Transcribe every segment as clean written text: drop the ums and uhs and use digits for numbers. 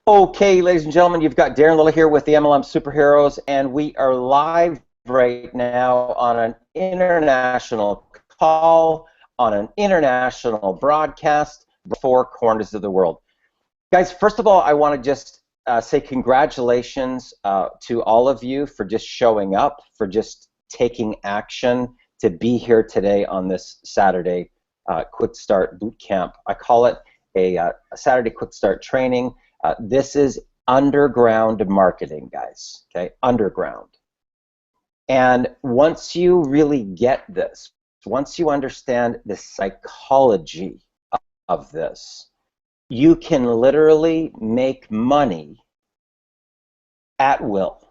Okay, ladies and gentlemen, you've got Darren Lilla here with the MLM Superheroes, and we are live right now on an international call, on an international broadcast, four corners of the world. Guys, first of all, I want to just say congratulations to all of you for just showing up, for just taking action to be here today on this Saturday Quick Start Boot Camp. I call it a Saturday Quick Start Training. This is underground marketing, guys, okay? Underground. And once you really get this, once you understand the psychology of this, you can literally make money at will,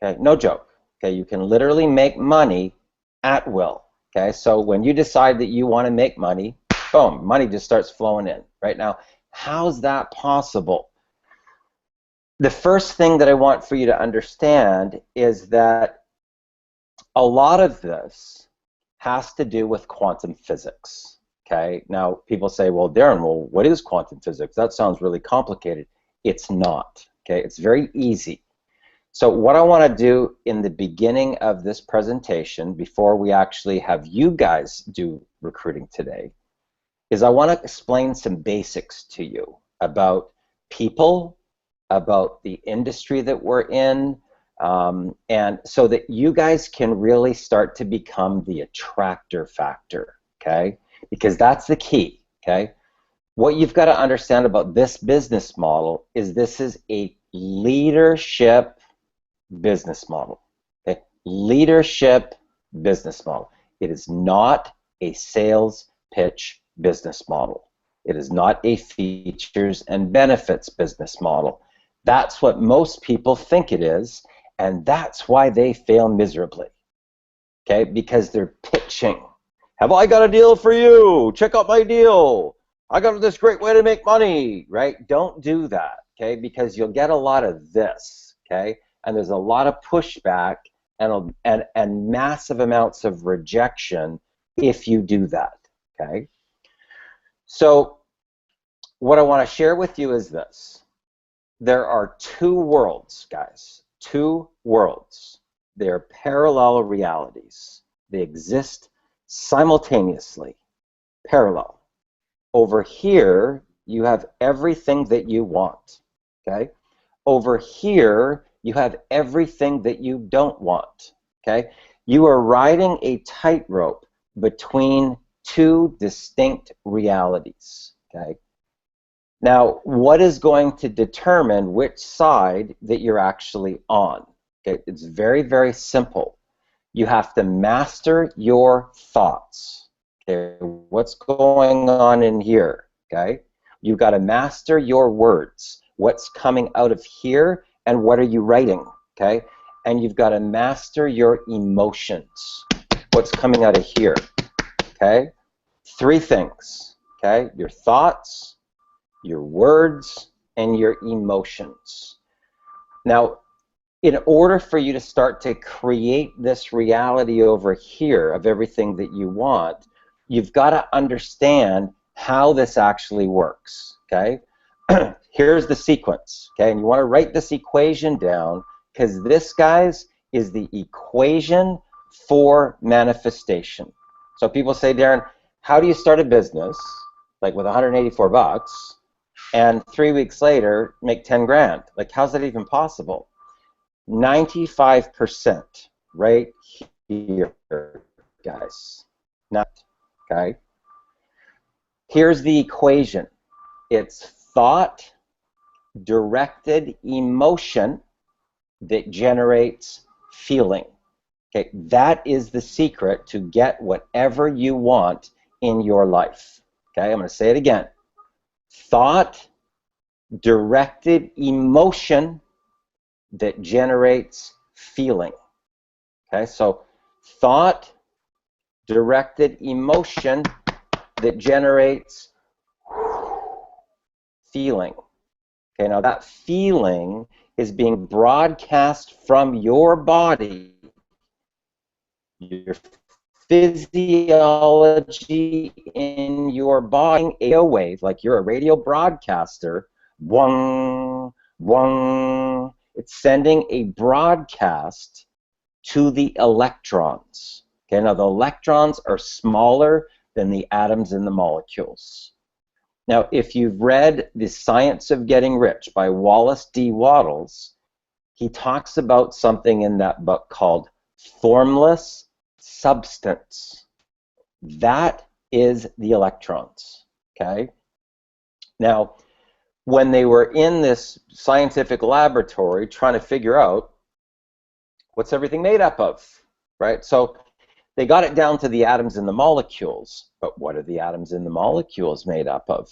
okay? No joke, okay? You can literally make money at will, okay? So when you decide that you want to make money, boom, money just starts flowing in. Right now, how's that possible? The first thing that I want for you to understand is that a lot of this has to do with quantum physics. Okay, now people say, well, Darren, well, what is quantum physics? That sounds really complicated. It's not. Okay, it's very easy. So what I want to do in the beginning of this presentation, before we actually have you guys do recruiting today, is I want to explain some basics to you about people, about the industry that we're in, and so that you guys can really start to become the attractor factor, okay? Because that's the key, okay? What you've got to understand about this business model is this is a leadership business model, okay? Leadership business model. It is not a sales pitch business model. It is not a features and benefits business model. That's what most people think it is, and that's why they fail miserably, okay? Because they're pitching. Have I got a deal for you? Check out my deal. I got this great way to make money, right? Don't do that, okay? Because you'll get a lot of this, okay? And there's a lot of pushback and massive amounts of rejection if you do that, okay? So what I want to share with you is this. There are two worlds, guys, two worlds. They're parallel realities. They exist simultaneously, parallel. Over here, you have everything that you want, okay? Over here, you have everything that you don't want, okay? You are riding a tightrope between two distinct realities, okay? Now, what is going to determine which side that you're actually on? Okay, it's very, very simple. You have to master your thoughts. Okay, what's going on in here? Okay, you've got to master your words. What's coming out of here, and what are you writing? Okay, and you've got to master your emotions. What's coming out of here? Okay, three things. Okay, your thoughts, your words, and your emotions. Now, in order for you to start to create this reality over here of everything that you want, you've got to understand how this actually works, okay? Here's the sequence, okay? And you want to write this equation down because this, guys, is the equation for manifestation. So people say, Darren, how do you start a business, like with 184 bucks, and 3 weeks later make 10 grand? Like, how's that even possible? 95% right here, guys. Not, okay? Here's the equation. It's thought, directed emotion that generates feeling. Okay, that is the secret to get whatever you want in your life. Okay, I'm going to say it again. Thought, directed emotion that generates feeling. Okay, so thought, directed emotion that generates feeling. Okay, now that feeling is being broadcast from your body, your physiology in your body, a wave, like you're a radio broadcaster, wong, Wong. It's sending a broadcast to the electrons. Okay, now the electrons are smaller than the atoms in the molecules. Now, if you've read The Science of Getting Rich by Wallace D. Wattles, he talks about something in that book called formless substance. That is the electrons, okay? Now, when they were in this scientific laboratory trying to figure out what's everything made up of, right? So they got it down to the atoms in the molecules, but what are the atoms in the molecules made up of?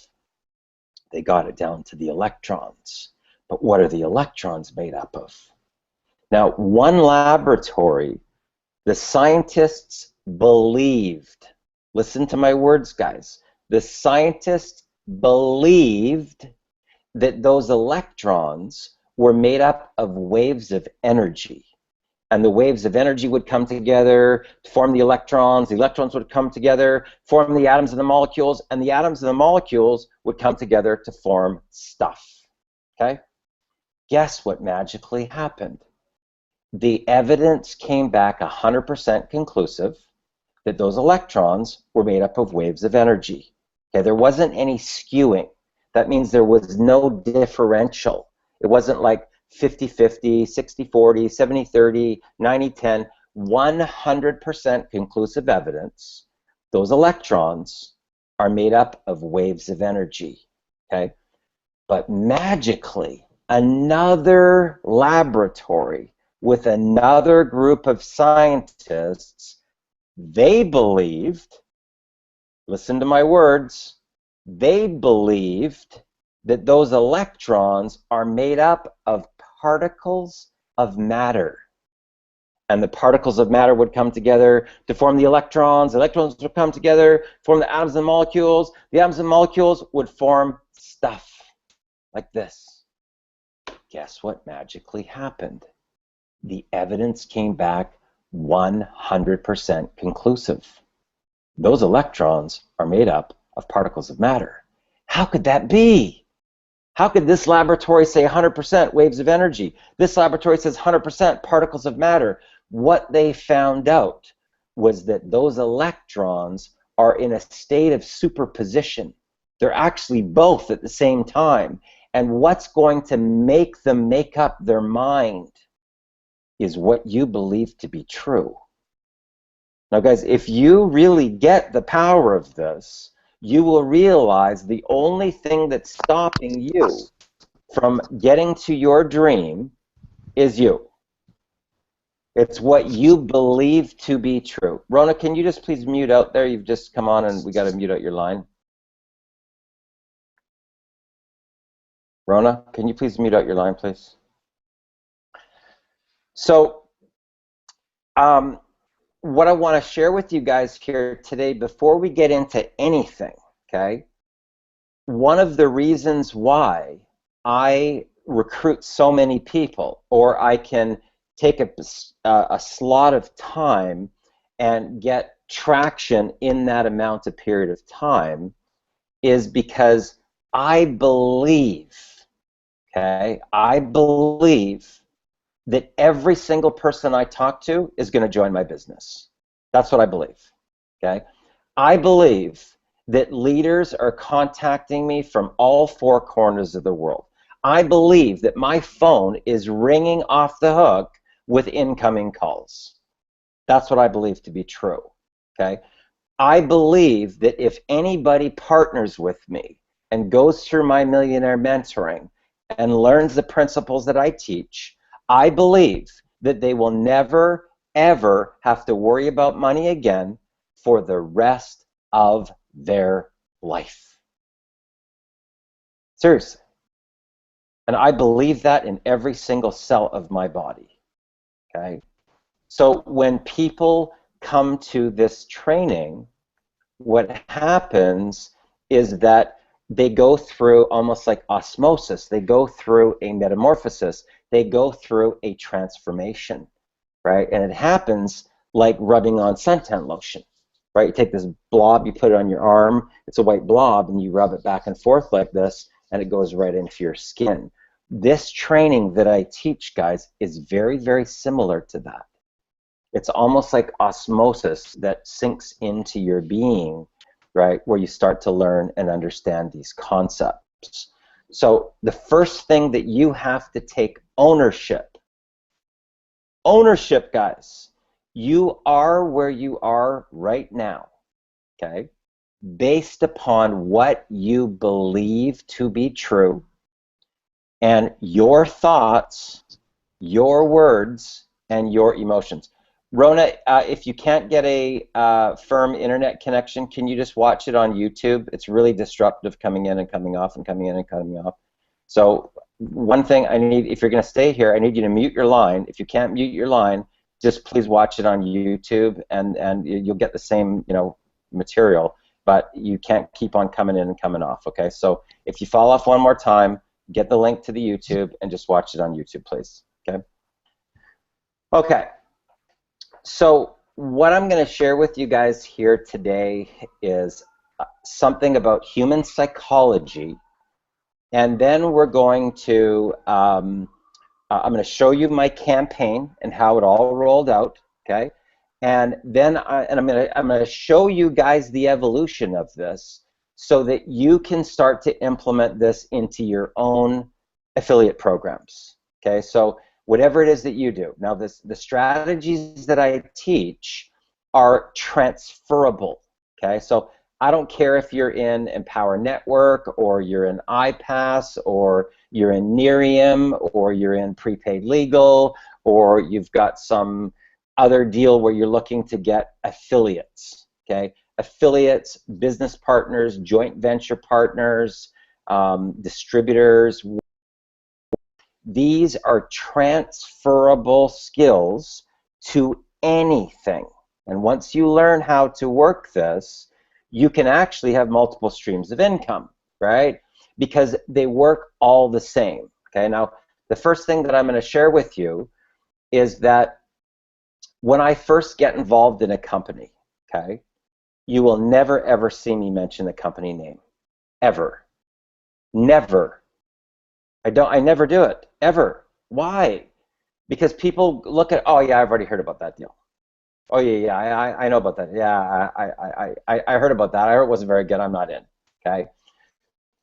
They got it down to the electrons, but what are the electrons made up of? Now, one laboratory, the scientists believed, listen to my words, guys, the scientists believed that those electrons were made up of waves of energy. And the waves of energy would come together to form the electrons would come together, form the atoms of the molecules, and the atoms of the molecules would come together to form stuff, okay? Guess what magically happened? The evidence came back 100% conclusive that those electrons were made up of waves of energy. Okay, there wasn't any skewing. That means there was no differential. It wasn't like 50-50, 60-40, 70-30, 90-10, 100% conclusive evidence. Those electrons are made up of waves of energy, okay? But magically, another laboratory with another group of scientists, they believed, listen to my words, they believed that those electrons are made up of particles of matter. And the particles of matter would come together to form the electrons would come together, form the atoms and molecules, the atoms and molecules would form stuff like this. Guess what magically happened? The evidence came back 100% conclusive. Those electrons are made up of particles of matter. How could that be? How could this laboratory say 100% waves of energy? This laboratory says 100% particles of matter. What they found out was that those electrons are in a state of superposition. They're actually both at the same time. And what's going to make them make up their mind is what you believe to be true. Now, guys, if you really get the power of this, you will realize the only thing that's stopping you from getting to your dream is you. It's what you believe to be true. Rona, can you just please mute out there? You've just come on and we got to mute out your line. Rona, can you please mute out your line, please? So, what I want to share with you guys here today, before we get into anything, okay, one of the reasons why I recruit so many people, or I can take a slot of time and get traction in that amount of period of time, is because I believe, okay, I believe that every single person I talk to is going to join my business. That's what I believe, okay? I believe that leaders are contacting me from all four corners of the world. I believe that my phone is ringing off the hook with incoming calls. That's what I believe to be true, okay? I believe that if anybody partners with me and goes through my millionaire mentoring and learns the principles that I teach, I believe that they will never, ever have to worry about money again for the rest of their life. Seriously. And I believe that in every single cell of my body. Okay? So when people come to this training, what happens is that they go through almost like osmosis. They go through a metamorphosis. They go through a transformation, right? And it happens like rubbing on suntan lotion, right? You take this blob, you put it on your arm, it's a white blob, and you rub it back and forth like this, and it goes right into your skin. This training that I teach, guys, is very, very similar to that. It's almost like osmosis that sinks into your being, right, where you start to learn and understand these concepts. So the first thing that you have to take ownership. Ownership, guys. You are where you are right now, okay, based upon what you believe to be true, and your thoughts, your words, and your emotions. Rona, if you can't get a firm internet connection, can you just watch it on YouTube? It's really disruptive, coming in and coming off and coming in and coming off. So one thing I need, if you're going to stay here, I need you to mute your line. If you can't mute your line, just please watch it on YouTube, and you'll get the same, you know, material. But you can't keep on coming in and coming off. Okay. So if you fall off one more time, get the link to the YouTube and just watch it on YouTube, please. Okay. Okay. So what I'm going to share with you guys here today is something about human psychology, and then we're going to I'm going to show you my campaign and how it all rolled out. Okay. And then I'm going to show you guys the evolution of this, so that you can start to implement this into your own affiliate programs. Okay, so whatever it is that you do. Now, the strategies that I teach are transferable. Okay, so I don't care if you're in Empower Network, or you're in iPass, or you're in Nerium, or you're in Prepaid Legal, or you've got some other deal where you're looking to get affiliates. Okay, affiliates, business partners, joint venture partners, distributors. These are transferable skills to anything. And once you learn how to work this, you can actually have multiple streams of income, right? Because they work all the same. Okay, now the first thing that I'm going to share with you is that when I first get involved in a company, okay, you will never ever see me mention the company name, ever, never. I never do it, ever. Why? Because people look at, oh yeah, I've already heard about that deal. Oh yeah, I know about that. Yeah, I heard about that. I heard it wasn't very good. I'm not in. Okay.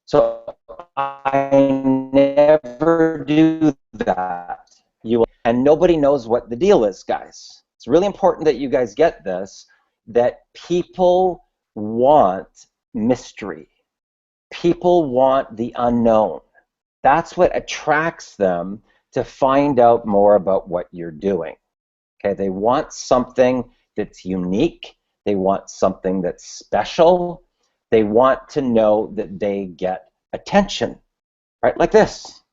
So I never do that. And nobody knows what the deal is, guys. It's really important that you guys get this, that people want mystery. People want the unknown. That's what attracts them to find out more about what you're doing. Okay, they want something that's unique. They want something that's special. They want to know that they get attention, right? Like this,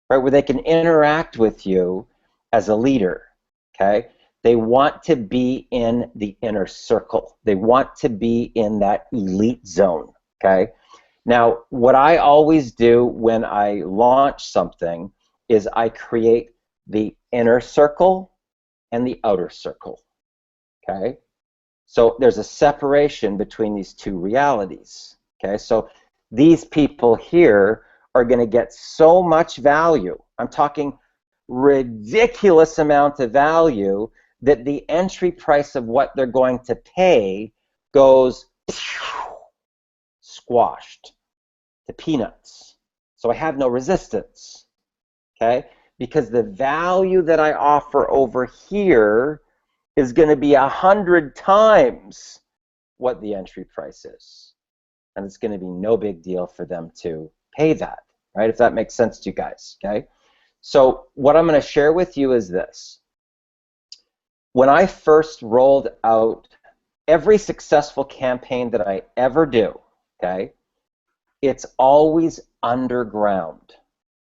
right? Where they can interact with you as a leader, okay? They want to be in the inner circle. They want to be in that elite zone, okay? Now, what I always do when I launch something is I create the inner circle and the outer circle, okay? So there's a separation between these two realities, okay? So these people here are going to get so much value. I'm talking ridiculous amount of value, that the entry price of what they're going to pay goes squashed to peanuts. So I have no resistance, okay? Because the value that I offer over here is going to be 100 times what the entry price is. And it's going to be no big deal for them to pay that, right? If that makes sense to you guys, okay? So what I'm going to share with you is this. When I first rolled out every successful campaign that I ever do, okay, it's always underground.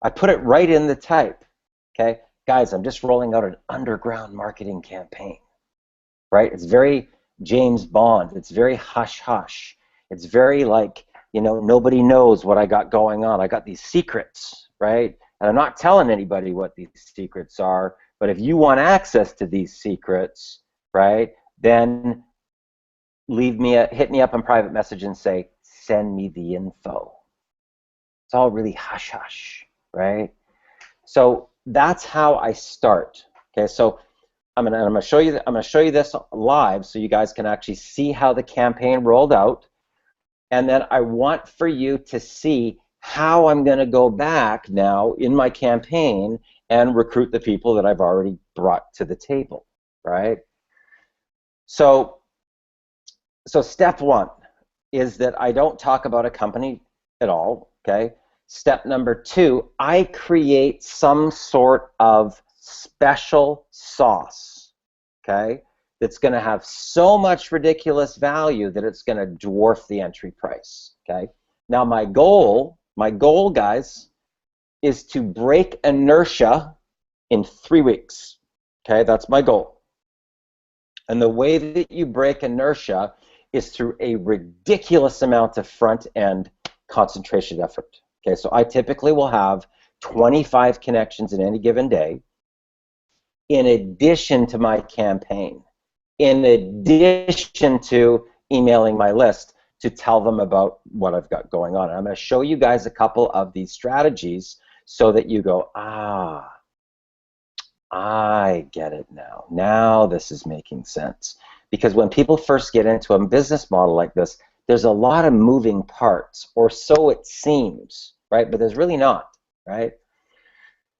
I put it right in the type, okay? Guys, I'm just rolling out an underground marketing campaign, right? It's very James Bond. It's very hush-hush. It's very like, you know, nobody knows what I got going on. I got these secrets, right? And I'm not telling anybody what these secrets are, but if you want access to these secrets, right, then hit me up on private message and say, send me the info. It's all really hush-hush, right? So that's how I start. Okay, so I'm gonna show you this live so you guys can actually see how the campaign rolled out, and then I want for you to see how I'm going to go back now in my campaign and recruit the people that I've already brought to the table, right? So step one is that I don't talk about a company at all, okay? Step number two, I create some sort of special sauce, okay, that's going to have so much ridiculous value that it's going to dwarf the entry price, okay? Now my goal, guys, is to break inertia in 3 weeks, okay? That's my goal. And the way that you break inertia is through a ridiculous amount of front-end concentration effort. Okay, so I typically will have 25 connections in any given day in addition to my campaign, in addition to emailing my list to tell them about what I've got going on. And I'm going to show you guys a couple of these strategies so that you go, ah, I get it now. Now this is making sense. Because when people first get into a business model like this, there's a lot of moving parts, or so it seems, right? But there's really not, right?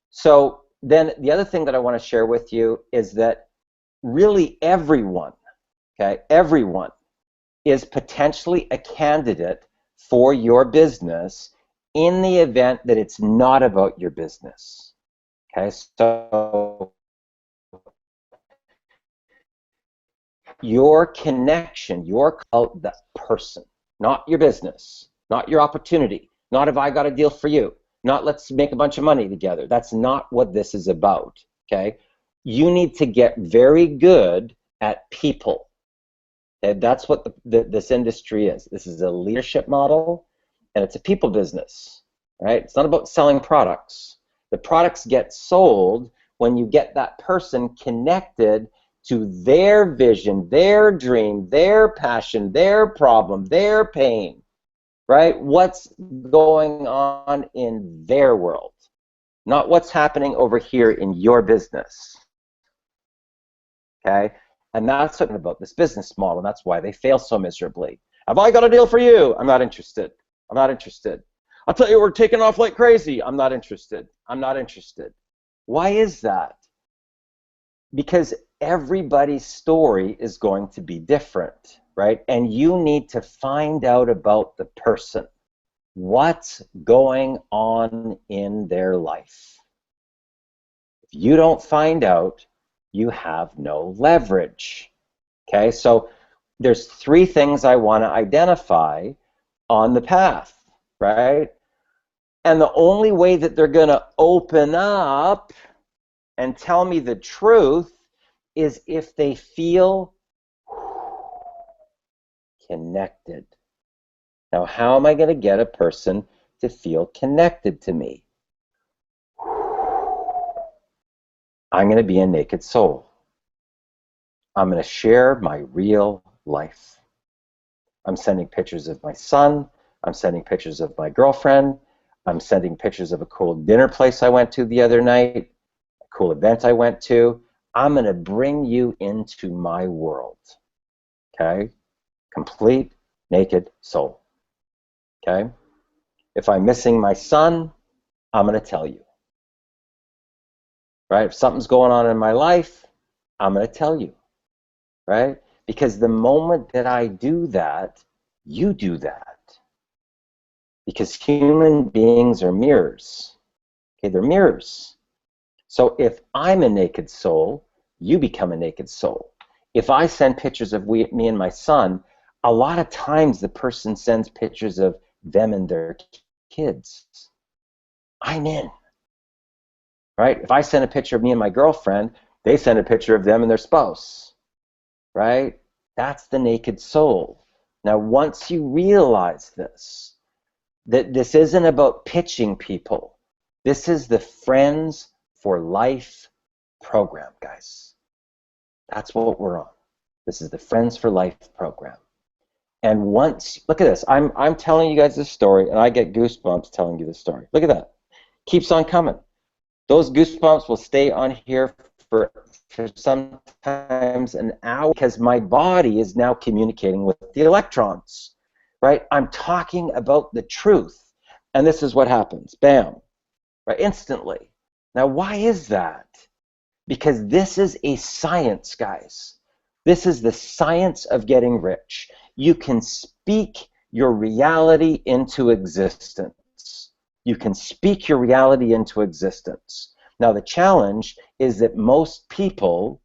So then the other thing that I want to share with you is that really everyone, okay, everyone is potentially a candidate for your business in the event that it's not about your business. Okay, so your connection, your the person, not your business, not your opportunity, not if I got a deal for you, not let's make a bunch of money together. That's not what this is about, okay? You need to get very good at people. And that's what this industry is. This is a leadership model, and it's a people business, right? It's not about selling products. The products get sold when you get that person connected to their vision, their dream, their passion, their problem, their pain, right? What's going on in their world, not what's happening over here in your business, okay? And that's something about this business model, and that's why they fail so miserably. Have I got a deal for you? I'm not interested. I'm not interested. I'll tell you, we're taking off like crazy. I'm not interested. I'm not interested. Why is that? Because everybody's story is going to be different, right? And you need to find out about the person. What's going on in their life? If you don't find out, you have no leverage. Okay, so there's 3 things I want to identify on the path, right? And the only way that they're going to open up and tell me the truth is if they feel connected. Now, how am I going to get a person to feel connected to me? I'm going to be a naked soul. I'm going to share my real life. I'm sending pictures of my son. I'm sending pictures of my girlfriend. I'm sending pictures of a cool dinner place I went to the other night, a cool event I went to. I'm going to bring you into my world, okay? Complete naked soul, okay? If I'm missing my son, I'm going to tell you, right? If something's going on in my life, I'm going to tell you, right? Because the moment that I do that, you do that. Because human beings are mirrors, okay? They're mirrors. So if I'm a naked soul, you become a naked soul. If I send pictures of me and my son, a lot of times the person sends pictures of them and their kids. I'm in, right? If I send a picture of me and my girlfriend, they send a picture of them and their spouse, right? That's the naked soul. Now, once you realize this, that this isn't about pitching people. This is the Friends for Life program, guys. That's what we're on. This is the Friends for Life program. And once, look at this, I'm telling you guys this story, and I get goosebumps telling you this story. Look at that. Keeps on coming. Those goosebumps will stay on here for sometimes an hour because my body is now communicating with the electrons, right? I'm talking about the truth, and this is what happens. Bam, right? Instantly. Now, why is that? Because this is a science, guys. This is the science of getting rich. You can speak your reality into existence. You can speak your reality into existence. Now, the challenge is that most people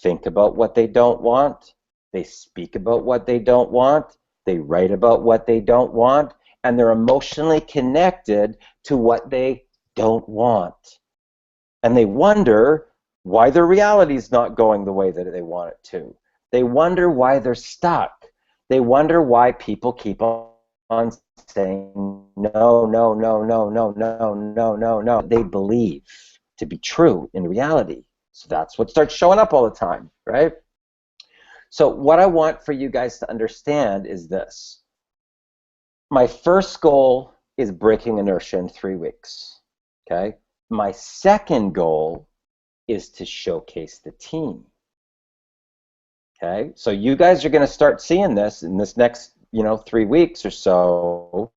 think about what they don't want, they speak about what they don't want, they write about what they don't want, and they're emotionally connected to what they don't want. And they wonder why their reality is not going the way that they want it to. They wonder why they're stuck. They wonder why people keep on saying no, no, no, no, no, no, no, no, no. They believe to be true in reality. So that's what starts showing up all the time, right? So what I want for you guys to understand is this. My first goal is breaking inertia in 3 weeks, okay? My second goal is to showcase the team. Okay, so you guys are going to start seeing this in this next, 3 weeks or so.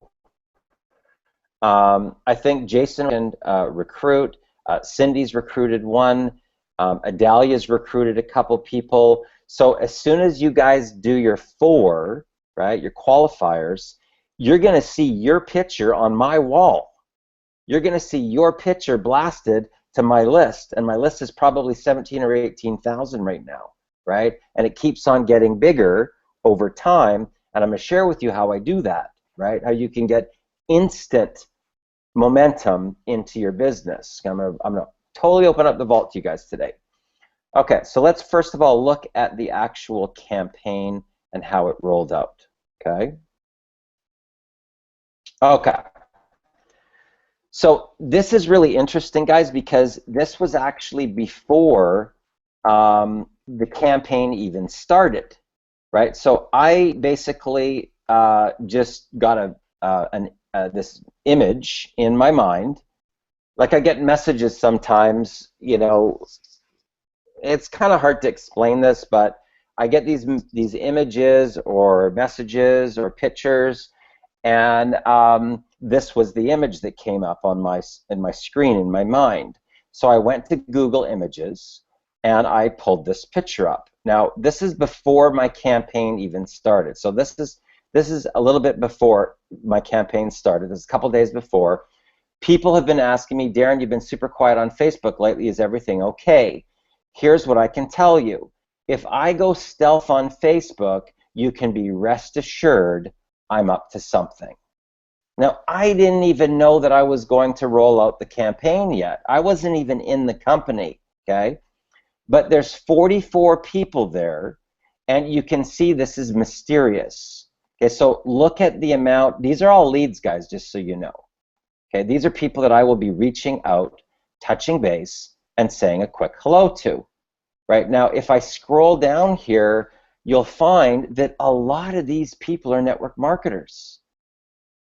I think Jason and recruit. Cindy's recruited one. Adalia's recruited a couple people. So as soon as you guys do your 4, right, your qualifiers, you're going to see your picture on my wall. You're going to see your picture blasted to my list, and my list is probably 17 or 18,000 right now, right? And it keeps on getting bigger over time, and I'm going to share with you how I do that, right? How you can get instant momentum into your business. I'm going to totally open up the vault to you guys today. Okay, so let's first of all look at the actual campaign and how it rolled out, okay? Okay. So this is really interesting, guys, because this was actually before the campaign even started, right? So I basically just got this image in my mind. Like I get messages sometimes, it's kind of hard to explain this, but I get these images or messages or pictures, and this was the image that came up on my screen in my mind. So I went to Google Images and I pulled this picture up. Now this is before my campaign even started. So this is a little bit before my campaign started. This is a couple days before. People have been asking me, Darren, you've been super quiet on Facebook lately. Is everything okay? Here's what I can tell you. If I go stealth on Facebook, you can be rest assured I'm up to something. Now, I didn't even know that I was going to roll out the campaign yet. I wasn't even in the company, okay? But there's 44 people there, and you can see this is mysterious. Okay, so look at the amount. These are all leads, guys, just so you know. Okay, these are people that I will be reaching out, touching base, and saying a quick hello to. Right now, if I scroll down here, you'll find that a lot of these people are network marketers.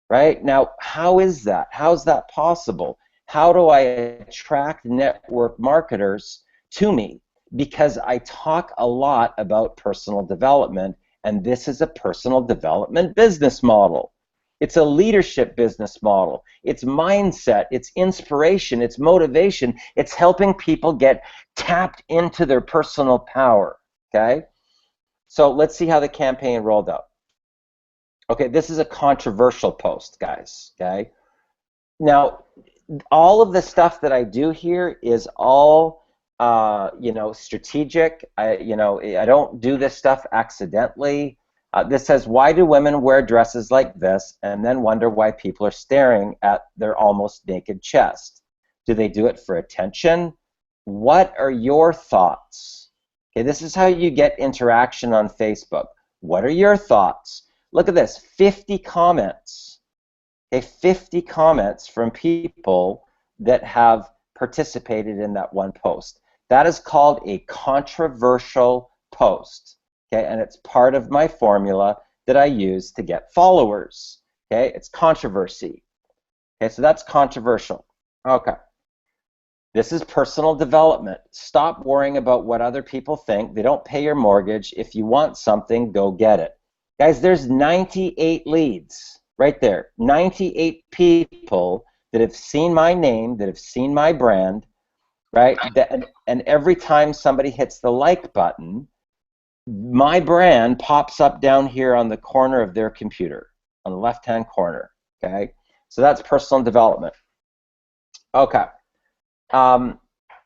Right now, how is that? How's that possible? How do I attract network marketers to me? Because I talk a lot about personal development, and this is a personal development business model. It's a leadership business model. It's mindset, it's inspiration, it's motivation. It's helping people get tapped into their personal power, okay? So let's see how the campaign rolled out. Okay, this is a controversial post, guys, okay? Now, all of the stuff that I do here is all, strategic. I don't do this stuff accidentally. This says, why do women wear dresses like this and then wonder why people are staring at their almost naked chest? Do they do it for attention? What are your thoughts? Okay, this is how you get interaction on Facebook. What are your thoughts? Look at this, 50 comments. Okay, 50 comments from people that have participated in that one post. That is called a controversial post. Okay, and it's part of my formula that I use to get followers. Okay, it's controversy. Okay, so that's controversial. Okay. This is personal development. Stop worrying about what other people think. They don't pay your mortgage. If you want something, go get it. Guys, there's 98 leads right there. 98 people that have seen my name, that have seen my brand, right? And every time somebody hits the like button, my brand pops up down here on the corner of their computer, on the left-hand corner, okay? So that's personal development. Okay.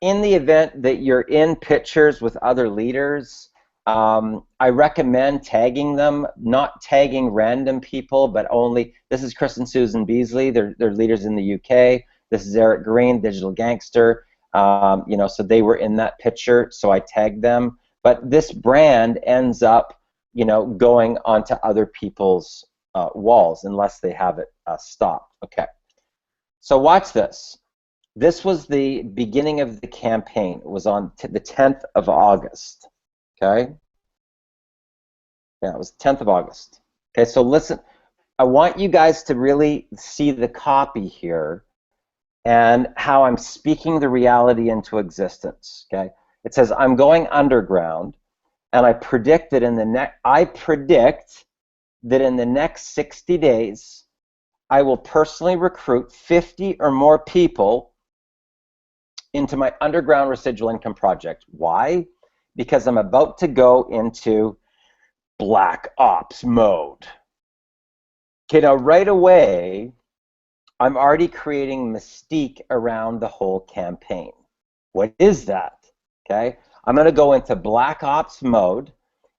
In the event that you're in pictures with other leaders, I recommend tagging them, not tagging random people, but only, this is Chris and Susan Beasley, they're leaders in the UK. This is Eric Green, Digital Gangster, you know, so they were in that picture, so I tagged them. But this brand ends up, you know, going onto other people's walls unless they have it stopped. Okay, so watch this. This was the beginning of the campaign. It was on the 10th of August, okay? Yeah, it was 10th of August. Okay, so listen, I want you guys to really see the copy here and how I'm speaking the reality into existence, okay? It says, I'm going underground, and I predict that in the next 60 days, I will personally recruit 50 or more people into my underground residual income project. Why? Because I'm about to go into black ops mode. Okay, now right away, I'm already creating mystique around the whole campaign. What is that? Okay, I'm going to go into black ops mode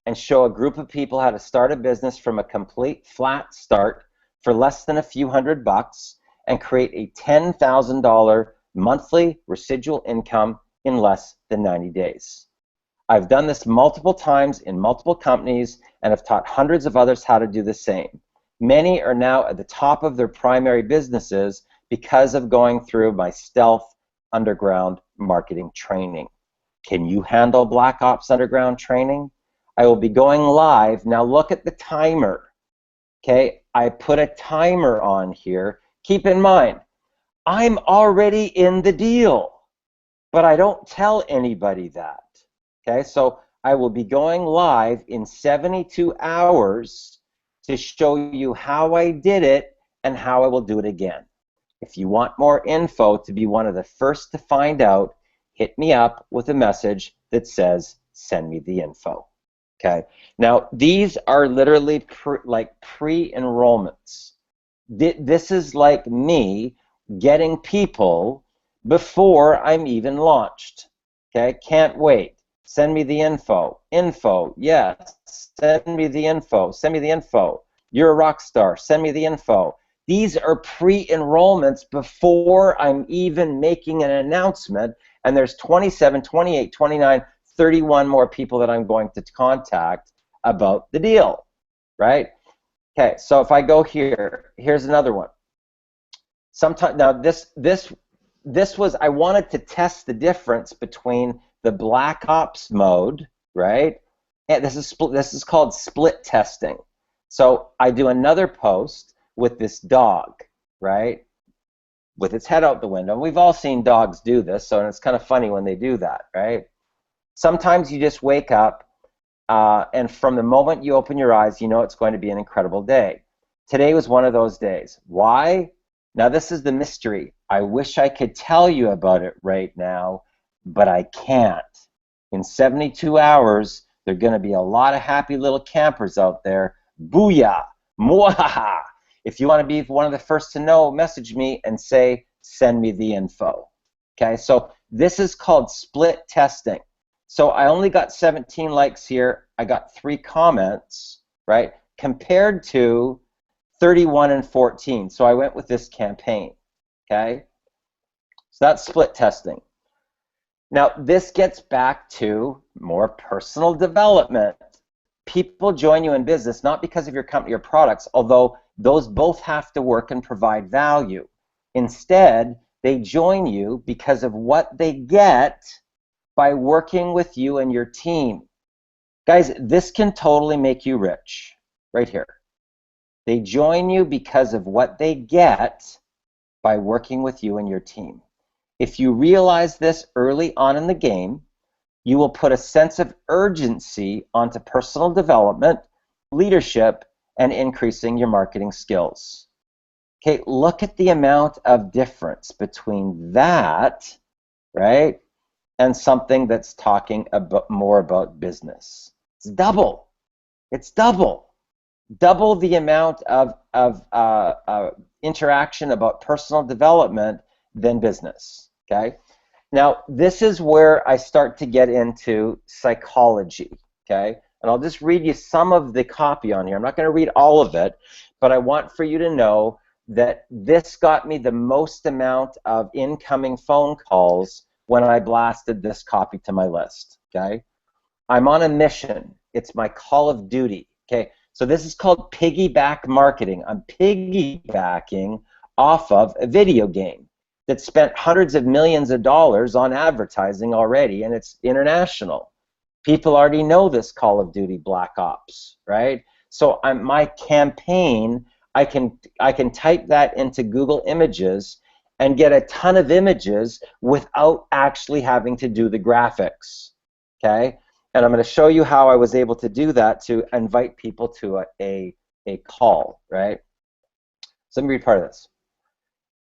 and show a group of people how to start a business from a complete flat start for less than a few $100 and create a $10,000 monthly residual income in less than 90 days. I've done this multiple times in multiple companies and have taught hundreds of others how to do the same. Many are now at the top of their primary businesses because of going through my stealth underground marketing training. Can you handle Black Ops Underground training? I will be going live. Now look at the timer. Okay, I put a timer on here. Keep in mind, I'm already in the deal, but I don't tell anybody that. Okay, so I will be going live in 72 hours to show you how I did it and how I will do it again. If you want more info to be one of the first to find out, hit me up with a message that says, send me the info. Okay, now these are literally pre-enrollments. This is like me getting people before I'm even launched. Okay, can't wait. Send me the info. Info, yes. Send me the info. Send me the info. You're a rock star. Send me the info. These are pre-enrollments before I'm even making an announcement, and there's 27, 28, 29, 31 more people that I'm going to contact about the deal, right? Okay, so if I go here, here's another one. Sometimes now this was, I wanted to test the difference between the Black Ops mode, right? And this is called split testing. So I do another post with this dog, right? With its head out the window. We've all seen dogs do this, so it's kind of funny when they do that, right? Sometimes you just wake up and from the moment you open your eyes, you know it's going to be an incredible day. Today was one of those days. Why? Now this is the mystery. I wish I could tell you about it right now, but I can't. In 72 hours, there are going to be a lot of happy little campers out there. Booyah! Mwahaha! If you want to be one of the first to know, message me and say, send me the info. Okay, so this is called split testing. So I only got 17 likes here. I got 3 comments, right, compared to 31 and 14. So I went with this campaign, okay? So that's split testing. Now, this gets back to more personal development. People join you in business not because of your company or products, although those both have to work and provide value. Instead, they join you because of what they get by working with you and your team. Guys, this can totally make you rich, right here. They join you because of what they get by working with you and your team. If you realize this early on in the game, you will put a sense of urgency onto personal development, leadership, and increasing your marketing skills. Okay, look at the amount of difference between that, right, and something that's talking more about business. It's double. It's double. Double the amount of interaction about personal development than business, okay? Now, this is where I start to get into psychology, okay? And I'll just read you some of the copy on here. I'm not going to read all of it, but I want for you to know that this got me the most amount of incoming phone calls when I blasted this copy to my list, okay? I'm on a mission. It's my call of duty, okay? So this is called piggyback marketing. I'm piggybacking off of a video game that spent hundreds of millions of dollars on advertising already, and it's international. People already know this Call of Duty Black Ops, right? So my campaign, I can type that into Google Images and get a ton of images without actually having to do the graphics, okay? And I'm going to show you how I was able to do that to invite people to a call, right? So let me read part of this.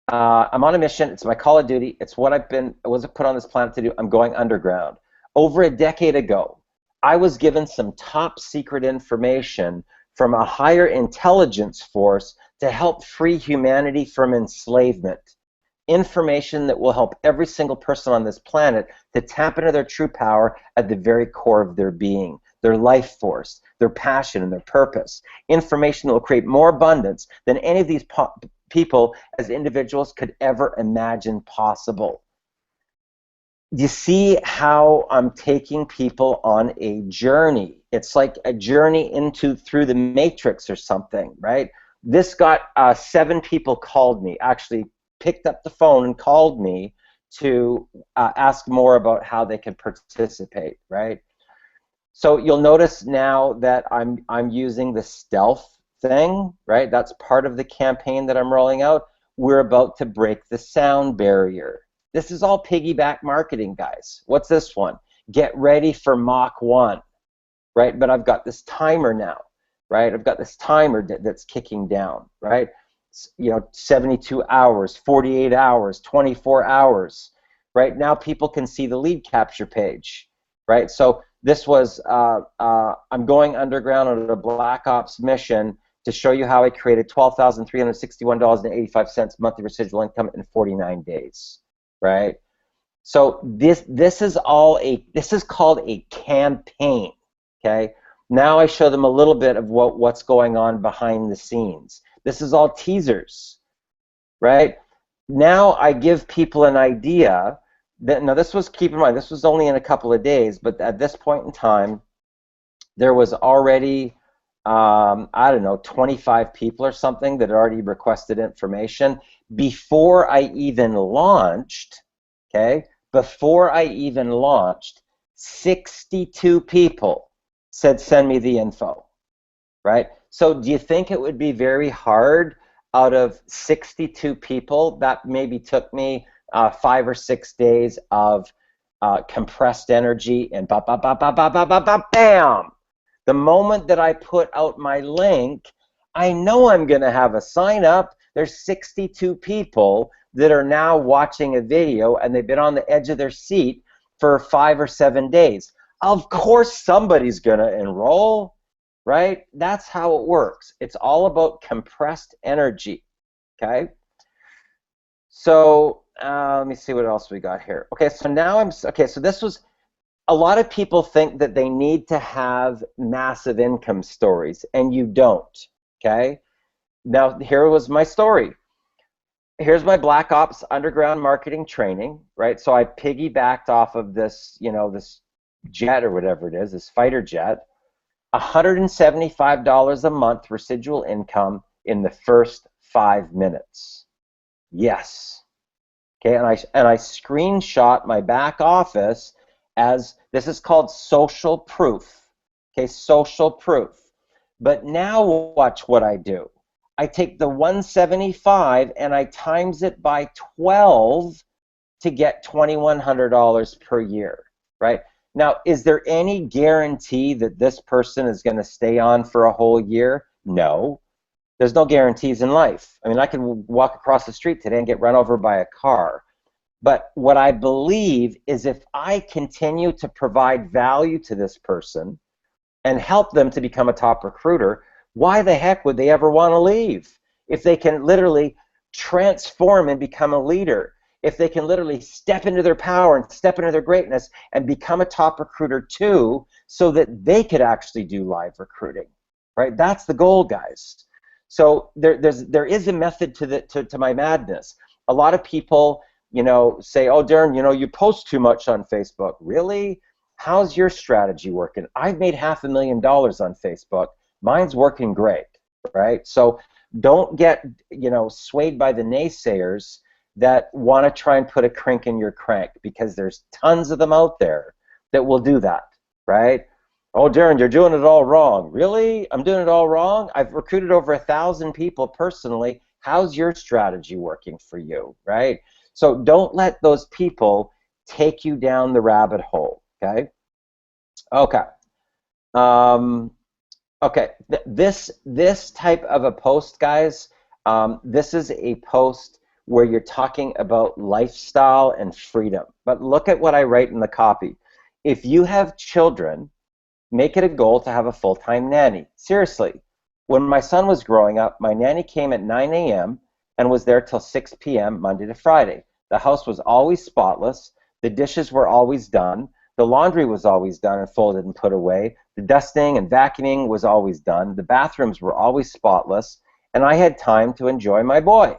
I'm on a mission. It's my Call of Duty. It's what I was put on this planet to do. I'm going underground. Over a decade ago, I was given some top secret information from a higher intelligence force to help free humanity from enslavement. Information that will help every single person on this planet to tap into their true power at the very core of their being, their life force, their passion, and their purpose. Information that will create more abundance than any of these people as individuals could ever imagine possible. You see how I'm taking people on a journey. It's like a journey through the Matrix or something, right? This got 7 people called me, actually picked up the phone and called me to ask more about how they could participate, right? So you'll notice now that I'm using the stealth thing, right? That's part of the campaign that I'm rolling out. We're about to break the sound barrier. This is all piggyback marketing, guys. What's this one? Get ready for Mach 1, right? But I've got this timer now, right? I've got this timer that's kicking down, right? You know, 72 hours, 48 hours, 24 hours, right? Now people can see the lead capture page, right? So this was, I'm going underground on a Black Ops mission to show you how I created $12,361.85 monthly residual income in 49 days, right? So this is called a campaign, okay? Now I show them a little bit of what's going on behind the scenes. This is all teasers, right? Now I give people an idea that, now this was, keep in mind, this was only in a couple of days, but at this point in time, there was already, I don't know, 25 people or something that had already requested information before I even launched, okay? Before I even launched, 62 people said, send me the info, right? So do you think it would be very hard out of 62 people? That maybe took me 5 or 6 days of compressed energy and bam! The moment that I put out my link, I know I'm going to have a sign up. There's 62 people that are now watching a video and they've been on the edge of their seat for 5 or 7 days. Of course somebody's going to enroll, right? That's how it works. It's all about compressed energy, okay? So let me see what else we got here. Okay, so now so this was, a lot of people think that they need to have massive income stories, and you don't, okay? Now, here was my story. Here's my Black Ops underground marketing training, right? So I piggybacked off of this, you know, this jet or whatever it is, this fighter jet, $175 a month residual income in the first 5 minutes. Yes. Okay, and I screenshot my back office as, this is called social proof. Okay, social proof. But now watch what I do. I take the 175 and I times it by 12 to get $2,100 per year, right? Now, is there any guarantee that this person is going to stay on for a whole year? No. There's no guarantees in life. I mean, I could walk across the street today and get run over by a car. But what I believe is if I continue to provide value to this person and help them to become a top recruiter, why the heck would they ever want to leave? If they can literally transform and become a leader, if they can literally step into their power and step into their greatness and become a top recruiter too, so that they could actually do live recruiting, right? That's the goal, guys. So there is a method to my madness. A lot of people, you know, say, oh, Darren, you know, you post too much on Facebook. Really? How's your strategy working? I've made $500,000 on Facebook. Mine's working great, right? So don't get, you know, swayed by the naysayers that want to try and put a crank in your crank, because there's tons of them out there that will do that, right? Oh, Darren, you're doing it all wrong. Really? I'm doing it all wrong? I've recruited over 1,000 people personally. How's your strategy working for you, right? So don't let those people take you down the rabbit hole, okay? Okay. Okay, this type of a post, guys, this is a post where you're talking about lifestyle and freedom. But look at what I write in the copy. If you have children, make it a goal to have a full-time nanny. Seriously, when my son was growing up, my nanny came at 9 a.m. and was there till 6 p.m. Monday to Friday. The house was always spotless. The dishes were always done. The laundry was always done and folded and put away. The dusting and vacuuming was always done. The bathrooms were always spotless. And I had time to enjoy my boy.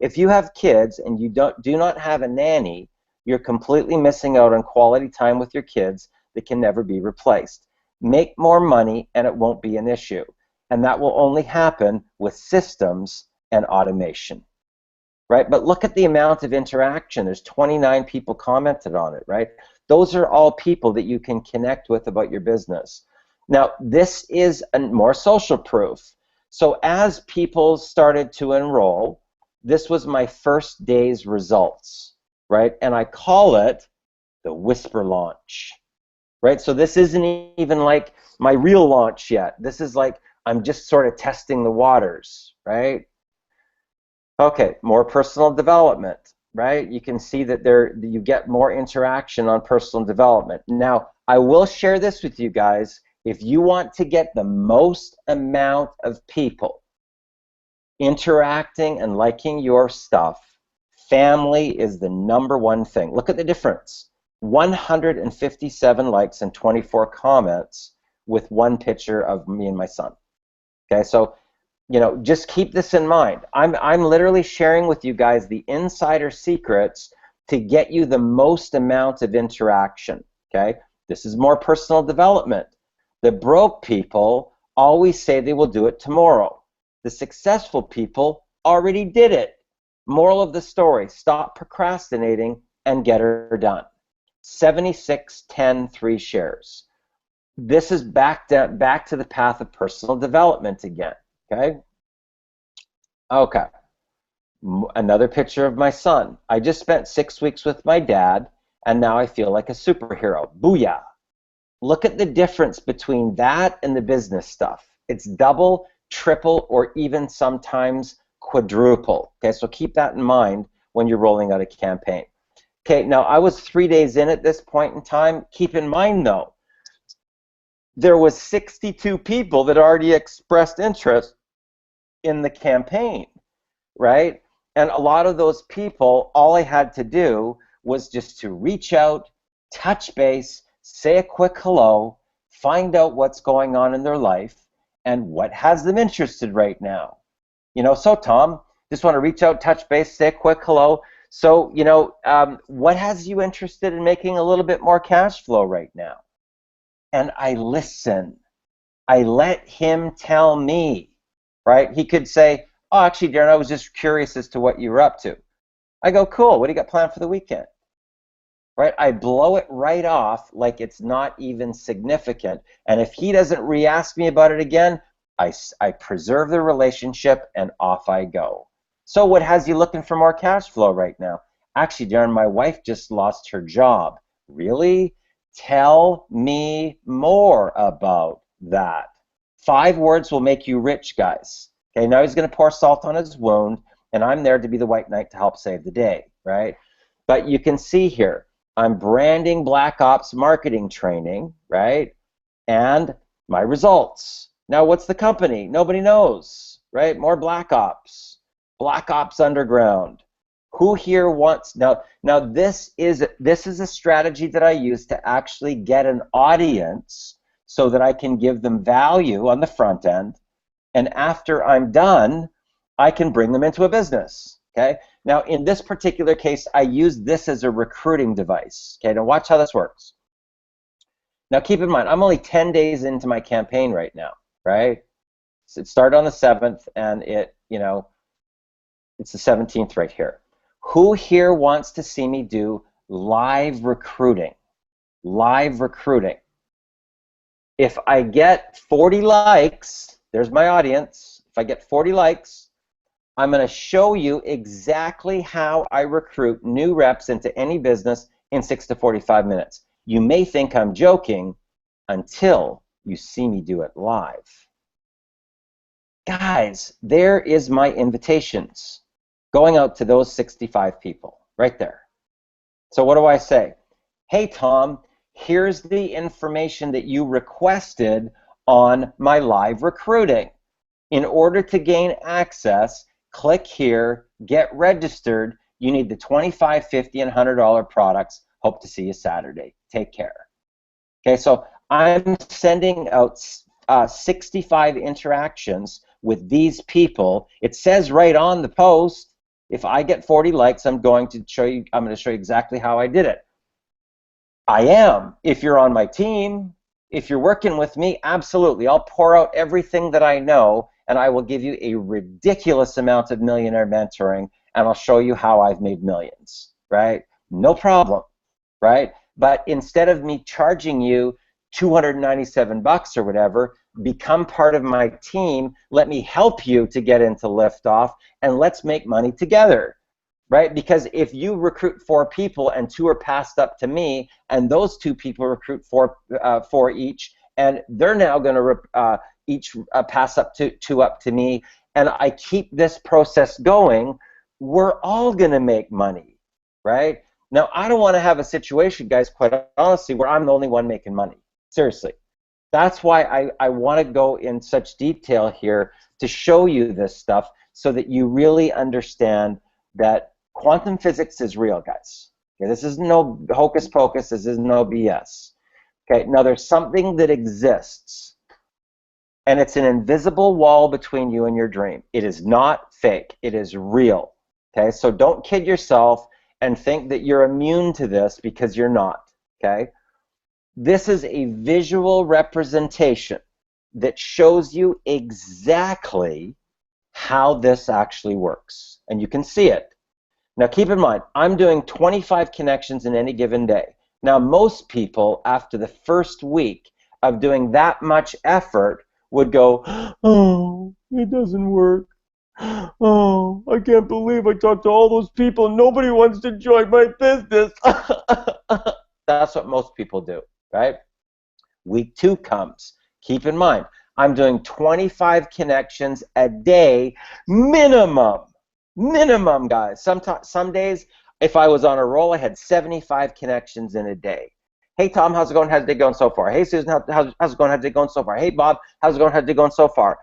If you have kids and you do not have a nanny, you're completely missing out on quality time with your kids that can never be replaced. Make more money and it won't be an issue. And that will only happen with systems and automation, right? But look at the amount of interaction. There's 29 people commented on it, right? Those are all people that you can connect with about your business. Now, this is a more social proof. So as people started to enroll, this was my first day's results, right? And I call it the whisper launch, right? So this isn't even like my real launch yet. This is like I'm just sort of testing the waters, right? Okay, more personal development, right? You can see that you get more interaction on personal development. Now, I will share this with you guys. If you want to get the most amount of people interacting and liking your stuff, family is the #1 thing. Look at the difference. 157 likes and 24 comments with one picture of me and my son. Okay, so you know, just keep this in mind. I'm literally sharing with you guys the insider secrets to get you the most amount of interaction. Okay, this is more personal development. The broke people always say they will do it tomorrow. The successful people already did it. Moral of the story, stop procrastinating and get her done. 76, 10, 3 shares. This is back to the path of personal development again, okay? Okay, another picture of my son. I just spent 6 weeks with my dad, and now I feel like a superhero. Booyah. Look at the difference between that and the business stuff. It's double, triple, or even sometimes quadruple. Okay, so keep that in mind when you're rolling out a campaign. Okay, now I was 3 days in at this point in time. Keep in mind though, there was 62 people that already expressed interest in the campaign, right? And a lot of those people, all I had to do was just to reach out, touch base, say a quick hello, find out what's going on in their life and what has them interested right now. You know, so Tom, just want to reach out, touch base, say a quick hello. So, you know, what has you interested in making a little bit more cash flow right now? And I listen. I let him tell me, right? He could say, oh, actually, Darren, I was just curious as to what you were up to. I go, cool, what do you got planned for the weekend? Right? I blow it right off like it's not even significant. And if he doesn't re-ask me about it again, I preserve the relationship and off I go. So what has you looking for more cash flow right now? Actually, Darren, my wife just lost her job. Really? Tell me more about that. 5 words will make you rich, guys. Okay, now he's going to pour salt on his wound, and I'm there to be the white knight to help save the day, right? But you can see here, I'm branding Black Ops marketing training, right? And my results. Now, what's the company? Nobody knows, right? More Black Ops. Black Ops Underground. Who here wants, now this is a strategy that I use to actually get an audience so that I can give them value on the front end, and after I'm done, I can bring them into a business, okay? Now, in this particular case, I use this as a recruiting device, okay? Now watch how this works. Now keep in mind, I'm only 10 days into my campaign right now, right? So it started on the 7th, and it's the 17th right here. Who here wants to see me do live recruiting? Live recruiting. If I get 40 likes, there's my audience. If I get 40 likes, I'm going to show you exactly how I recruit new reps into any business in 6 to 45 minutes. You may think I'm joking until you see me do it live. Guys, there is my invitations going out to those 65 people right there. So what do I say? Hey, Tom, here's the information that you requested on my live recruiting. In order to gain access, click here, get registered. You need the $25, $50, and $100 products. Hope to see you Saturday. Take care. Okay, so I'm sending out 65 interactions with these people. It says right on the post, if I get 40 likes, I'm going to show you exactly how I did it. I am. If you're on my team, if you're working with me, absolutely. I'll pour out everything that I know, and I will give you a ridiculous amount of millionaire mentoring, and I'll show you how I've made millions, right? No problem, right? But instead of me charging you $297 or whatever, become part of my team. Let me help you to get into liftoff, and let's make money together, right? Because if you recruit 4 people and 2 are passed up to me, and those 2 people recruit 4 each, and they're now going to each pass up 2 up to me, and I keep this process going, we're all going to make money, right? Now, I don't want to have a situation, guys, quite honestly, where I'm the only one making money. Seriously. That's why I want to go in such detail here to show you this stuff so that you really understand that quantum physics is real, guys. Okay, this is no hocus pocus. This is no BS. Okay, now there's something that exists, and it's an invisible wall between you and your dream. It is not fake. It is real. Okay, so don't kid yourself and think that you're immune to this, because you're not. Okay. This is a visual representation that shows you exactly how this actually works, and you can see it. Now keep in mind, I'm doing 25 connections in any given day. Now most people, after the first week of doing that much effort, would go, oh, it doesn't work. Oh, I can't believe I talked to all those people and nobody wants to join my business. That's what most people do, right? Week 2 comes. Keep in mind, I'm doing 25 connections a day minimum. Minimum, guys. Some days, if I was on a roll, I had 75 connections in a day. Hey, Tom, how's it going? How's it going so far? Hey, Susan, how's it going? How's it going so far? Hey, Bob, how's it going? How's it going so far?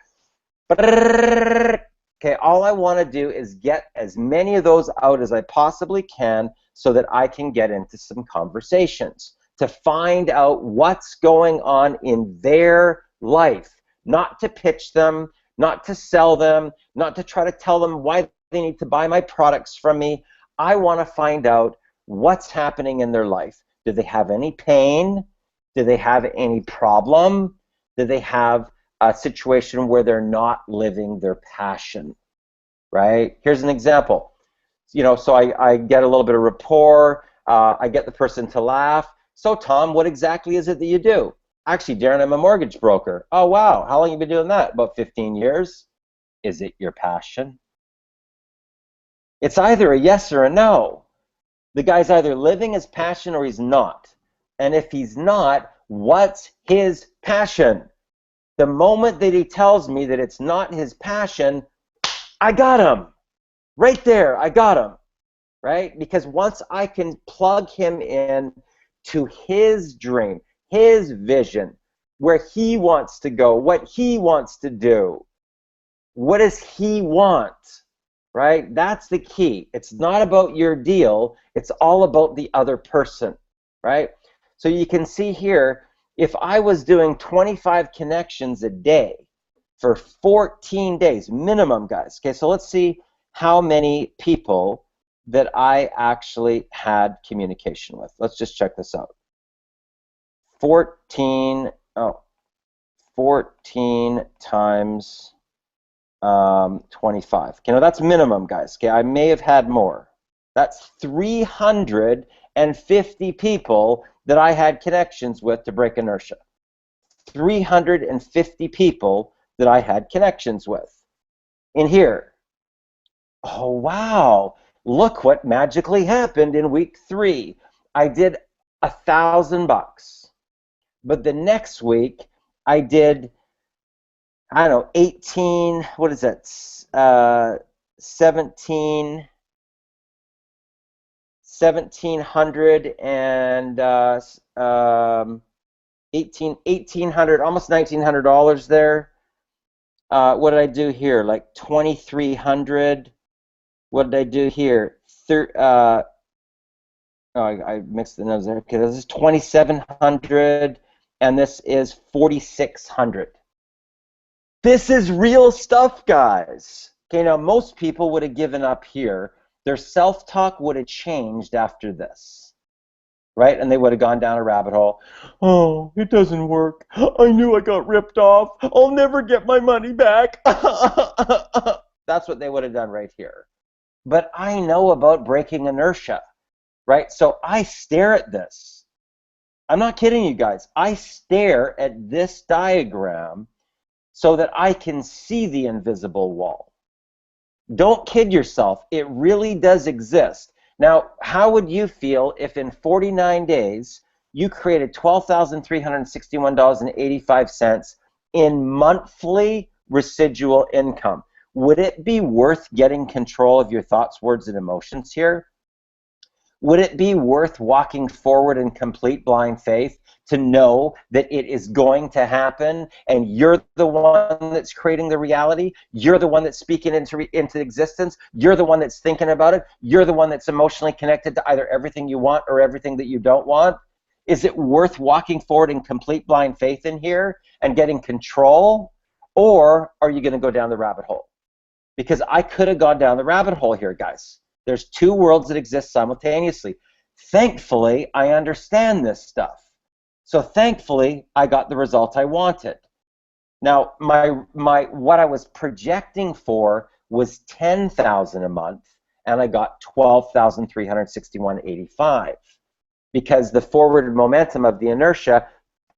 Okay, all I want to do is get as many of those out as I possibly can so that I can get into some conversations to find out what's going on in their life, not to pitch them, not to sell them, not to try to tell them why they need to buy my products from me. I want to find out what's happening in their life. Do they have any pain? Do they have any problem? Do they have a situation where they're not living their passion, right? Here's an example. So I get a little bit of rapport. I get the person to laugh. So, Tom, what exactly is it that you do? Actually, Darren, I'm a mortgage broker. Oh, wow. How long have you been doing that? About 15 years. Is it your passion? It's either a yes or a no. The guy's either living his passion or he's not. And if he's not, what's his passion? The moment that he tells me that it's not his passion, I got him. Right there, I got him. Right? Because once I can plug him in to his dream, his vision, where he wants to go, what he wants to do, what does he want? Right? That's the key. It's not about your deal. It's all about the other person. Right? So you can see here, if I was doing 25 connections a day for 14 days, minimum, guys. Okay, so let's see how many people that I actually had communication with. Let's just check this out. 14 times 25. Okay, now that's minimum, guys. Okay, I may have had more. That's 350 people that I had connections with to break inertia. 350 people that I had connections with. In here, oh wow, look what magically happened in week 3. I did $1,000. But the next week, I did, I don't know, 18, what is that, 1,700 and 1,800, almost $1,900 there. What did I do here? Like 2,300. What did I do here? I mixed the numbers there. Okay, this is 2,700, and this is 4,600. This is real stuff, guys. Okay, now most people would have given up here. Their self-talk would have changed after this, right? And they would have gone down a rabbit hole. Oh, it doesn't work. I knew I got ripped off. I'll never get my money back. That's what they would have done right here. But I know about breaking inertia, right? So I stare at this. I'm not kidding you guys. I stare at this diagram so that I can see the invisible wall. Don't kid yourself. It really does exist. Now, how would you feel if in 49 days you created $12,361.85 in monthly residual income? Would it be worth getting control of your thoughts, words, and emotions here? Would it be worth walking forward in complete blind faith to know that it is going to happen and you're the one that's creating the reality? You're the one that's speaking into existence. You're the one that's thinking about it. You're the one that's emotionally connected to either everything you want or everything that you don't want. Is it worth walking forward in complete blind faith in here and getting control? Or are you going to go down the rabbit hole? Because I could have gone down the rabbit hole here, guys. There's two worlds that exist simultaneously. Thankfully, I understand this stuff. So thankfully, I got the result I wanted. Now, what I was projecting for was $10,000 a month, and I got $12,361.85 because the forward momentum of the inertia,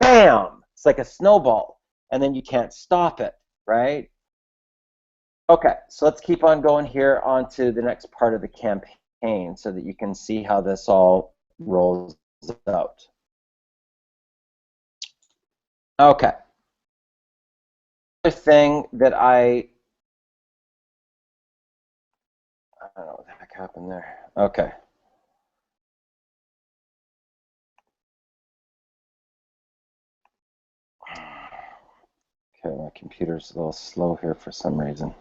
bam, it's like a snowball, and then you can't stop it, right? Okay, so let's keep on going here onto the next part of the campaign so that you can see how this all rolls out. Okay. Another thing that I don't know what the heck happened there. Okay. Okay, my computer's a little slow here for some reason.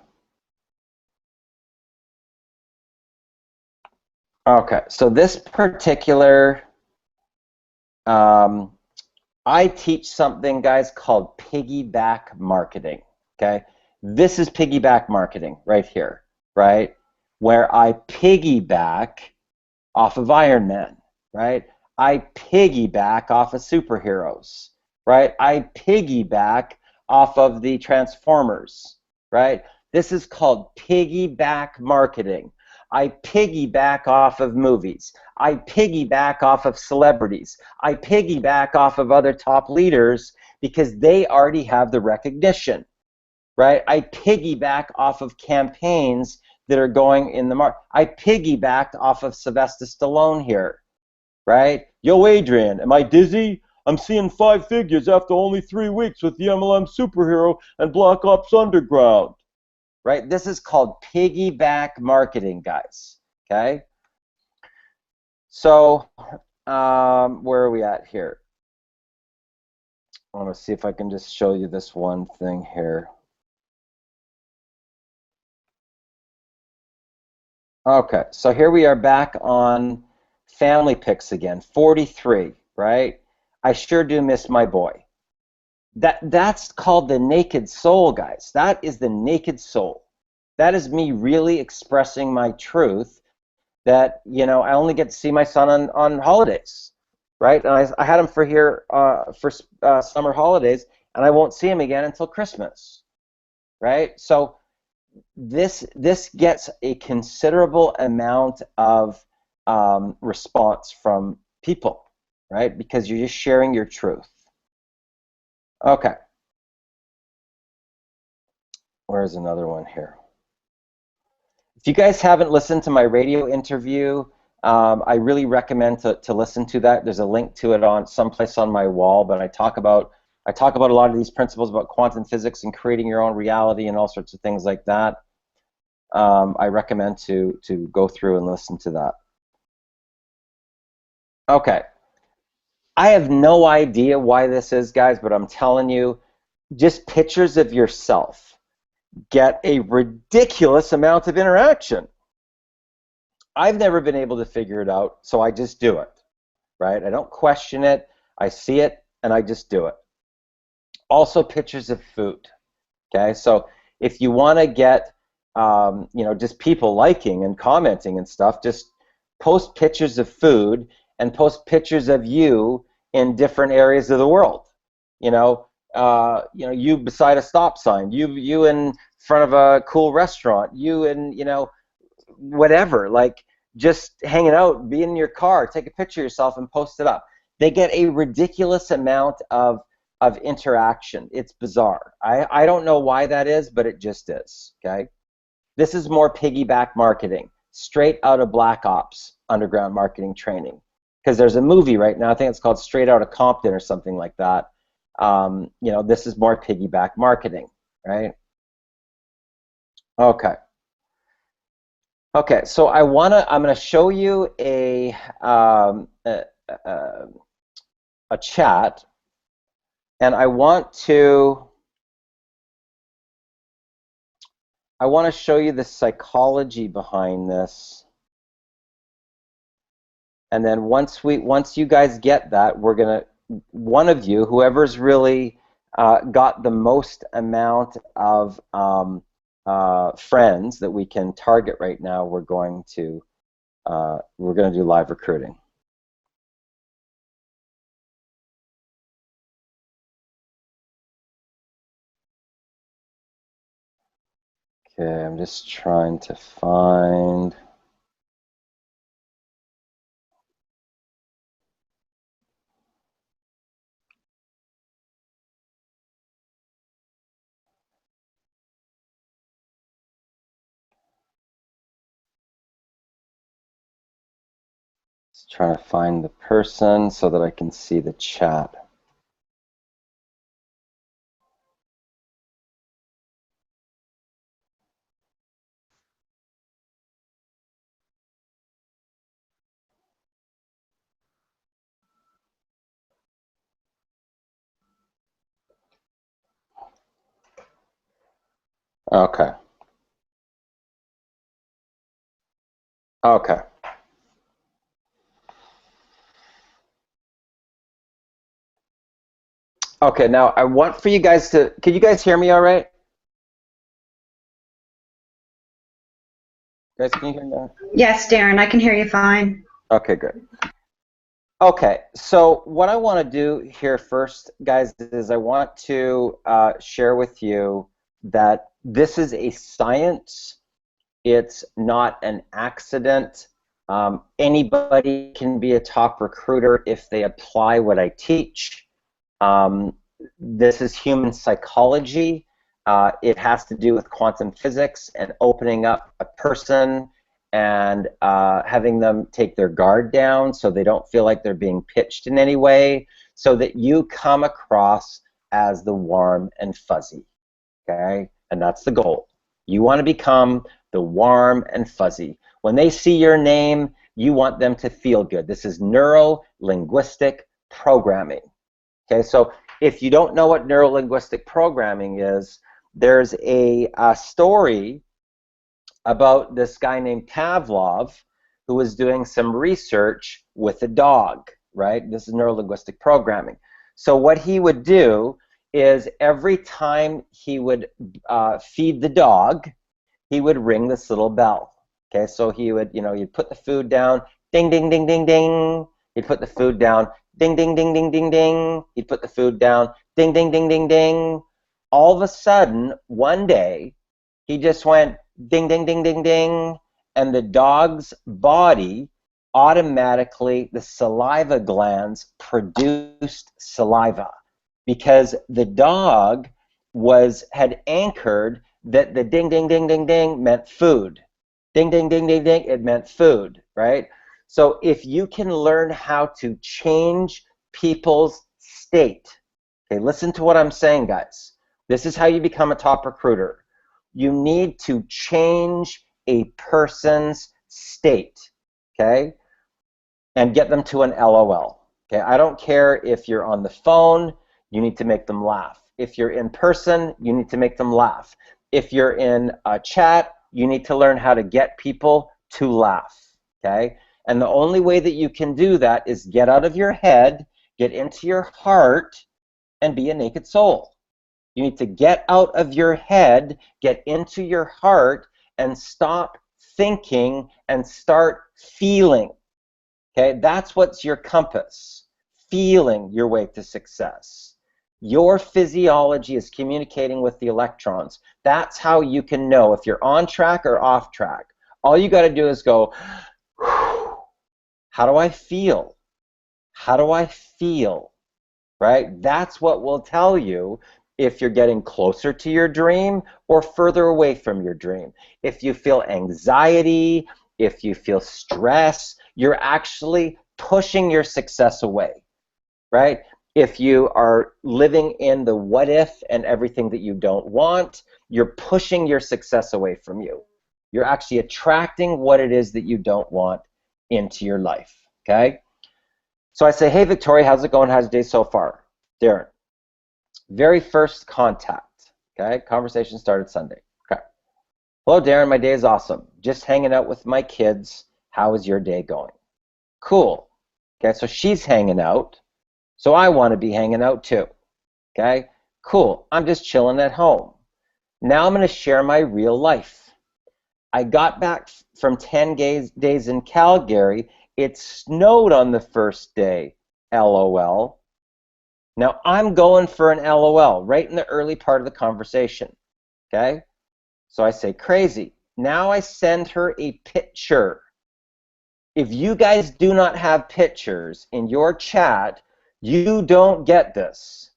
Okay, so this particular, I teach something, guys, called piggyback marketing, okay? This is piggyback marketing right here, right? Where I piggyback off of Iron Man, right? I piggyback off of superheroes, right? I piggyback off of the Transformers, right? This is called piggyback marketing. I piggyback off of movies. I piggyback off of celebrities. I piggyback off of other top leaders because they already have the recognition, right? I piggyback off of campaigns that are going in the market. I piggybacked off of Sylvester Stallone here, right? Yo, Adrian, am I dizzy? I'm seeing 5 figures after only 3 weeks with the MLM Superhero and Black Ops Underground, right? This is called piggyback marketing, guys, okay? So where are we at here? I want to see if I can just show you this one thing here. Okay, so here we are back on family pics again, 43, right? I sure do miss my boy. That's called the naked soul, guys. That is the naked soul. That is me really expressing my truth that, you know, I only get to see my son on holidays, right? And I had him for here for summer holidays, and I won't see him again until Christmas, right? So this gets a considerable amount of response from people, right? Because you're just sharing your truth. Okay. Where's another one here? If you guys haven't listened to my radio interview, I really recommend to listen to that. There's a link to it on someplace on my wall, but I talk about a lot of these principles about quantum physics and creating your own reality and all sorts of things like that. I recommend to go through and listen to that. Okay. I have no idea why this is, guys, but I'm telling you, just pictures of yourself get a ridiculous amount of interaction. I've never been able to figure it out, so I just do it, right? I don't question it. I see it, and I just do it. Also, pictures of food, okay? So if you want to get, you know, just people liking and commenting and stuff, just post pictures of food and post pictures of you in different areas of the world. You know, you beside a stop sign, you in front of a cool restaurant, you in, you know, whatever, like just hanging out, be in your car, take a picture of yourself and post it up. They get a ridiculous amount of interaction. It's bizarre. I don't know why that is, but it just is, okay? This is more piggyback marketing, straight out of Black Ops underground marketing training. Because there's a movie right now, I think it's called Straight Outta Compton or something like that. You know, this is more piggyback marketing, right? Okay. Okay, so I'm gonna show you a chat, and I want to show you the psychology behind this. And then once you guys get that, we're gonna, one of you, whoever's really got the most amount of friends that we can target right now, we're going to do live recruiting. Okay, I'm just trying to find. Just trying to find the person so that I can see the chat. Okay. Okay. Okay, now I want for you guys to, can you guys hear me all right? Guys, can you hear me? Yes, Darren, I can hear you fine. Okay, good. Okay, so what I want to do here first, guys, is I want to share with you that this is a science. It's not an accident. Anybody can be a top recruiter if they apply what I teach. This is human psychology. It has to do with quantum physics and opening up a person and having them take their guard down so they don't feel like they're being pitched in any way, so that you come across as the warm and fuzzy, okay? And that's the goal. You want to become the warm and fuzzy. When they see your name, you want them to feel good. This is neuro-linguistic programming, okay? So if you don't know what neuro-linguistic programming is, there's a story about this guy named Pavlov who was doing some research with a dog, right? This is neuro-linguistic programming. So what he would do is every time he would feed the dog, he would ring this little bell. Okay, so he would, you'd put the food down, ding, ding, ding, ding, ding. He'd put the food down, ding, ding, ding, ding, ding, ding. He'd put the food down, ding, ding, ding, ding, ding. All of a sudden, one day, he just went ding, ding, ding, ding, ding, and the dog's body automatically, the saliva glands produced saliva because the dog had anchored that the ding, ding, ding, ding, ding meant food. Ding, ding, ding, ding, ding, it meant food, right? So if you can learn how to change people's state, okay, listen to what I'm saying, guys. This is how you become a top recruiter. You need to change a person's state, okay, and get them to an LOL. Okay, I don't care if you're on the phone, you need to make them laugh. If you're in person, you need to make them laugh. If you're in a chat, you need to learn how to get people to laugh, okay? And the only way that you can do that is get out of your head, get into your heart, and be a naked soul. You need to get out of your head, get into your heart, and stop thinking and start feeling. Okay, that's what's your compass. Feeling your way to success. Your physiology is communicating with the electrons. That's how you can know if you're on track or off track. All you got to do is go, how do I feel? How do I feel? Right? That's what will tell you if you're getting closer to your dream or further away from your dream. If you feel anxiety, if you feel stress, you're actually pushing your success away, right? If you are living in the what if and everything that you don't want, you're pushing your success away from you. You're actually attracting what it is that you don't want into your life, okay? So I say, hey, Victoria, how's it going? How's your day so far? Darren. Very first contact, okay? Conversation started Sunday. Okay. Hello, Darren, my day is awesome. Just hanging out with my kids. How is your day going? Cool. Okay, so she's hanging out, so I want to be hanging out too. Okay, cool. I'm just chilling at home. Now I'm going to share my real life. I got back from 10 days in Calgary. It snowed on the first day. LOL. Now I'm going for an LOL right in the early part of the conversation. Okay? So I say crazy. Now I send her a picture. If you guys do not have pictures in your chat, you don't get this.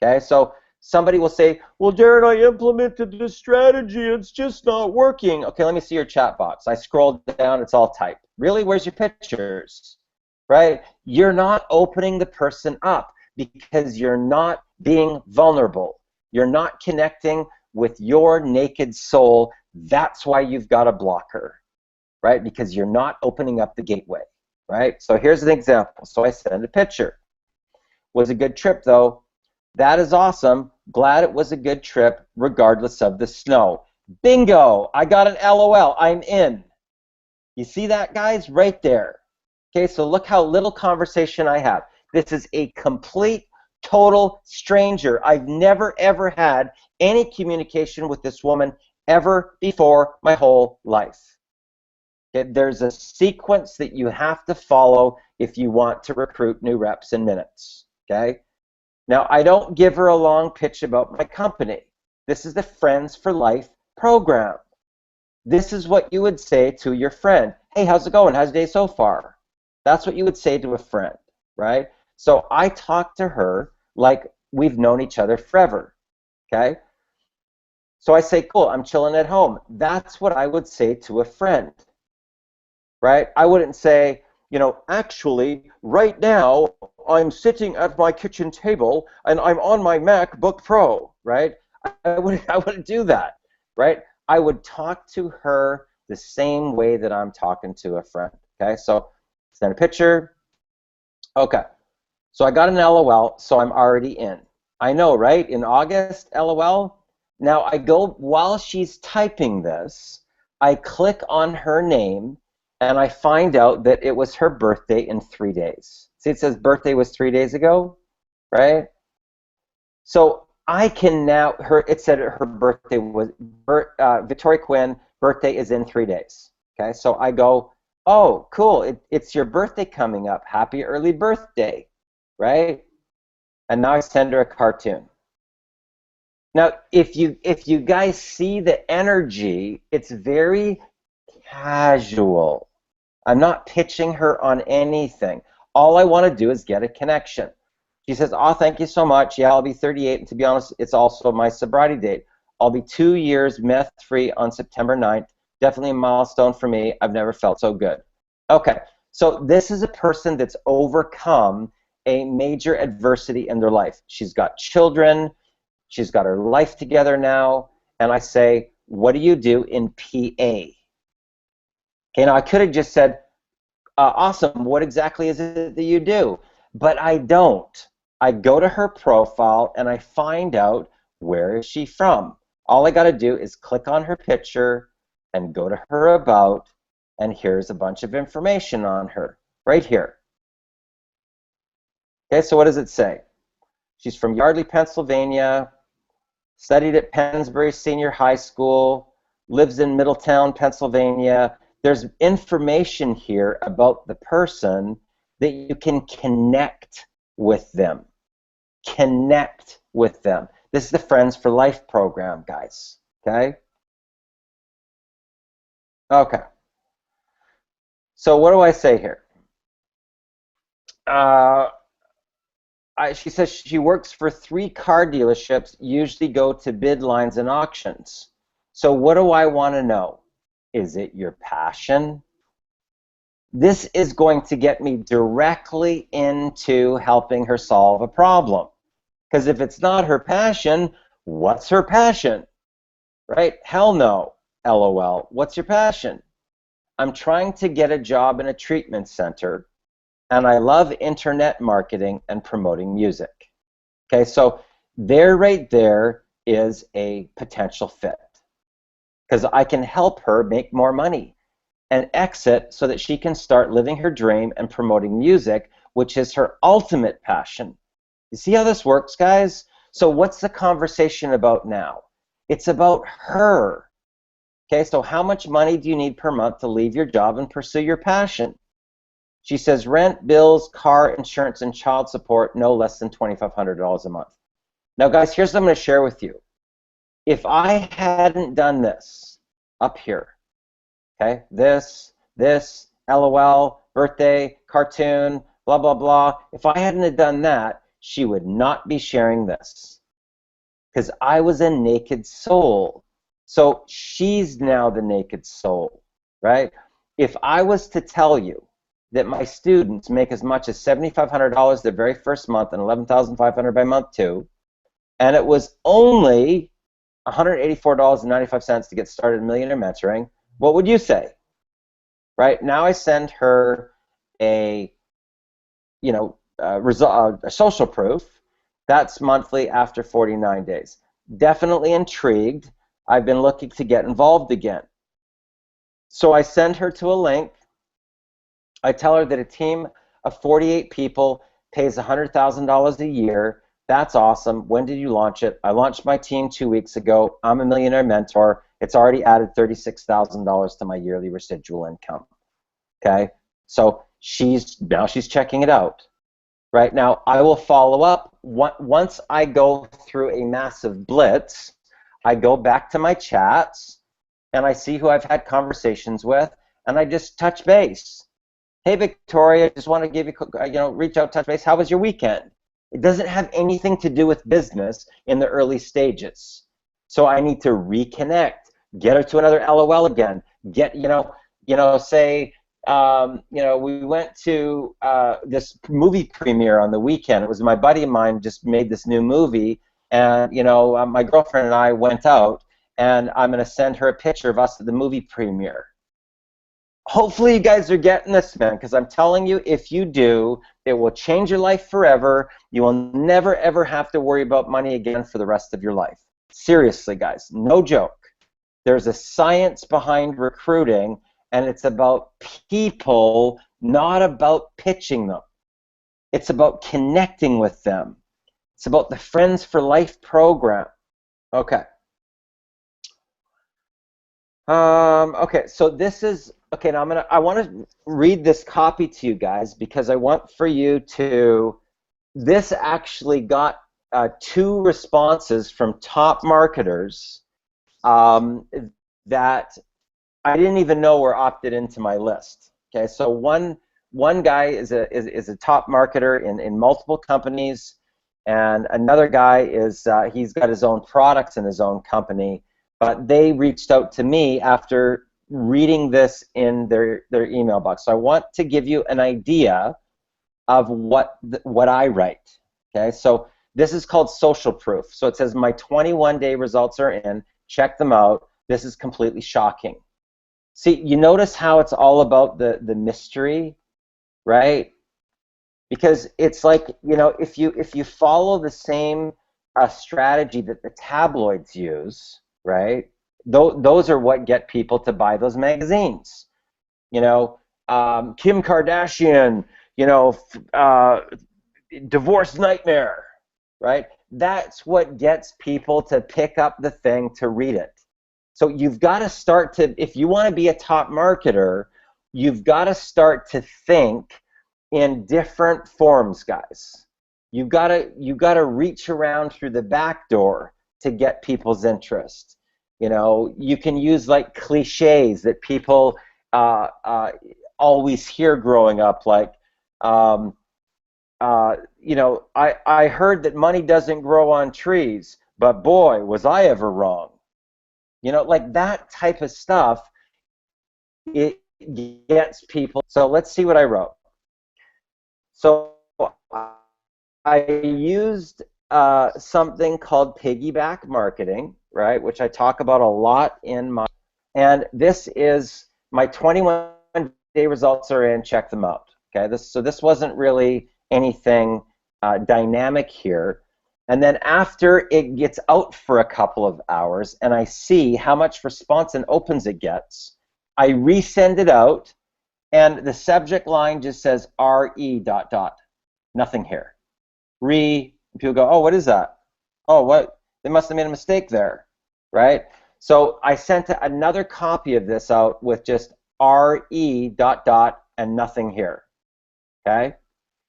Okay? So somebody will say, well, Darren, I implemented this strategy. It's just not working. Okay, let me see your chat box. I scroll down. It's all typed. Really? Where's your pictures? Right? You're not opening the person up because you're not being vulnerable. You're not connecting with your naked soul. That's why you've got a blocker, right? Because you're not opening up the gateway, right? So here's an example. So I sent a picture. Was a good trip, though. That is awesome. Glad it was a good trip, regardless of the snow. Bingo! I got an LOL. I'm in. You see that, guys? Right there. Okay, so look how little conversation I have. This is a complete, total stranger. I've never, ever had any communication with this woman ever before my whole life. Okay, there's a sequence that you have to follow if you want to recruit new reps in minutes. Okay? Now, I don't give her a long pitch about my company. This is the Friends for Life program. This is what you would say to your friend. Hey, how's it going? How's your day so far? That's what you would say to a friend, right? So I talk to her like we've known each other forever, okay? So I say, cool, I'm chilling at home. That's what I would say to a friend, right? I wouldn't say, actually, right now, I'm sitting at my kitchen table and I'm on my MacBook Pro, right? I wouldn't do that, right? I would talk to her the same way that I'm talking to a friend, okay? So send a picture. Okay, so I got an LOL, so I'm already in. I know, right? In August, LOL. Now I go, while she's typing this, I click on her name and I find out that it was her birthday in 3 days. See, it says birthday was 3 days ago, right? So I can now, it said her birthday was, Victoria Quinn, birthday is in 3 days. Okay, so I go, oh, cool, it's your birthday coming up. Happy early birthday, right? And now I send her a cartoon. Now, if you guys see the energy, it's very casual. I'm not pitching her on anything. All I want to do is get a connection. She says, oh, thank you so much. Yeah, I'll be 38. And to be honest, it's also my sobriety date. I'll be 2 years meth-free on September 9th. Definitely a milestone for me. I've never felt so good. Okay, so this is a person that's overcome a major adversity in their life. She's got children. She's got her life together now. And I say, what do you do in PA? Okay, now I could have just said, awesome, what exactly is it that you do? But I don't. I go to her profile and I find out where is she from. All I got to do is click on her picture and go to her about, and here's a bunch of information on her right here. Okay, so what does it say? She's from Yardley, Pennsylvania, studied at Pennsbury Senior High School, lives in Middletown, Pennsylvania. There's information here about the person that you can connect with them. Connect with them. This is the Friends for Life program, guys. Okay? Okay. So what do I say here? She says she works for 3 car dealerships, usually go to bid lines and auctions. So what do I want to know? Is it your passion? This is going to get me directly into helping her solve a problem. Because if it's not her passion, what's her passion? Right? Hell no, LOL. What's your passion? I'm trying to get a job in a treatment center, and I love internet marketing and promoting music. Okay, so right there is a potential fit. Because I can help her make more money and exit so that she can start living her dream and promoting music, which is her ultimate passion. You see how this works, guys? So what's the conversation about now? It's about her. Okay, so how much money do you need per month to leave your job and pursue your passion? She says rent, bills, car insurance, and child support, no less than $2,500 a month. Now, guys, here's what I'm going to share with you. If I hadn't done this up here, okay, this, LOL, birthday, cartoon, blah, blah, blah, if I hadn't have done that, she would not be sharing this. Because I was a naked soul. So she's now the naked soul, right? If I was to tell you that my students make as much as $7,500 their very first month and $11,500 by month 2, and it was only $184.95 to get started in Millionaire Mentoring, what would you say? Right now, I send her a, a social proof. That's monthly after 49 days. Definitely intrigued. I've been looking to get involved again. So I send her to a link. I tell her that a team of 48 people pays $100,000 a year. That's awesome. When did you launch it? I launched my team 2 weeks ago. I'm a millionaire mentor. It's already added $36,000 to my yearly residual income. Okay, so now she's checking it out. Right now, I will follow up. Once I go through a massive blitz, I go back to my chats and I see who I've had conversations with, and I just touch base. Hey, Victoria, just want to give you, reach out, touch base. How was your weekend? It doesn't have anything to do with business in the early stages. So I need to reconnect, get her to another LOL again, get, say, we went to this movie premiere on the weekend. It was my buddy of mine just made this new movie, and my girlfriend and I went out, and I'm going to send her a picture of us at the movie premiere. Hopefully you guys are getting this, man, because I'm telling you, if you do, it will change your life forever. You will never, ever have to worry about money again for the rest of your life. Seriously, guys, no joke. There's a science behind recruiting, and it's about people, not about pitching them. It's about connecting with them. It's about the Friends for Life program. Okay. Okay, so this is, okay, now I want to read this copy to you guys because I want for you to, this actually got 2 responses from top marketers that I didn't even know were opted into my list. Okay, so one guy is a top marketer in multiple companies, and another guy is he's got his own products in his own company. But they reached out to me after reading this in their email box. So I want to give you an idea of what I write. Okay, so this is called social proof. So it says my 21-day results are in. Check them out. This is completely shocking. See, you notice how it's all about the mystery, right? Because it's like, if you follow the same strategy that the tabloids use, right? Those are what get people to buy those magazines. Kim Kardashian, divorce nightmare, right? That's what gets people to pick up the thing to read it. So you've got to start to, if you want to be a top marketer, you've got to start to think in different forms, guys. You've got to reach around through the back door to get people's interest. You can use like cliches that people always hear growing up, like, I heard that money doesn't grow on trees, but boy, was I ever wrong. Like that type of stuff, it gets people. So let's see what I wrote. So I used something called piggyback marketing, right, which I talk about a lot in my, and this is my 21-day results are in, check them out. Okay, so this wasn't really anything dynamic here. And then after it gets out for a couple of hours and I see how much response and opens it gets, I resend it out, and the subject line just says RE ... Nothing here. People go, oh, what is that? Oh, what? They must have made a mistake there, right? So I sent another copy of this out with just RE ... and nothing here. Okay?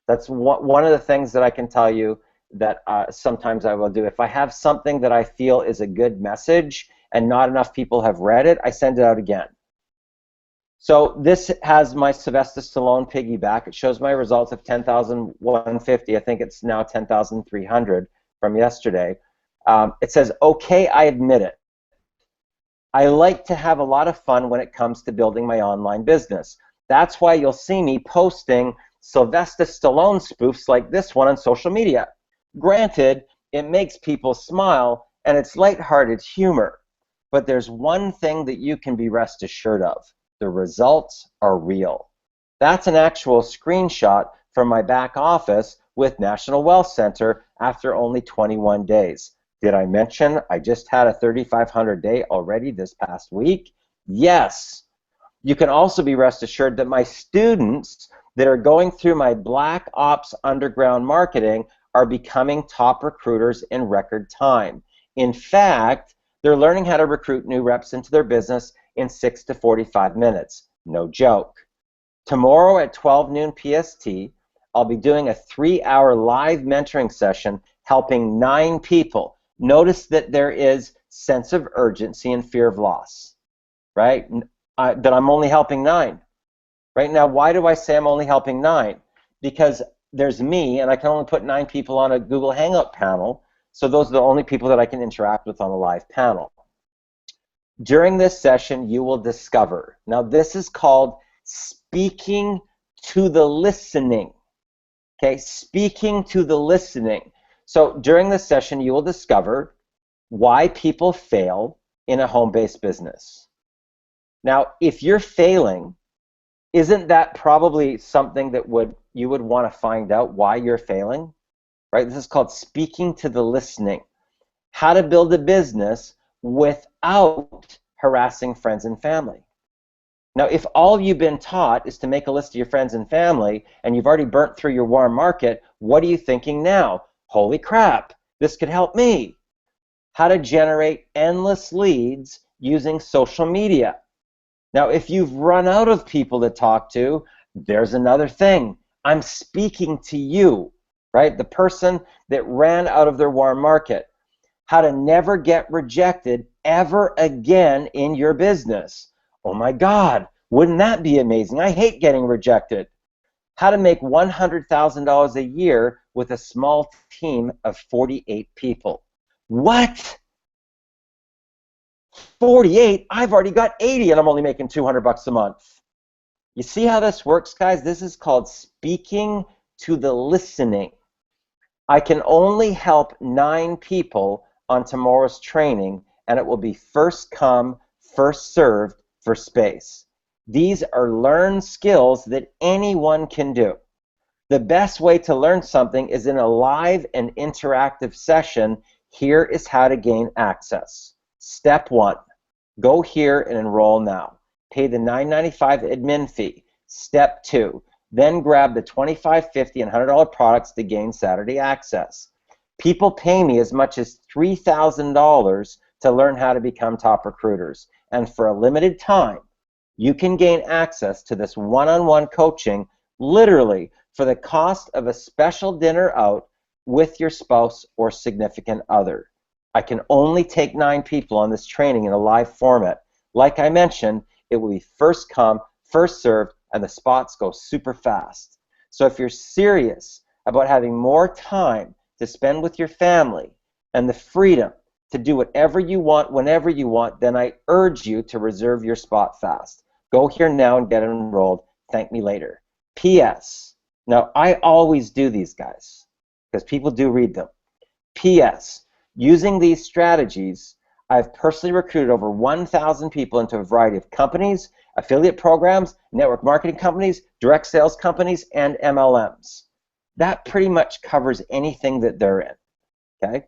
That's one of the things that I can tell you that sometimes I will do. If I have something that I feel is a good message and not enough people have read it, I send it out again. So this has my Sylvester Stallone piggyback. It shows my results of 10,150. I think it's now 10,300 from yesterday. It says, okay, I admit it. I like to have a lot of fun when it comes to building my online business. That's why you'll see me posting Sylvester Stallone spoofs like this one on social media. Granted, it makes people smile and it's lighthearted humor. But there's one thing that you can be rest assured of. The results are real. That's an actual screenshot from my back office with National Wealth Center after only 21 days. Did I mention I just had a 3,500 day already this past week? Yes. You can also be rest assured that my students that are going through my Black Ops Underground Marketing are becoming top recruiters in record time. In fact, they're learning how to recruit new reps into their business in 6 to 45 minutes. No joke. Tomorrow at 12 noon PST, I'll be doing a 3-hour live mentoring session helping 9 people. Notice that there is sense of urgency and fear of loss, right? That I'm only helping 9. Right now, why do I say I'm only helping 9? Because there's me, and I can only put 9 people on a Google Hangout panel. So those are the only people that I can interact with on a live panel. During this session, you will discover. Now, this is called speaking to the listening. Okay, speaking to the listening. So during this session, you will discover why people fail in a home-based business. Now, if you're failing, isn't that probably something that you would want to find out why you're failing? Right? This is called speaking to the listening. How to build a business without harassing friends and family. Now, if all you've been taught is to make a list of your friends and family, and you've already burnt through your warm market, what are you thinking now? Holy crap, this could help me. How to generate endless leads using social media. Now, if you've run out of people to talk to, there's another thing. I'm speaking to you, right? The person that ran out of their warm market. How to never get rejected ever again in your business. Oh my God, wouldn't that be amazing? I hate getting rejected. How to make $100,000 a year with a small team of 48 people. What? 48? I've already got 80 and I'm only making 200 bucks a month. You see how this works, guys? This is called speaking to the listening. I can only help 9 people on tomorrow's training, and it will be first come, first served for space. These are learned skills that anyone can do. The best way to learn something is in a live and interactive session. Here is how to gain access. Step 1, go here and enroll now. Pay the $9.95 admin fee. Step 2, then grab the $25, $50, and $100 products to gain Saturday access. People pay me as much as $3,000 to learn how to become top recruiters. And for a limited time, you can gain access to this one-on-one coaching literally for the cost of a special dinner out with your spouse or significant other. I can only take 9 people on this training in a live format. Like I mentioned, it will be first come, first served, and the spots go super fast. So if you're serious about having more time to spend with your family and the freedom to do whatever you want whenever you want, then I urge you to reserve your spot fast. Go here now and get enrolled. Thank me later. P.S. Now, I always do these, guys, because people do read them. P.S. Using these strategies, I've personally recruited over 1,000 people into a variety of companies, affiliate programs, network marketing companies, direct sales companies, and MLMs. That pretty much covers anything that they're in, okay?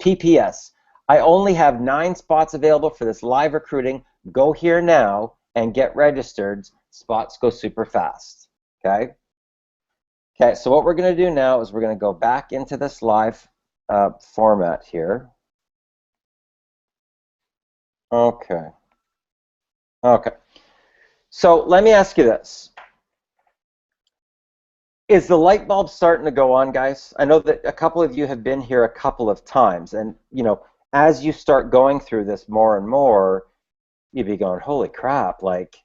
PPS, I only have 9 spots available for this live recruiting. Go here now and get registered. Spots go super fast, okay? Okay, so what we're going to do now is we're going to go back into this live format here. Okay. Okay. So let me ask you this. Is the light bulb starting to go on, guys? I know that a couple of you have been here a couple of times, and you know, as you start going through this more and more, you'd be going, holy crap, like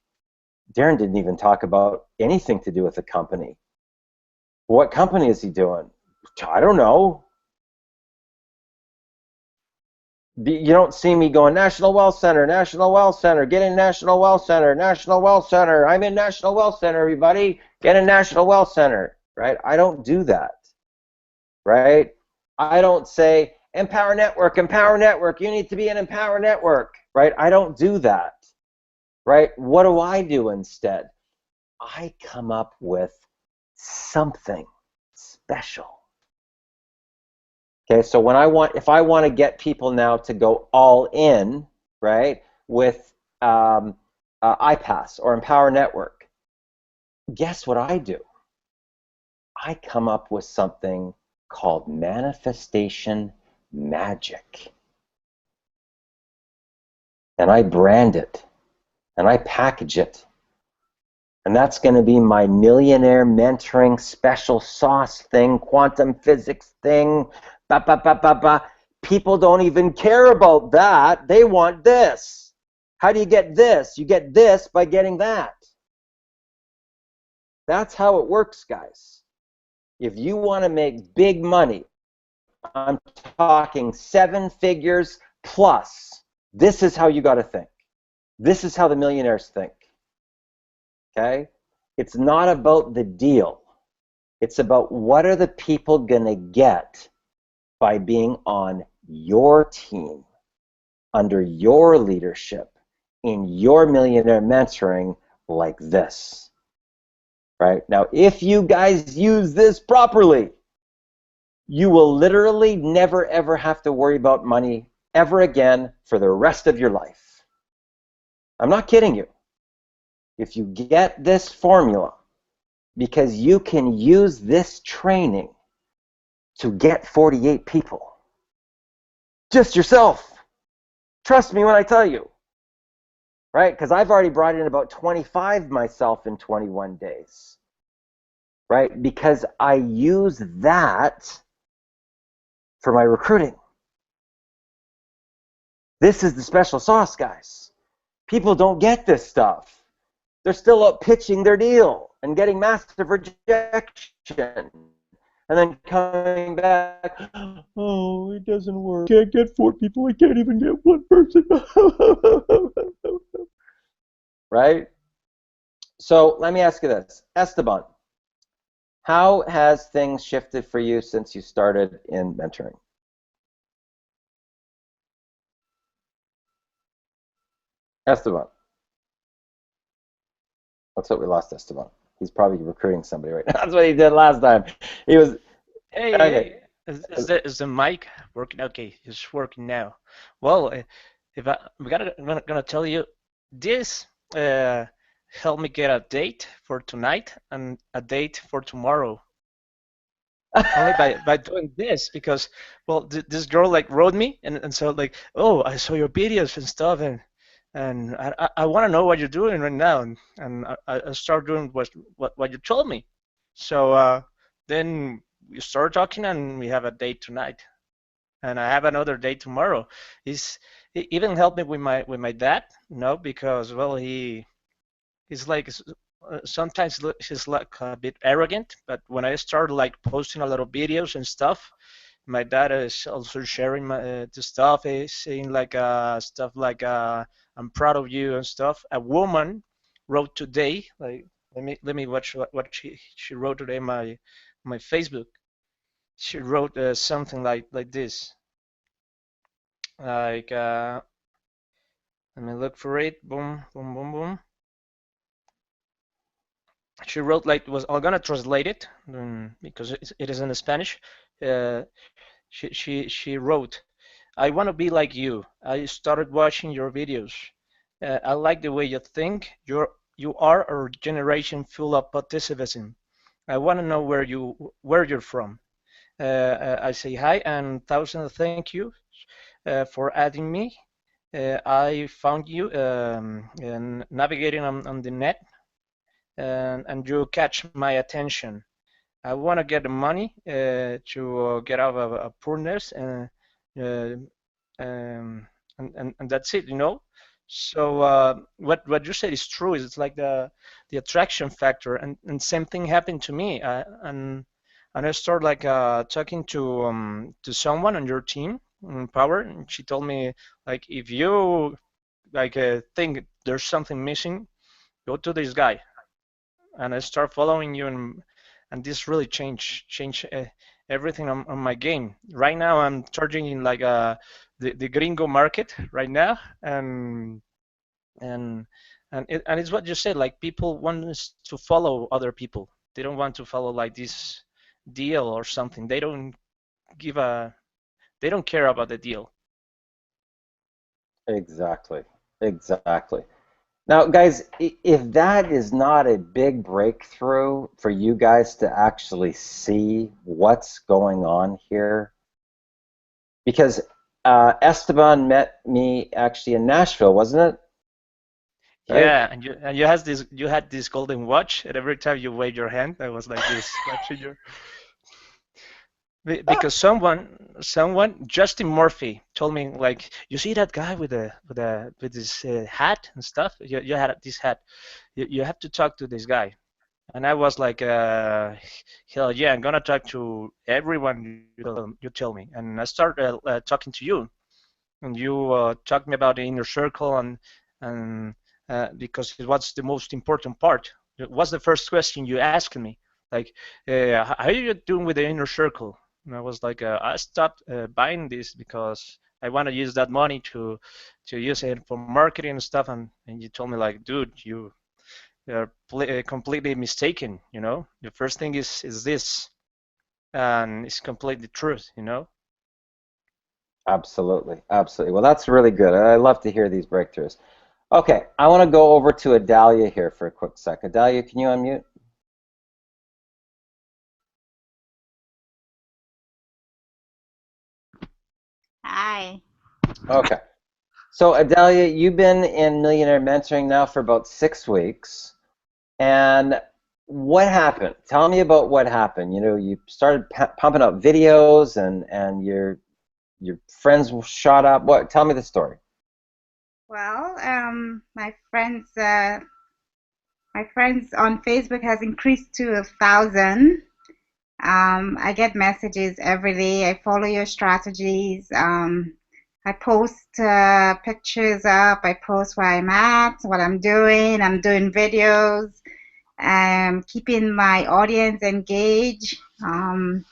Darren didn't even talk about anything to do with the company. What company is he doing? I don't know. You don't see me going, National Wealth Center, National Wealth Center, get in National Wealth Center, National Wealth Center, I'm in National Wealth Center, everybody, get in National Wealth Center, right? I don't do that, right? I don't say, Empower Network, you need to be in Empower Network, right? I don't do that, right? What do I do instead? I come up with something special. Okay, so if I want to get people now to go all in, right, with iPass or Empower Network, guess what I do? I come up with something called manifestation magic. And I brand it, and I package it. And that's going to be my millionaire mentoring special sauce thing, quantum physics thing, People don't even care about that. They want this. How do you get this? You get this by getting that. That's how it works, guys. If you want to make big money I'm talking 7 figures plus. This is how you got to think. This is how the millionaires think. Okay? It's not about the deal. It's about what are the people going to get by being on your team, under your leadership, in your millionaire mentoring like this. Right? Now, if you guys use this properly, you will literally never ever have to worry about money ever again for the rest of your life. I'm not kidding you. If you get this formula, because you can use this training to get 48 people. Just yourself. Trust me when I tell you. Right? Because I've already brought in about 25 myself in 21 days. Right? Because I use that for my recruiting. This is the special sauce, guys. People don't get this stuff. They're still up pitching their deal and getting massive rejection. And then coming back, oh, it doesn't work. I can't get 4 people. I can't even get 1 person. Right? So let me ask you this. Esteban, how has things shifted for you since you started in mentoring? Esteban. Looks like we lost Esteban. He's probably recruiting somebody right now. That's what he did last time. He was, Hey, okay. is the mic working? Okay, it's working now. Well, if I'm gonna tell you, this helped me get a date for tonight and a date for tomorrow. Only by doing this, because well, this girl like wrote me, and so like, oh, I saw your videos and stuff, and I want to know what you're doing right now, and I start doing what you told me. So then we start talking, and we have a date tonight, and I have another date tomorrow. He even helped me with my dad, because well, he's like sometimes he's like a bit arrogant, but when I start like posting a lot of videos and stuff, my dad is also sharing the stuff. He's saying like stuff like I'm proud of you and stuff. A woman wrote today, like let me watch what she wrote today on my Facebook. She wrote something like this, like let me look for it. Boom, boom, boom, boom. She wrote like was I'm gonna translate it because it is in Spanish. Uh, she wrote, I want to be like you. I started watching your videos. I like the way you think. You are a generation full of positivism. I want to know where you're from. I say hi and thousand thank you for adding me. I found you and navigating on the net, and you catch my attention. I want to get the money to get out of poorness, uh, and that's it. So what you said is true. Is it's like the attraction factor, and same thing happened to me. And I started like talking to someone on your team in Power, and she told me like if you like think there's something missing, go to this guy, and I start following you, and this really changed everything on my game. Right now I'm charging in like the gringo market right now, and and it's what you said, like people want us to follow other people. They don't want to follow like this deal or something. Give a they don't care about the deal. Exactly. Exactly. Now, guys, if that is not a big breakthrough for you guys to actually see what's going on here, because Esteban met me actually in Nashville, wasn't it? Right? Yeah, you had this golden watch, and every time you wave your hand, I was like this, watching your. Because someone, Justin Murphy, told me like, you see that guy with this hat and stuff. You had this hat. You have to talk to this guy. And I was like, hell yeah, I'm gonna talk to everyone you tell me. And I started talking to you, and you talked me about the inner circle, and because it was the most important part. It was the first question you asked me, like, how are you doing with the inner circle? And I was like, I stopped buying this because I want to use that money to use it for marketing and stuff. And you told me like, dude, you're completely mistaken. The first thing is this, and it's completely truth. Absolutely, absolutely. Well, that's really good. I love to hear these breakthroughs. Okay, I want to go over to Adalia here for a quick second. Adalia, can you unmute? Hi. Okay. So, Adalia, you've been in Millionaire Mentoring now for about 6 weeks. And what happened? Tell me about what happened. You started pumping out videos and your friends shot up. Tell me the story. Well, my friends on Facebook has increased to 1,000. I get messages every day. I follow your strategies. I post pictures up. I post where I'm at, what I'm doing. I'm doing videos. Keeping my audience engaged. I'm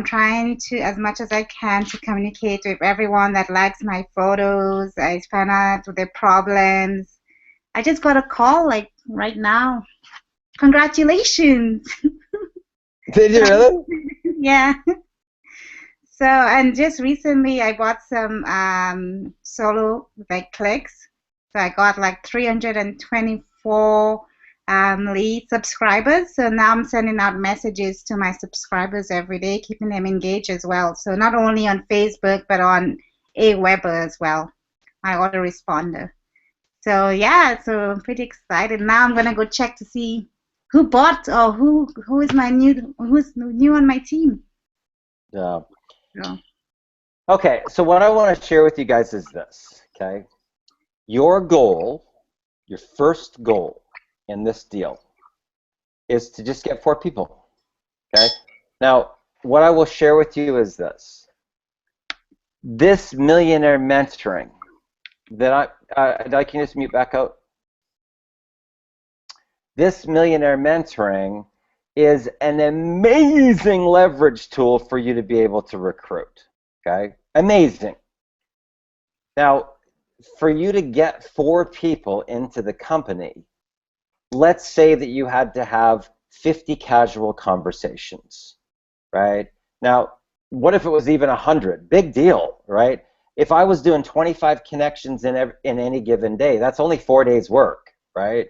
trying to, as much as I can, to communicate with everyone that likes my photos. I find out their problems. I just got a call like right now. Congratulations. Did you really? Yeah. So, and just recently I bought some solo like clicks. So I got like 324 lead subscribers. So now I'm sending out messages to my subscribers every day, keeping them engaged as well. So not only on Facebook, but on Aweber as well, my autoresponder. So yeah, so I'm pretty excited. Now I'm gonna go check to see who bought or who's new on my team. Yeah. So, Okay, so what I want to share with you guys is this, okay? Your goal, your first goal in this deal is to just get 4 people, okay? Now, what I will share with you is this. This millionaire mentoring that I can just mute back out. This millionaire mentoring is an amazing leverage tool for you to be able to recruit, okay? Amazing. Now, for you to get 4 people into the company, let's say that you had to have 50 casual conversations, right? Now, what if it was even 100? Big deal, right? If I was doing 25 connections in any given day, that's only 4 days work, right?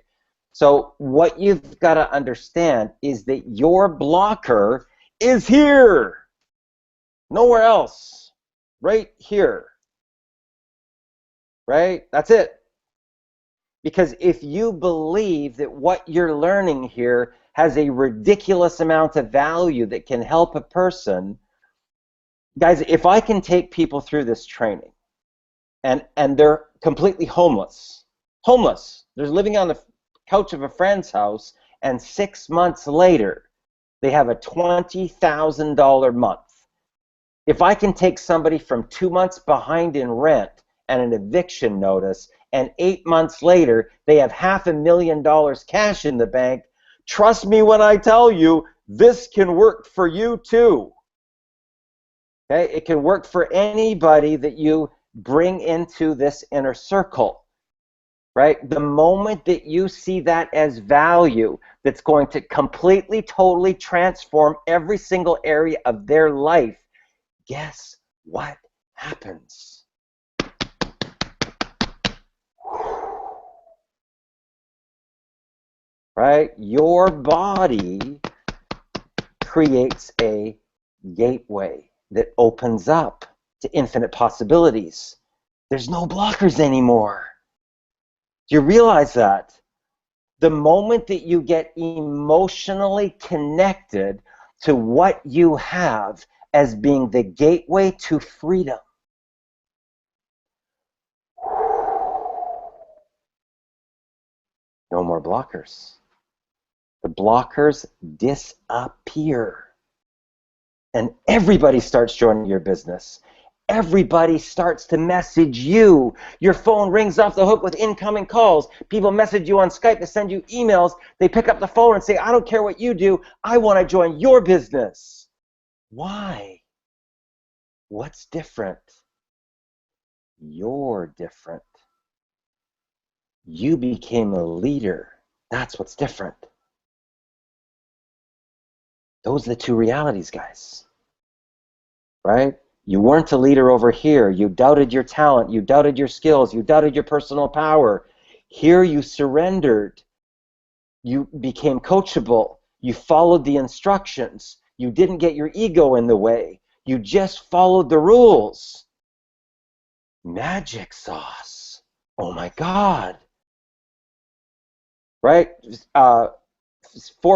So what you've got to understand is that your blocker is here, nowhere else, right here, right? That's it. Because if you believe that what you're learning here has a ridiculous amount of value that can help a person, guys, if I can take people through this training and they're completely homeless, they're living on the couch of a friend's house, and 6 months later they have a $20,000 month. If I can take somebody from 2 months behind in rent and an eviction notice, and 8 months later they have $500,000 cash in the bank, trust me when I tell you, this can work for you too. Okay? It can work for anybody that you bring into this inner circle, right? The moment that you see that as value that's going to completely, totally transform every single area of their life, guess what happens? Right? Your body creates a gateway that opens up to infinite possibilities. There's no blockers anymore. Do you realize that? The moment that you get emotionally connected to what you have as being the gateway to freedom, no more blockers. The blockers disappear. And everybody starts joining your business. Everybody starts to message you. Your phone rings off the hook with incoming calls. People message you on Skype, they send you emails. They pick up the phone and say, I don't care what you do. I want to join your business. Why? What's different? You're different. You became a leader. That's what's different. Those are the two realities, guys. Right? You weren't a leader over here. You doubted your talent. You doubted your skills. You doubted your personal power. Here you surrendered. You became coachable. You followed the instructions. You didn't get your ego in the way. You just followed the rules. Magic sauce. Oh my God. Right? 4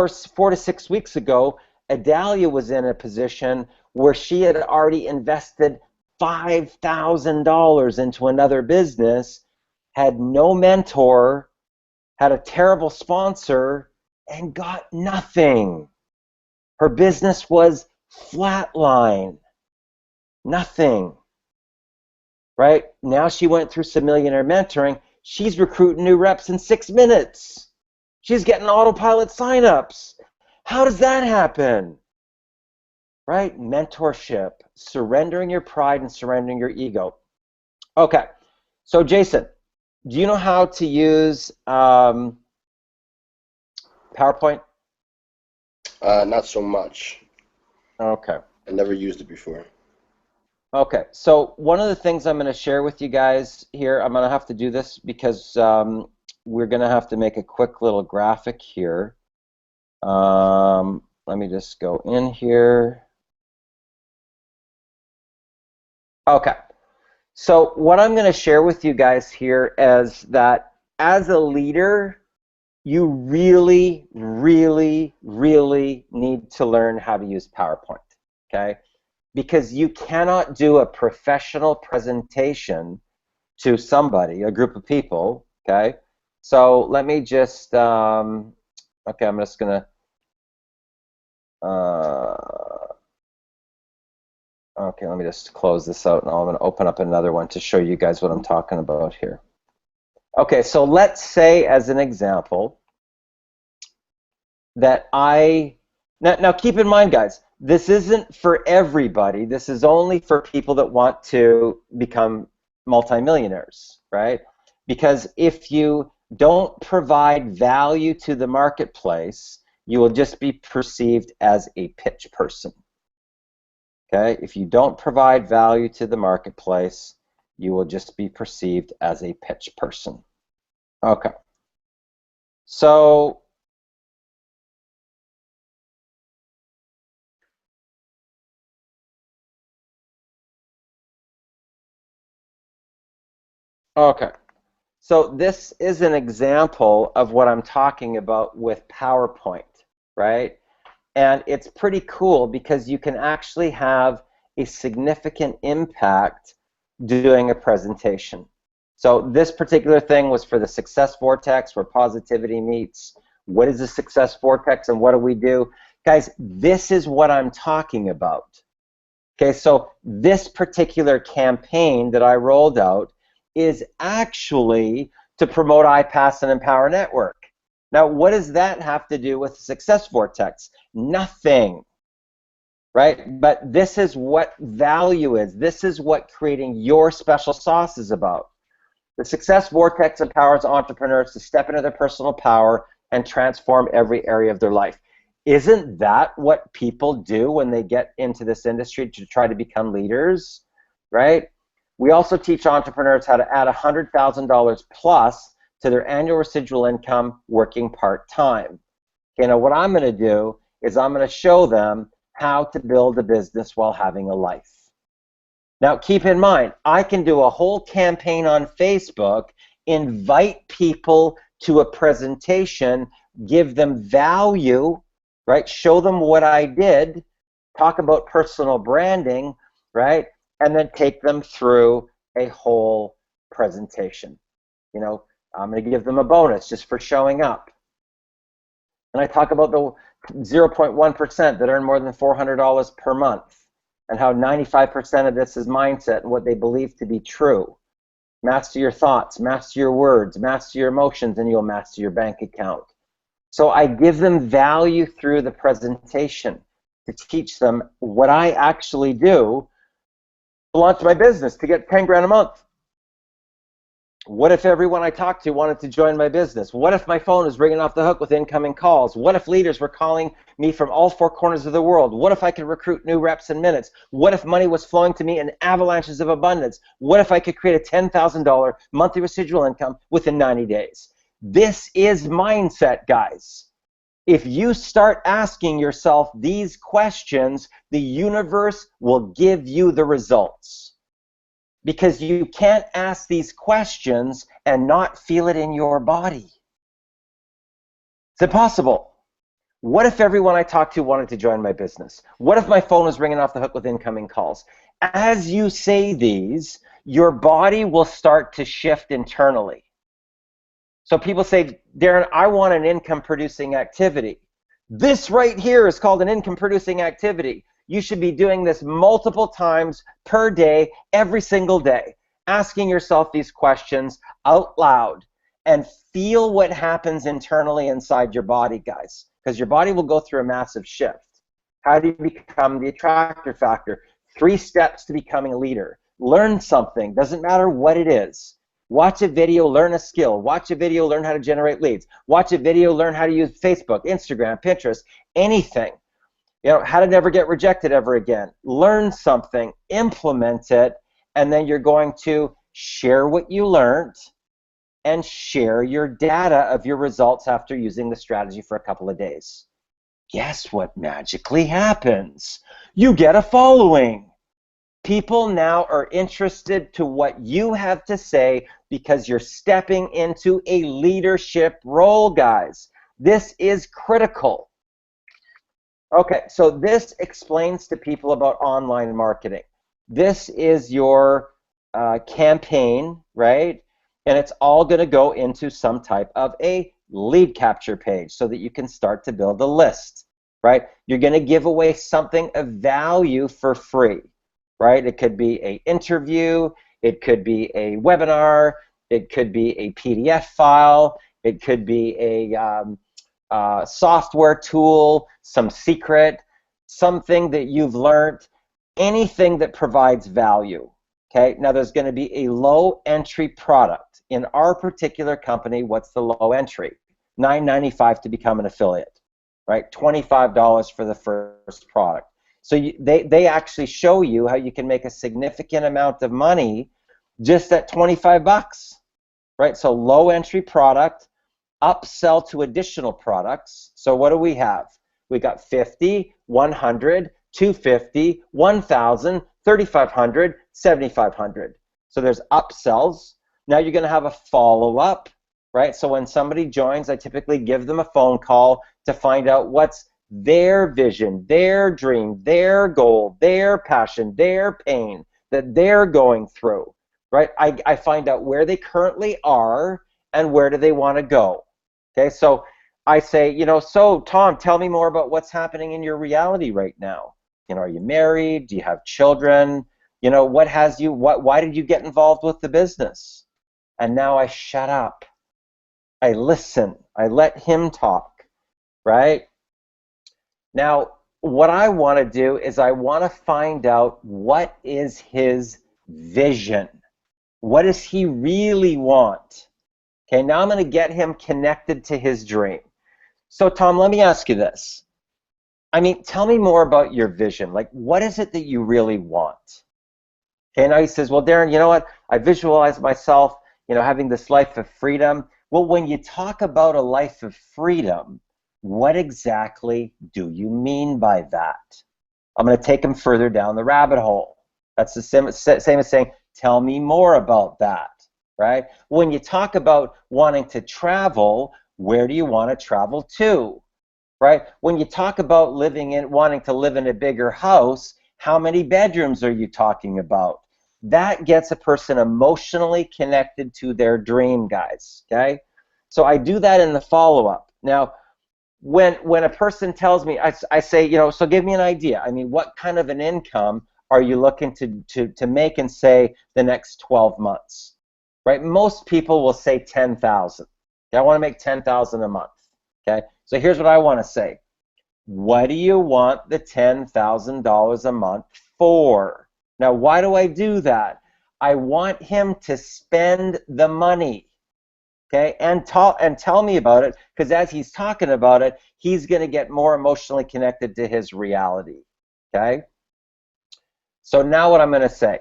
to 6 weeks ago, Adalia was in a position where she had already invested $5,000 into another business, had no mentor, had a terrible sponsor, and got nothing. Her business was flatline. Nothing. Right? Now she went through some millionaire mentoring. She's recruiting new reps in 6 minutes. She's getting autopilot signups. How does that happen? Right? Mentorship, surrendering your pride and surrendering your ego. Okay, so Jason, do you know how to use PowerPoint? Not so much. Okay. I never used it before. Okay, so one of the things I'm going to share with you guys here, I'm going to have to do this because we're going to have to make a quick little graphic here. Let me just go in here. Okay, so what I'm going to share with you guys here is that as a leader, you really, really, really need to learn how to use PowerPoint, okay? Because you cannot do a professional presentation to somebody, a group of people, okay? So let me just, okay, I'm just going to, okay, let me just close this out, and I'm going to open up another one to show you guys what I'm talking about here. Okay, so let's say, as an example, that now keep in mind, guys, this isn't for everybody. This is only for people that want to become multimillionaires, right? Because if you don't provide value to the marketplace, you will just be perceived as a pitch person. Okay? If you don't provide value to the marketplace, you will just be perceived as a pitch person. Okay. So okay. So this is an example of what I'm talking about with PowerPoint, right? And it's pretty cool because you can actually have a significant impact doing a presentation. So this particular thing was for the Success Vortex, where positivity meets. What is the Success Vortex and what do we do? Guys, this is what I'm talking about. Okay, so this particular campaign that I rolled out is actually to promote iPass and Empower Network. Now, what does that have to do with Success Vortex? Nothing, right? But this is what value is. This is what creating your special sauce is about. The Success Vortex empowers entrepreneurs to step into their personal power and transform every area of their life. Isn't that what people do when they get into this industry to try to become leaders, right? We also teach entrepreneurs how to add $100,000 plus to their annual residual income working part-time. Okay, now what I'm going to do is I'm going to show them how to build a business while having a life. Now keep in mind, I can do a whole campaign on Facebook, invite people to a presentation, give them value, right? Show them what I did, talk about personal branding, right? And then take them through a whole presentation. You know, I'm going to give them a bonus just for showing up. And I talk about the 0.1% that earn more than $400 per month, and how 95% of this is mindset and what they believe to be true. Master your thoughts, master your words, master your emotions, and you'll master your bank account. So I give them value through the presentation to teach them what I actually do to launch my business, to get 10 grand a month. What if everyone I talked to wanted to join my business? What if my phone was ringing off the hook with incoming calls? What if leaders were calling me from all four corners of the world? What if I could recruit new reps in minutes? What if money was flowing to me in avalanches of abundance? What if I could create a $10,000 monthly residual income within 90 days? This is mindset, guys. If you start asking yourself these questions, the universe will give you the results. Because you can't ask these questions and not feel it in your body. It's impossible. What if everyone I talked to wanted to join my business? What if my phone was ringing off the hook with incoming calls? As you say these, your body will start to shift internally. So people say, Darren, I want an income-producing activity. This right here is called an income-producing activity. You should be doing this multiple times per day, every single day, asking yourself these questions out loud and feel what happens internally inside your body, guys, because your body will go through a massive shift. How do you become the attractor factor? 3 steps to becoming a leader. Learn something, doesn't matter what it is. Watch a video, learn a skill. Watch a video, learn how to generate leads. Watch a video, learn how to use Facebook, Instagram, Pinterest, anything. You know, how to never get rejected ever again. Learn something, implement it, and then you're going to share what you learned and share your data of your results after using the strategy for a couple of days. Guess what magically happens? You get a following. People now are interested to what you have to say because you're stepping into a leadership role, guys. This is critical. Okay, so this explains to people about online marketing. This is your campaign, right? And it's all going to go into some type of a lead capture page so that you can start to build a list, right? You're going to give away something of value for free, right? It could be an interview, it could be a webinar, it could be a PDF file, it could be a software tool, some secret, something that you've learned, anything that provides value. Okay, now there's going to be a low entry product. In our particular company, what's the low entry? $9.95 to become an affiliate, right? $25 for the first product. So they actually show you how you can make a significant amount of money just at 25 bucks, right? So low entry product, upsell to additional products. So what do we have? We got 50, 100, 250, 1,000, 3,500, 7,500. So there's upsells. Now you're going to have a follow-up, right? So when somebody joins, I typically give them a phone call to find out what's their vision, their dream, their goal, their passion, their pain that they're going through, right? I find out where they currently are and where do they want to go. Okay, so I say, you know, so Tom, tell me more about what's happening in your reality right now. You know, are you married? Do you have children? You know, what has you, why did you get involved with the business? And now I shut up. I listen. I let him talk, right? Now, what I want to do is I want to find out what is his vision. What does he really want? Okay, now I'm going to get him connected to his dream. So, Tom, let me ask you this. I mean, tell me more about your vision. Like, what is it that you really want? Okay, now he says, well, Darren, you know what? I visualize myself, you know, having this life of freedom. Well, when you talk about a life of freedom, what exactly do you mean by that? I'm going to take him further down the rabbit hole. That's the same as saying, tell me more about that. Right? When you talk about wanting to travel, where do you want to travel to? Right? When you talk about wanting to live in a bigger house, how many bedrooms are you talking about? That gets a person emotionally connected to their dream, guys. Okay? So I do that in the follow-up. Now, when a person tells me, I say, you know, so give me an idea. I mean, what kind of an income are you looking to make in, say, the next 12 months? Right? Most people will say 10,000. Okay, I want to make 10,000 a month. Okay, so here's what I want to say. What do you want the $10,000 a month for? Now, why do I do that? I want him to spend the money, okay, and tell me about it, because as he's talking about it, he's going to get more emotionally connected to his reality, okay? So now what I'm going to say,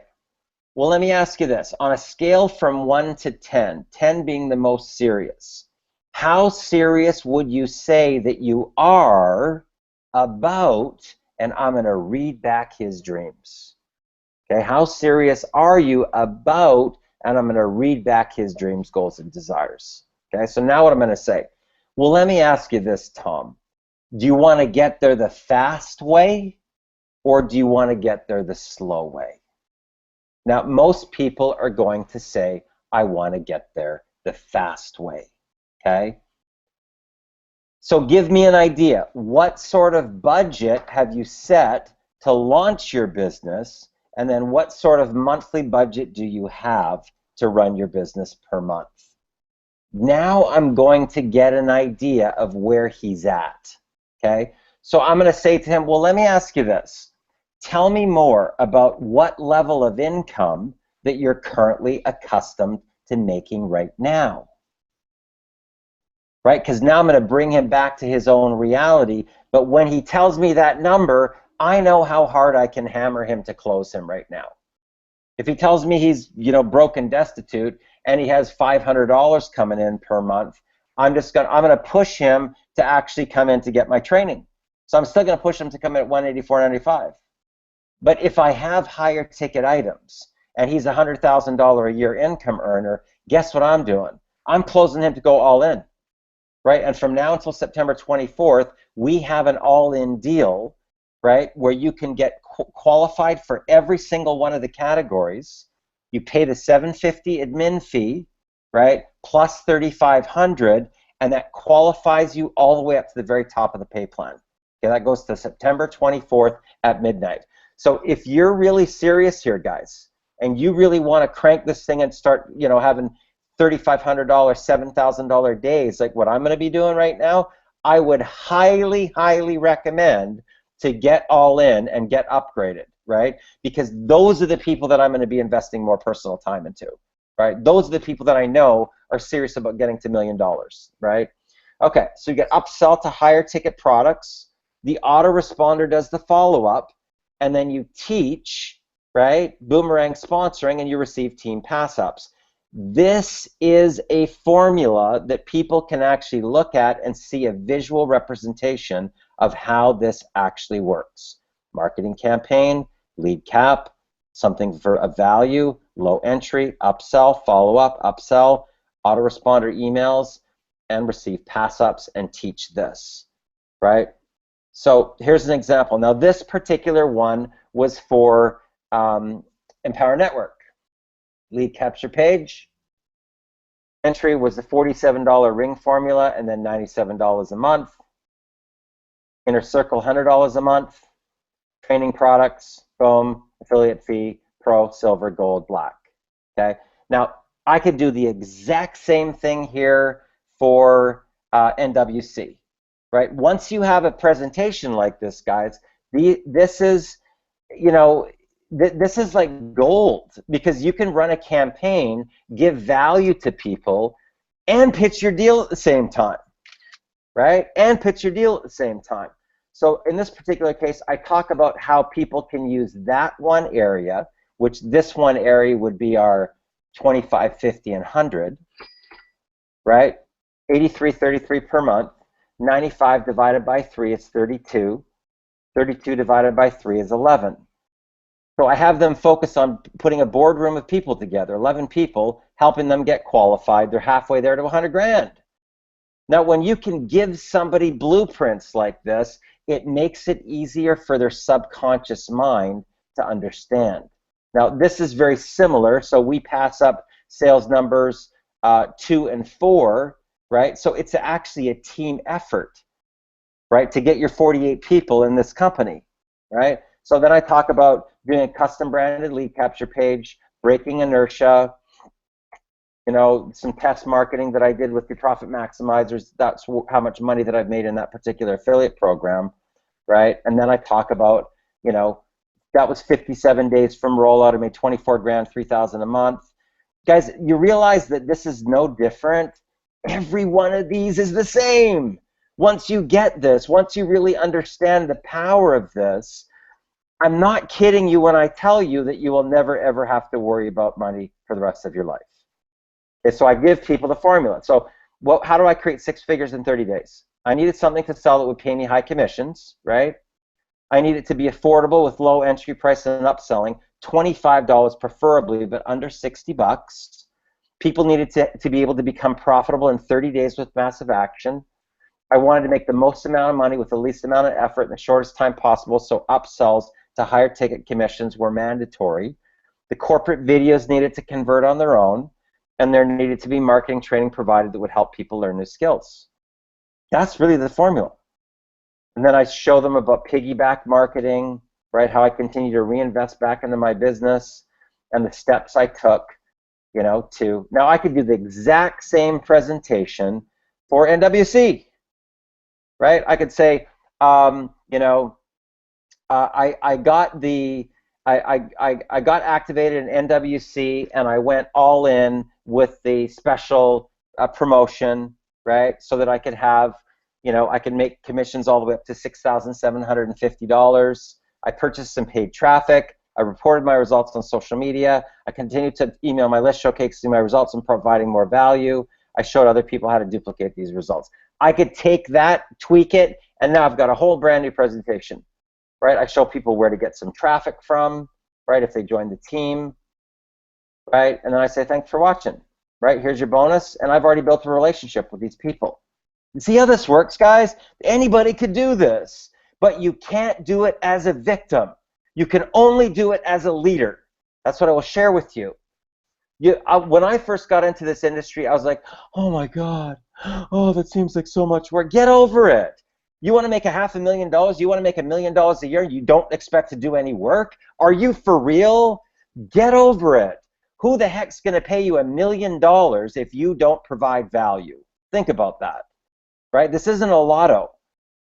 well, let me ask you this. On a scale from 1 to 10, 10 being the most serious, how serious would you say that you are about, and I'm going to read back his dreams. Okay, how serious are you about, and I'm going to read back his dreams, goals, and desires. Okay, so now what I'm going to say, well, let me ask you this, Tom. Do you want to get there the fast way, or do you want to get there the slow way? Now, most people are going to say, I want to get there the fast way. Okay? So give me an idea. What sort of budget have you set to launch your business? And then what sort of monthly budget do you have to run your business per month? Now I'm going to get an idea of where he's at. Okay? So I'm going to say to him, well, let me ask you this. Tell me more about what level of income that you're currently accustomed to making right now. Right? Because now I'm going to bring him back to his own reality. But when he tells me that number, I know how hard I can hammer him to close him right now. If he tells me he's, you know, broke and destitute and he has $500 coming in per month, I'm going to push him to actually come in to get my training. So I'm still going to push him to come in at $184.95. But if I have higher ticket items and he's a $100,000 a year income earner, guess what I'm doing? I'm closing him to go all in. Right? And from now until September 24th, we have an all-in deal, right, where you can get qualified for every single one of the categories. You pay the $750 admin fee, right, plus $3,500, and that qualifies you all the way up to the very top of the pay plan. Okay, that goes to September 24th at midnight. So if you're really serious here, guys, and you really want to crank this thing and start, you know, having $3,500, $7,000 days like what I'm going to be doing right now, I would highly, highly recommend to get all in and get upgraded, right? Because those are the people that I'm going to be investing more personal time into, right? Those are the people that I know are serious about getting to $1 million, right? Okay, so you get upsell to higher ticket products. The autoresponder does the follow-up, and then you teach, right? Boomerang sponsoring, and you receive team pass-ups. This is a formula that people can actually look at and see a visual representation of how this actually works. Marketing campaign, lead cap, something for a value, low entry, upsell, follow up, upsell, autoresponder emails, and receive pass-ups and teach this, right? So here's an example. Now this particular one was for Empower Network. Lead capture page. Entry was the $47 ring formula and then $97 a month. Inner Circle, $100 a month. Training products, boom, affiliate fee, pro, silver, gold, black. Okay. Now I could do the exact same thing here for NWC, right? Once you have a presentation like this, guys, this is, you know, this is like gold, because you can run a campaign, give value to people, and pitch your deal at the same time, right? And pitch your deal at the same time. So in this particular case, I talk about how people can use that one area, which this one area would be our 25, 50, and 100, right? 83.33 per month. 95 divided by 3 is 32. 32 divided by 3 is 11. So I have them focus on putting a boardroom of people together, 11 people, helping them get qualified. They're halfway there to 100 grand. Now, when you can give somebody blueprints like this, it makes it easier for their subconscious mind to understand. Now, this is very similar. So we pass up sales numbers 2 and 4, right? So it's actually a team effort. right, to get your 48 people in this company, right? So then I talk about doing a custom branded lead capture page, breaking inertia, you know, some test marketing that I did with the Profit Maximizers. That's how much money that I've made in that particular affiliate program, right? And then I talk about, you know, that was 57 days from rollout. I made 24 grand, 3,000 a month. Guys, you realize that this is no different. Every one of these is the same. Once you get this, once you really understand the power of this, I'm not kidding you when I tell you that you will never ever have to worry about money for the rest of your life. Okay, so I give people the formula. So how do I create 6 figures in 30 days? I needed something to sell that would pay me high commissions, right? I need it to be affordable with low entry price and upselling, $25 preferably, but under 60 bucks. People needed to be able to become profitable in 30 days with massive action. I wanted to make the most amount of money with the least amount of effort in the shortest time possible, so upsells to higher ticket commissions were mandatory. The corporate videos needed to convert on their own, and there needed to be marketing training provided that would help people learn new skills. That's really the formula. And then I show them about piggyback marketing, right? How I continue to reinvest back into my business and the steps I took, you know, to, now I could do the exact same presentation for NWC, right? I could say, you know, I got activated in NWC and I went all in with the special promotion, right? So that I could have, you know, I could make commissions all the way up to $6,750. I purchased some paid traffic. I reported my results on social media. I continued to email my list, showcasing my results and providing more value. I showed other people how to duplicate these results. I could take that, tweak it, and now I've got a whole brand new presentation, right? I show people where to get some traffic from, right, if they join the team, right? And then I say, thanks for watching, right? Here's your bonus, and I've already built a relationship with these people. You see how this works, guys? Anybody could do this, but you can't do it as a victim. You can only do it as a leader. That's what I will share with you. When I first got into this industry, I was like, oh my God, oh, that seems like so much work. Get over it. You want to make $500,000? You want to make $1 million a year? You don't expect to do any work? Are you for real? Get over it. Who the heck's going to pay you $1 million if you don't provide value? Think about that. Right? This isn't a lotto,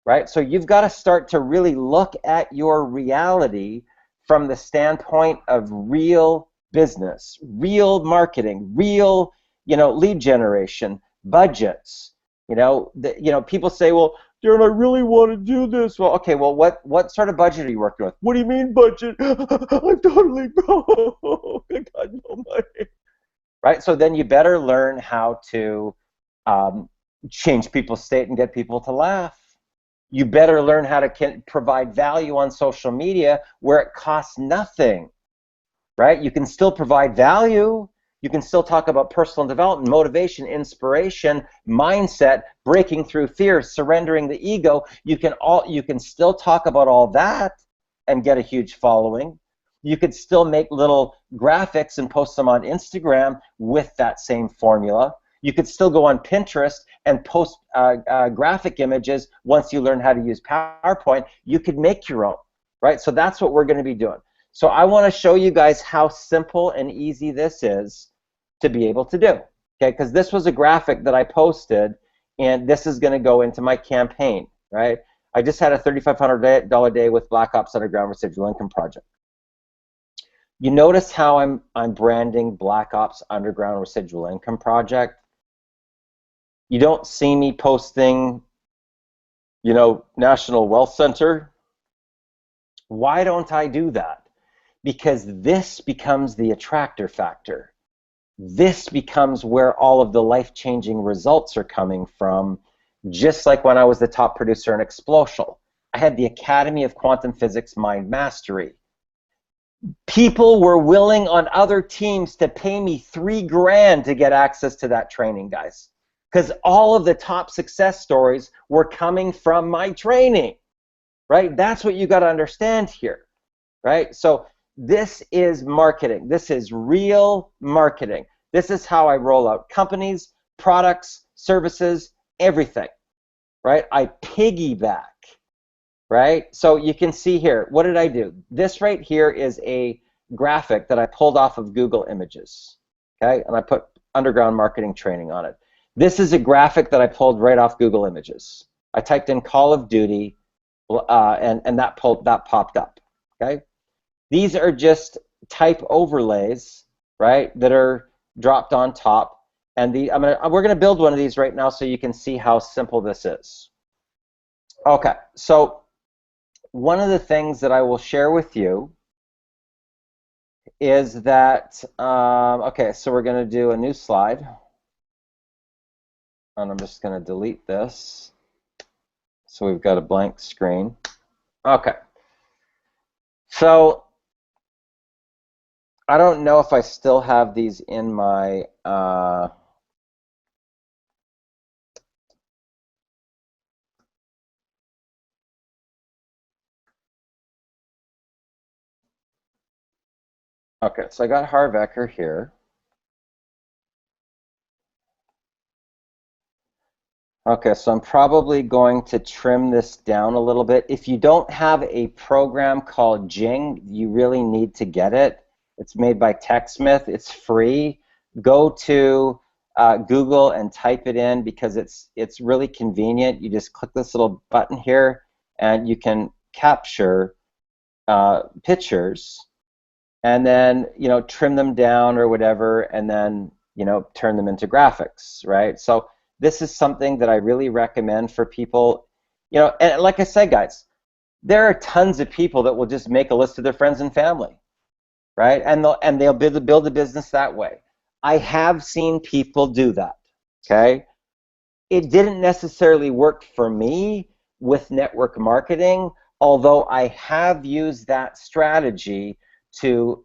right? So you've got to start to really look at your reality from the standpoint of real business, real marketing, real, you know, lead generation, budgets. You know, people say, well, Darren, I really want to do this. Well, okay, well, what sort of budget are you working with? What do you mean budget? I'm totally broke. I got no money. Right? So then you better learn how to change people's state and get people to laugh. You better learn how to provide value on social media where it costs nothing, right? You can still provide value. You can still talk about personal development, motivation, inspiration, mindset, breaking through fear, surrendering the ego. You can still talk about all that and get a huge following. You could still make little graphics and post them on Instagram with that same formula. You could still go on Pinterest and post graphic images once you learn how to use PowerPoint. You could make your own, right? So that's what we're going to be doing. So I want to show you guys how simple and easy this is to be able to do, okay? Because this was a graphic that I posted, and this is going to go into my campaign, right? I just had a $3,500 day with Black Ops Underground Residual Income Project. You notice how I'm branding Black Ops Underground Residual Income Project? You don't see me posting, you know, National Wealth Center. Why don't I do that? Because this becomes the attractor factor. This becomes where all of the life-changing results are coming from, just like when I was the top producer in Explosial. I had the Academy of Quantum Physics Mind Mastery. People were willing on other teams to pay me $3 grand to get access to that training, guys, because all of the top success stories were coming from my training, right? That's what you got to understand here, right? So this is marketing. This is real marketing. This is how I roll out companies, products, services, everything, right? I piggyback, right? So you can see here, what did I do? This right here is a graphic that I pulled off of Google Images, okay? And I put underground marketing training on it. This is a graphic that I pulled right off Google Images. I typed in Call of Duty, and that popped up, okay? These are just type overlays, right, that are dropped on top. And we're going to build one of these right now so you can see how simple this is. Okay, so one of the things that I will share with you is that, okay, so we're going to do a new slide. And I'm just going to delete this. So we've got a blank screen. Okay. So I don't know if I still have these in my okay, so I got Harv Eker here. Okay, so I'm probably going to trim this down a little bit. If you don't have a program called Jing, you really need to get it. It's made by TechSmith. It's free. Go to Google and type it in because it's really convenient. You just click this little button here, and you can capture pictures, and then trim them down or whatever, and then turn them into graphics, right? So this is something that I really recommend for people, and like I said, guys, there are tons of people that will just make a list of their friends and family, right? And they'll build a business that way. I have seen people do that, okay? It didn't necessarily work for me with network marketing, although I have used that strategy to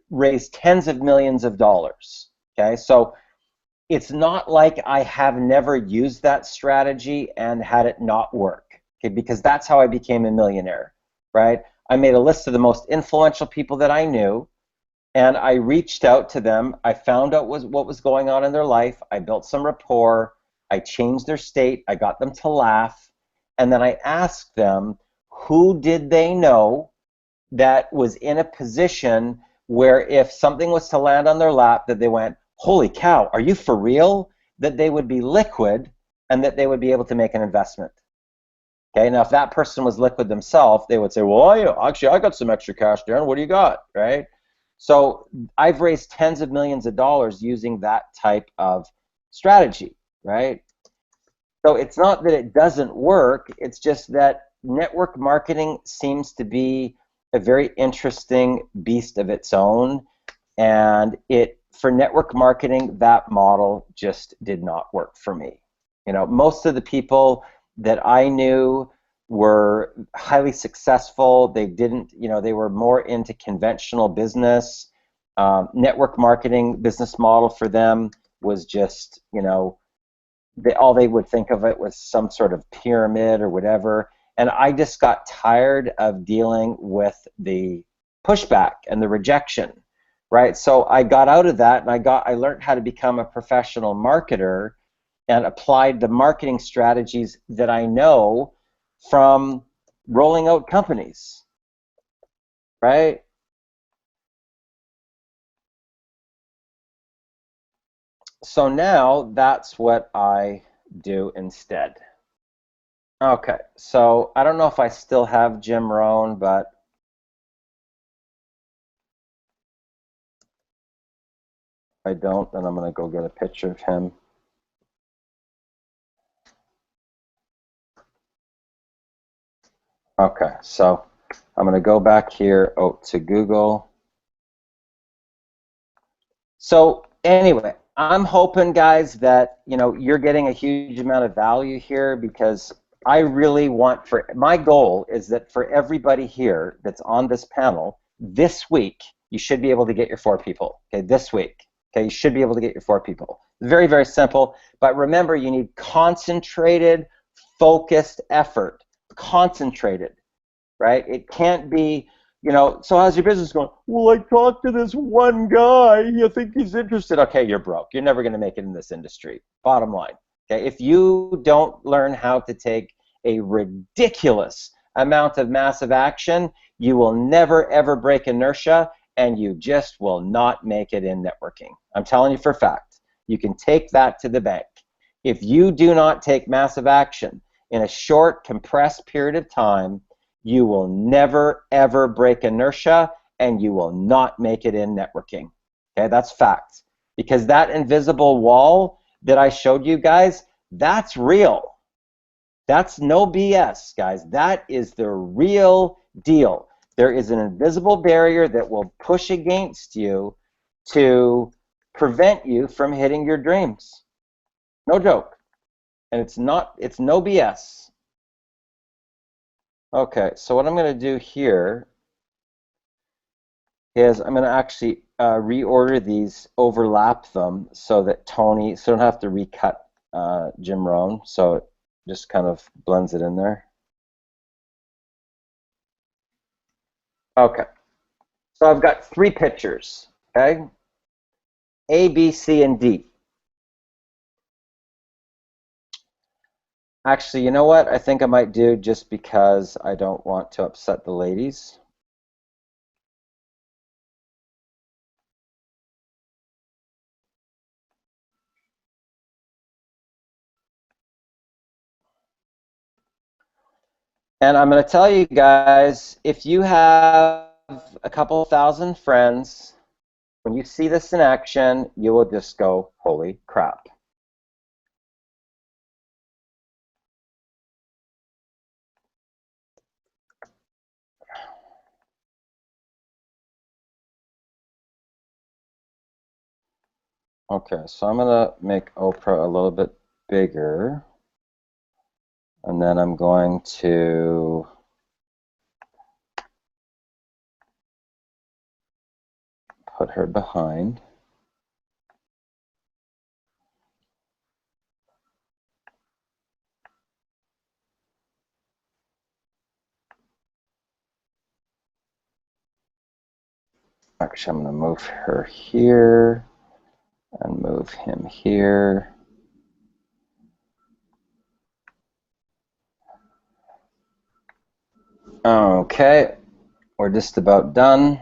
raise tens of millions of dollars, okay? So it's not like I have never used that strategy and had it not work, okay? Because that's how I became a millionaire, right? I made a list of the most influential people that I knew, and I reached out to them. I found out what was going on in their life. I built some rapport. I changed their state. I got them to laugh. And then I asked them, who did they know that was in a position where if something was to land on their lap that they went, holy cow, are you for real? That they would be liquid and that they would be able to make an investment. Okay, now if that person was liquid themselves, they would say, well, actually, I got some extra cash, Darren. What do you got, right? So I've raised tens of millions of dollars using that type of strategy, right? So it's not that it doesn't work. It's just that network marketing seems to be a very interesting beast of its own, and for network marketing, that model just did not work for me. Most of the people that I knew were highly successful. They didn't, they were more into conventional business. Network marketing business model for them was just, all they would think of it was some sort of pyramid or whatever. And I just got tired of dealing with the pushback and the rejection, right? So I got out of that, and I learned how to become a professional marketer and applied the marketing strategies that I know from rolling out companies, right? So now that's what I do instead. Okay, so I don't know if I still have Jim Rohn, but if I don't, then I'm going to go get a picture of him. Okay, so I'm going to go back here to Google. So anyway, I'm hoping, guys, that you're getting a huge amount of value here, because I really want, my goal is that for everybody here that's on this panel, this week, you should be able to get your 4 people, okay, this week. Okay, you should be able to get your 4 people. Very, very simple, but remember, you need concentrated, focused effort. Concentrated, right? It can't be, so how's your business going? Well, I talked to this one guy. You think he's interested? Okay, you're broke. You're never going to make it in this industry. Bottom line. Okay, if you don't learn how to take a ridiculous amount of massive action, you will never ever break inertia, and you just will not make it in networking. I'm telling you for a fact. You can take that to the bank. If you do not take massive action in a short, compressed period of time, you will never ever break inertia, and you will not make it in networking. Okay, that's fact. Because that invisible wall that I showed you guys, that's real. That's no BS, guys. That is the real deal. There is an invisible barrier that will push against you to prevent you from hitting your dreams. No joke. And it's no BS. Okay, so what I'm going to do here is I'm going to actually reorder these, overlap them, so that Tony, so I don't have to recut Jim Rohn, so it just kind of blends it in there. Okay, so I've got 3 pictures, okay? A, B, C, and D. Actually, you know what? I think I might do, just because I don't want to upset the ladies. And I'm going to tell you guys, if you have a couple thousand friends, when you see this in action, you will just go, holy crap. Okay, so I'm going to make Oprah a little bit bigger. And then I'm going to put her behind. Actually, I'm going to move her here and move him here. Okay, we're just about done.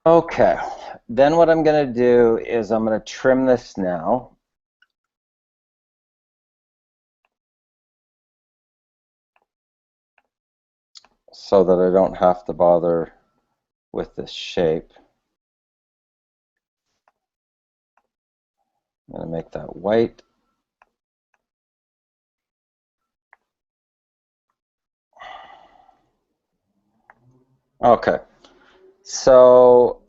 Okay, then what I'm going to do is I'm going to trim this now. So that I don't have to bother with this shape. I'm going to make that white. Okay, so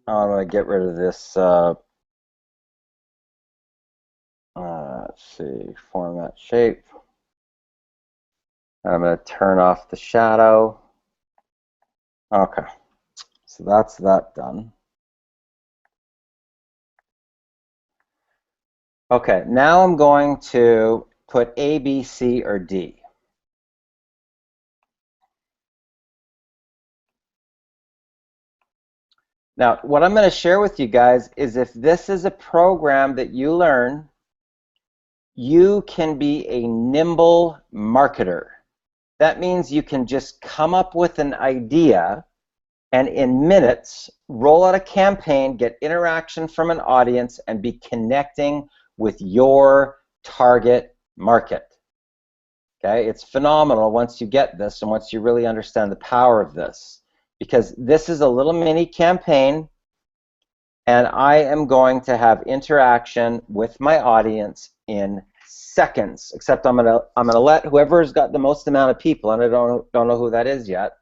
I'm going to get rid of this, let's see, format shape. I'm going to turn off the shadow. Okay, so that's that done. Okay, now I'm going to put A, B, C, or D. Now, what I'm going to share with you guys is, if this is a program that you learn, you can be a nimble marketer. That means you can just come up with an idea and in minutes roll out a campaign, get interaction from an audience, and be connecting with your target market. Okay, it's phenomenal once you get this and once you really understand the power of this, because this is a little mini campaign, and I am going to have interaction with my audience in seconds. Except I'm gonna let whoever's got the most amount of people, and I don't know who that is yet.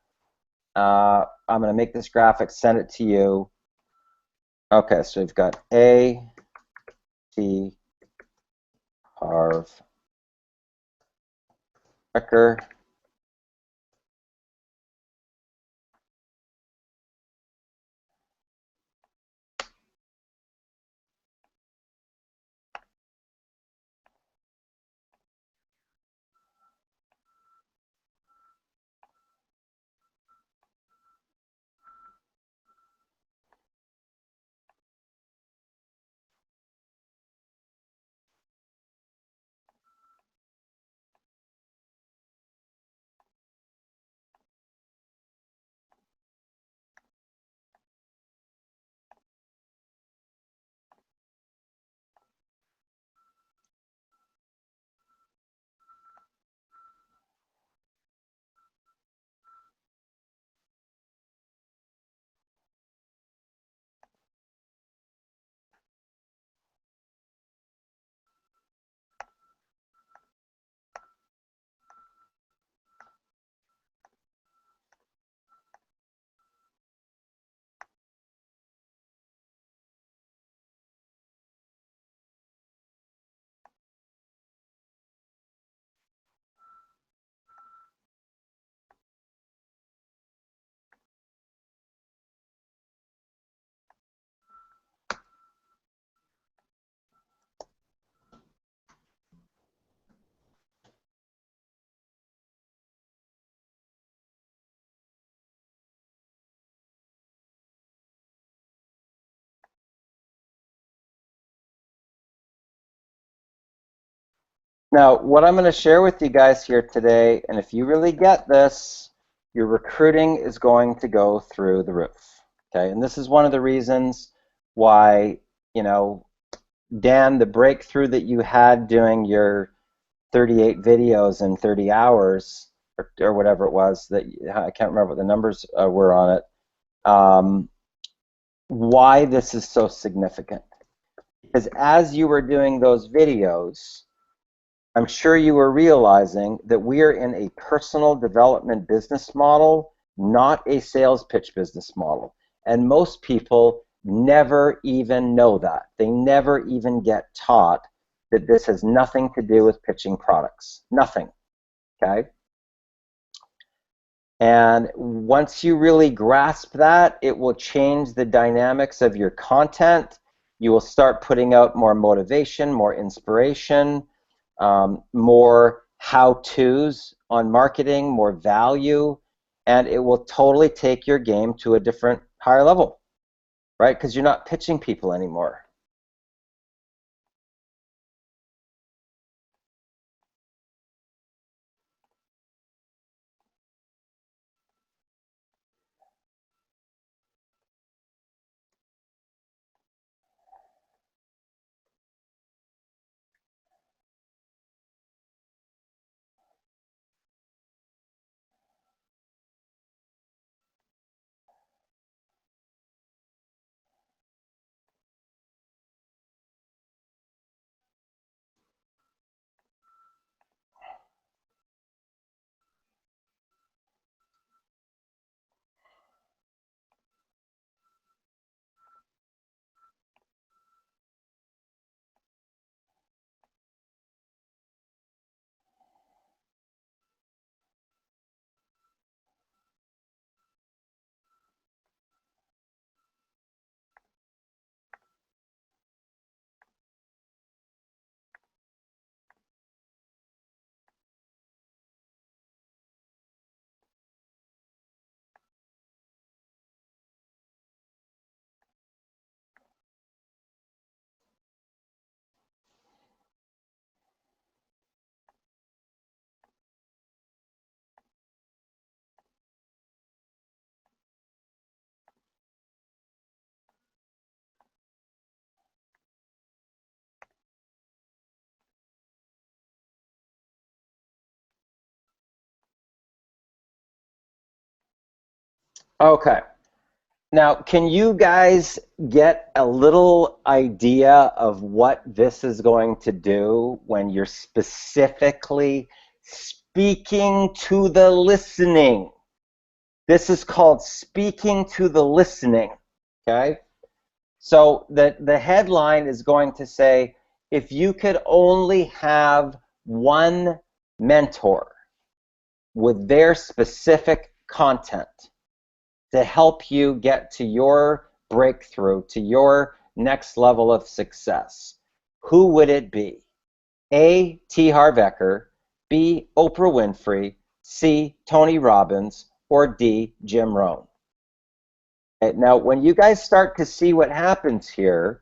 I'm gonna make this graphic, send it to you. Okay, so we've got A, T, Harv, Becker. Now, what I'm going to share with you guys here today, and if you really get this, your recruiting is going to go through the roof. Okay, and this is one of the reasons why, you know, Dan, the breakthrough that you had doing your 38 videos in 30 hours, or whatever it was, that I can't remember what the numbers were on it, why this is so significant. Because as you were doing those videos, I'm sure you were realizing that we are in a personal development business model, not a sales pitch business model. And most people never even know that. They never even get taught that this has nothing to do with pitching products. Nothing. Okay? And once you really grasp that, it will change the dynamics of your content. You will start putting out more motivation, more inspiration, more how-tos on marketing, more value, and it will totally take your game to a different, higher level, right? Because you're not pitching people anymore. Okay. Now, can you guys get a little idea of what this is going to do when you're specifically speaking to the listening? This is called speaking to the listening, okay? So the headline is going to say, if you could only have one mentor with their specific content to help you get to your breakthrough, to your next level of success, who would it be? A, T. Harv Eker, B, Oprah Winfrey, C, Tony Robbins, or D, Jim Rohn. Okay, now, when you guys start to see what happens here,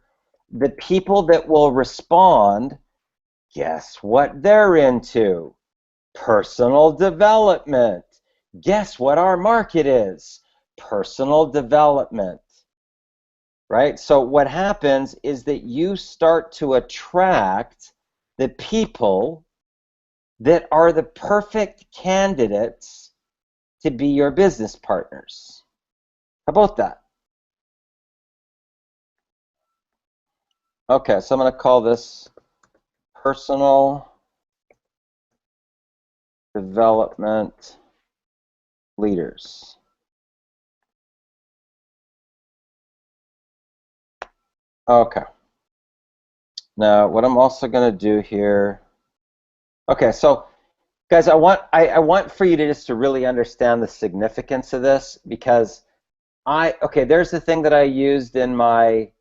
the people that will respond, guess what they're into? Personal development. Guess what our market is? Personal development, right? So what happens is that you start to attract the people that are the perfect candidates to be your business partners. How about that? Okay, so I'm going to call this personal development leaders. Okay. Now, what I'm also going to do here, okay, so guys, I want for you to just to really understand the significance of this, because okay, there's the thing that I used in to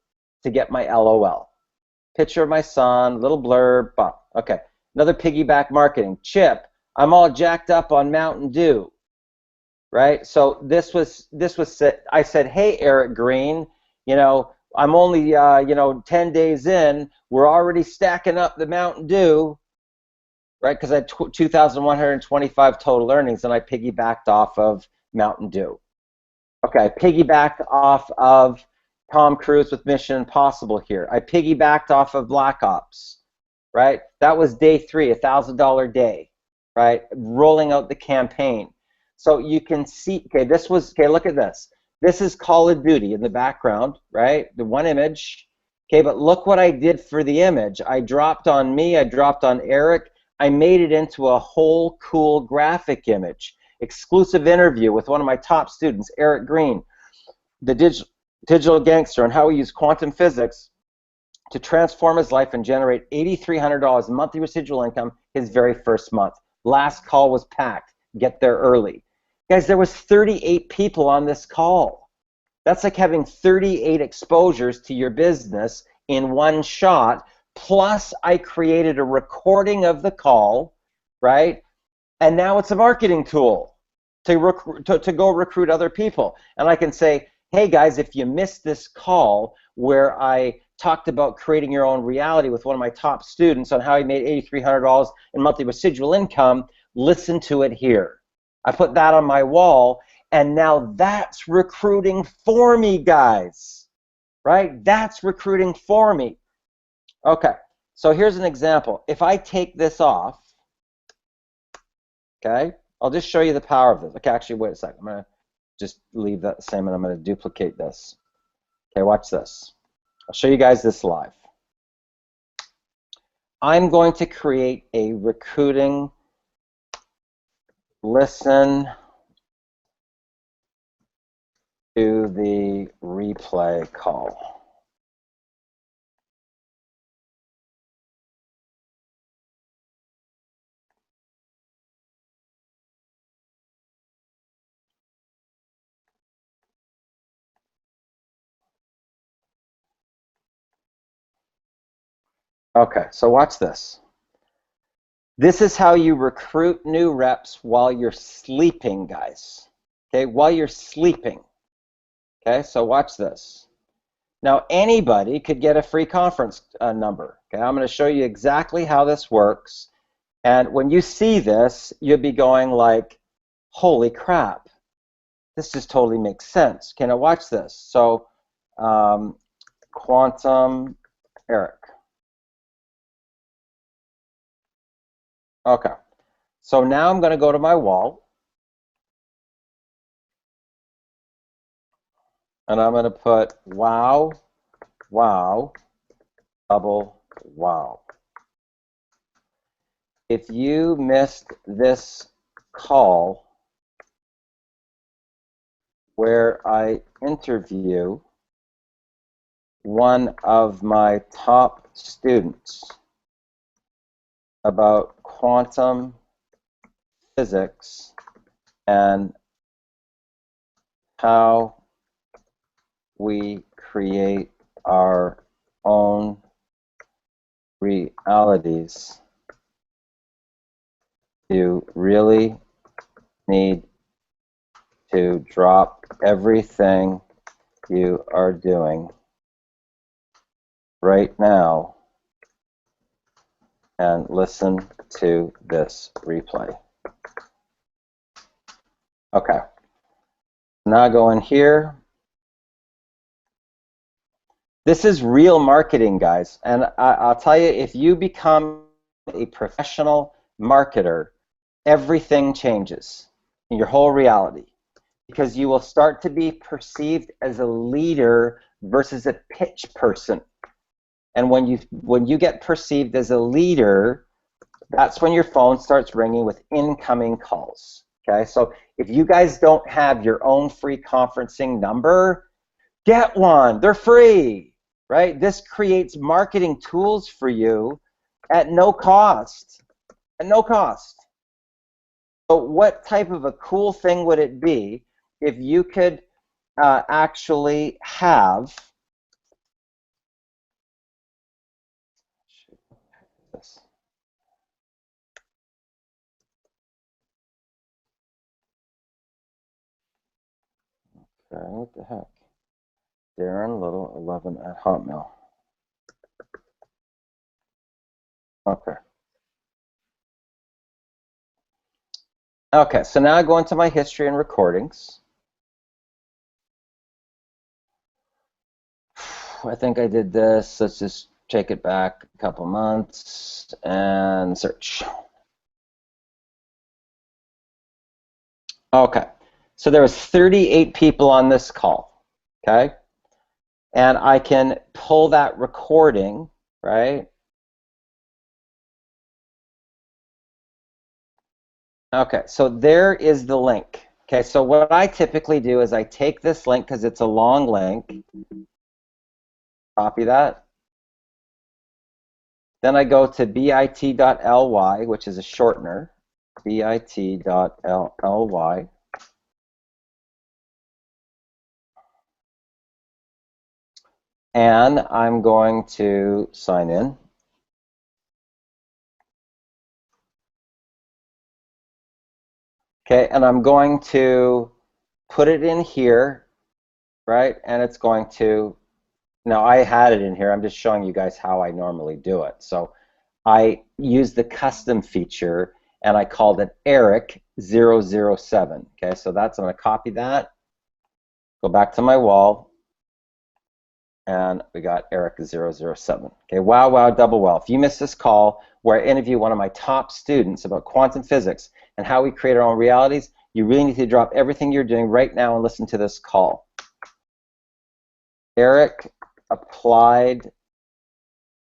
get my LOL. Picture of my son, little blurb, bop. Okay, another piggyback marketing. Chip, I'm all jacked up on Mountain Dew, right? So this was I said, hey, Eric Green, you know, I'm only, you know, 10 days in. We're already stacking up the Mountain Dew. right? Because I had 2,125 total earnings, and I piggybacked off of Mountain Dew. Okay, I piggybacked off of Tom Cruise with Mission Impossible here. I piggybacked off of Black Ops, right? That was day 3, $1,000 day, right? Rolling out the campaign. So you can see, okay, this was, okay, look at this. This is Call of Duty in the background, right? The one image. Okay, but look what I did for the image. I dropped on me, I dropped on Eric. I made it into a whole cool graphic image. Exclusive interview with one of my top students, Eric Green, the digital gangster, and how he used quantum physics to transform his life and generate $8,300 monthly residual income his very first month. Last call was packed. Get there early. Guys, there was 38 people on this call. That's like having 38 exposures to your business in one shot. Plus, I created a recording of the call, right? And now it's a marketing tool to go recruit other people. And I can say, hey guys, if you missed this call where I talked about creating your own reality with one of my top students on how he made $8,300 in monthly residual income, listen to it here. I put that on my wall, and now that's recruiting for me, guys, right? That's recruiting for me. Okay, so here's an example. If I take this off, okay, I'll just show you the power of this. Okay, actually, wait a second. I'm going to just leave that the same, and I'm going to duplicate this. Okay, watch this. I'll show you guys this live. I'm going to create a recruiting listen to the replay call. Okay, so watch this. This is how you recruit new reps while you're sleeping, guys. Okay, while you're sleeping. Okay, so watch this. Now, anybody could get a free conference number. Okay, I'm going to show you exactly how this works. And when you see this, you'll be going like, holy crap, this just totally makes sense. Okay, now watch this. So, Quantum Eric. Okay, so now I'm going to go to my wall. And I'm going to put wow, wow, double wow. If you missed this call where I interview one of my top students about quantum physics and how we create our own realities, you really need to drop everything you are doing right now and listen to this replay. Okay, now go in here. This is real marketing, guys, and I'll tell you, if you become a professional marketer, everything changes in your whole reality, because you will start to be perceived as a leader versus a pitch person. And when you get perceived as a leader, that's when your phone starts ringing with incoming calls. Okay, so if you guys don't have your own free conferencing number, get one. They're free, right? This creates marketing tools for you at no cost. At no cost. So what type of a cool thing would it be if you could actually have this? Okay, what the heck? Darren Little 11 at Hotmail. Okay. Okay, so now I go into my history and recordings. I think I did this. Let's just take it back a couple months and search. Okay, so there was 38 people on this call, okay? And I can pull that recording, right? Okay, so there is the link. Okay, so what I typically do is I take this link because it's a long link, copy that. Then I go to bit.ly, which is a shortener, bit.ly. And I'm going to sign in. Okay, and I'm going to put it in here, right? And it's going to, now I had it in here, I'm just showing you guys how I normally do it. So I used the custom feature and I called it Eric007. Okay, so that's, I'm going to copy that, go back to my wall, and we got Eric007. Okay, wow, wow, double wow. If you missed this call where I interview one of my top students about quantum physics and how we create our own realities, you really need to drop everything you're doing right now and listen to this call. Eric applied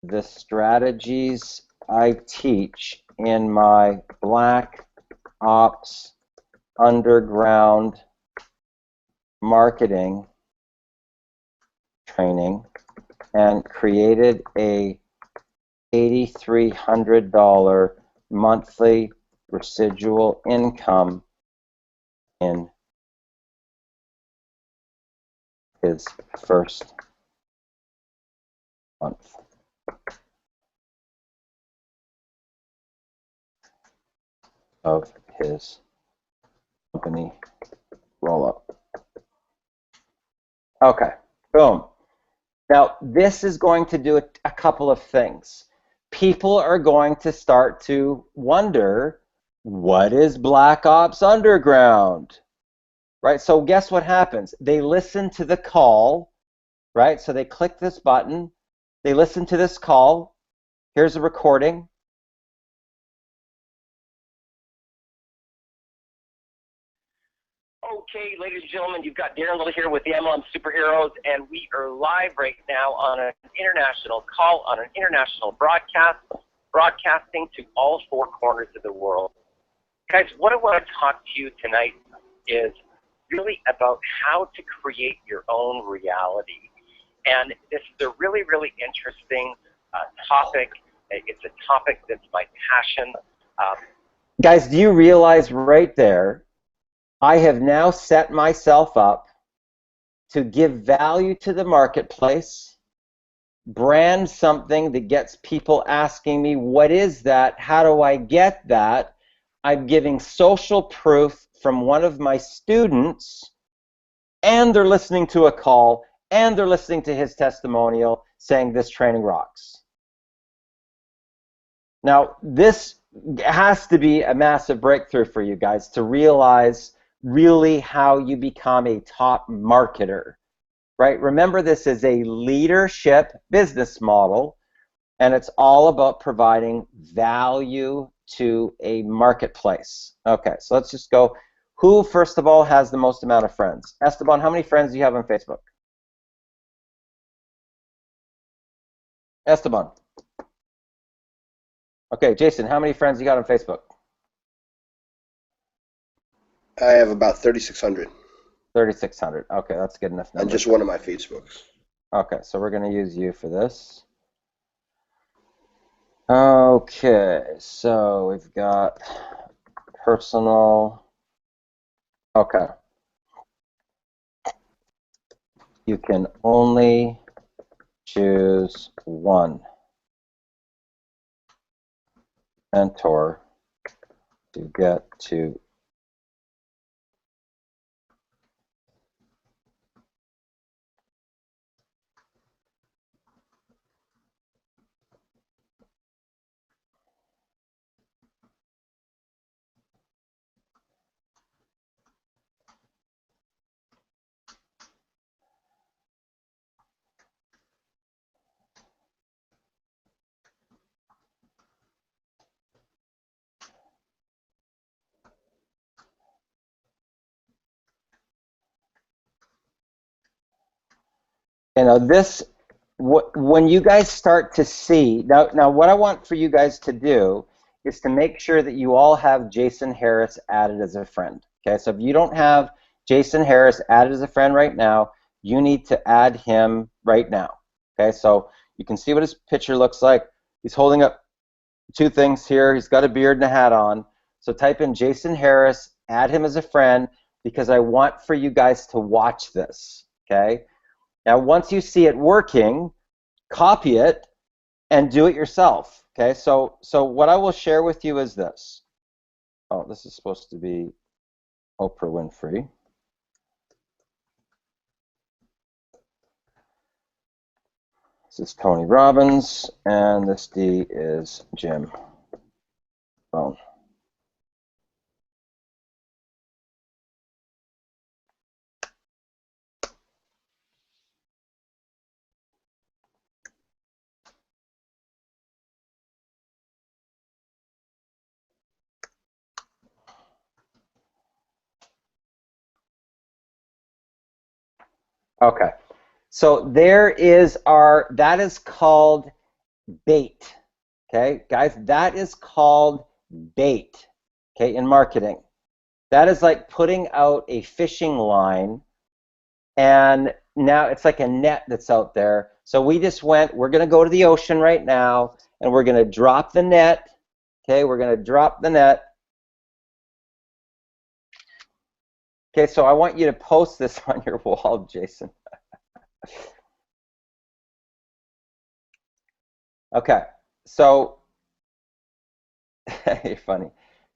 the strategies I teach in my Black Ops Underground marketing training and created a $8,300 monthly residual income in his first month. Of his company roll-up. Okay, boom. Now, this is going to do a couple of things. People are going to start to wonder, what is Black Ops Underground? Right, so guess what happens? They listen to the call, right? So they click this button, they listen to this call. Here's a recording. Okay, ladies and gentlemen, you've got Darren Little here with the MLM Superheroes, and we are live right now on an international call, on an international broadcast, broadcasting to all four corners of the world. Guys, what I want to talk to you tonight is really about how to create your own reality. And this is a really, really interesting topic. It's a topic that's my passion. Guys, do you realize right there, I have now set myself up to give value to the marketplace, brand something that gets people asking me, what is that? How do I get that? I'm giving social proof from one of my students, and they're listening to a call, and they're listening to his testimonial saying this training rocks. Now, this has to be a massive breakthrough for you guys to realize really how you become a top marketer, right? Remember, this is a leadership business model, and it's all about providing value to a marketplace. Okay, so let's just go. Who, first of all, has the most amount of friends? Esteban, how many friends do you have on Facebook? Esteban. Okay, Jason, how many friends you got on Facebook? I have about 3,600. 3,600. Okay, that's good enough number. And just one of my Facebooks. Okay, so we're going to use you for this. Okay, so we've got personal. Okay. You can only choose one mentor to get to You know, this, when you guys start to see, now what I want for you guys to do is to make sure that you all have Jason Harris added as a friend. Okay, so if you don't have Jason Harris added as a friend right now, you need to add him right now. Okay, so you can see what his picture looks like. He's holding up two things here. He's got a beard and a hat on. So type in Jason Harris, add him as a friend, because I want for you guys to watch this. Okay, now once you see it working, copy it and do it yourself. Okay, so what I will share with you is this. Oh, this is supposed to be Oprah Winfrey. This is Tony Robbins, and this D is Jim Rohn. Okay, so there is that is called bait. Okay, guys, that is called bait. Okay, in marketing. That is like putting out a fishing line, and now it's like a net that's out there. So we're going to go to the ocean right now, and we're going to drop the net. Okay, we're going to drop the net. Okay, so I want you to post this on your wall, Jason. Okay, so you're funny.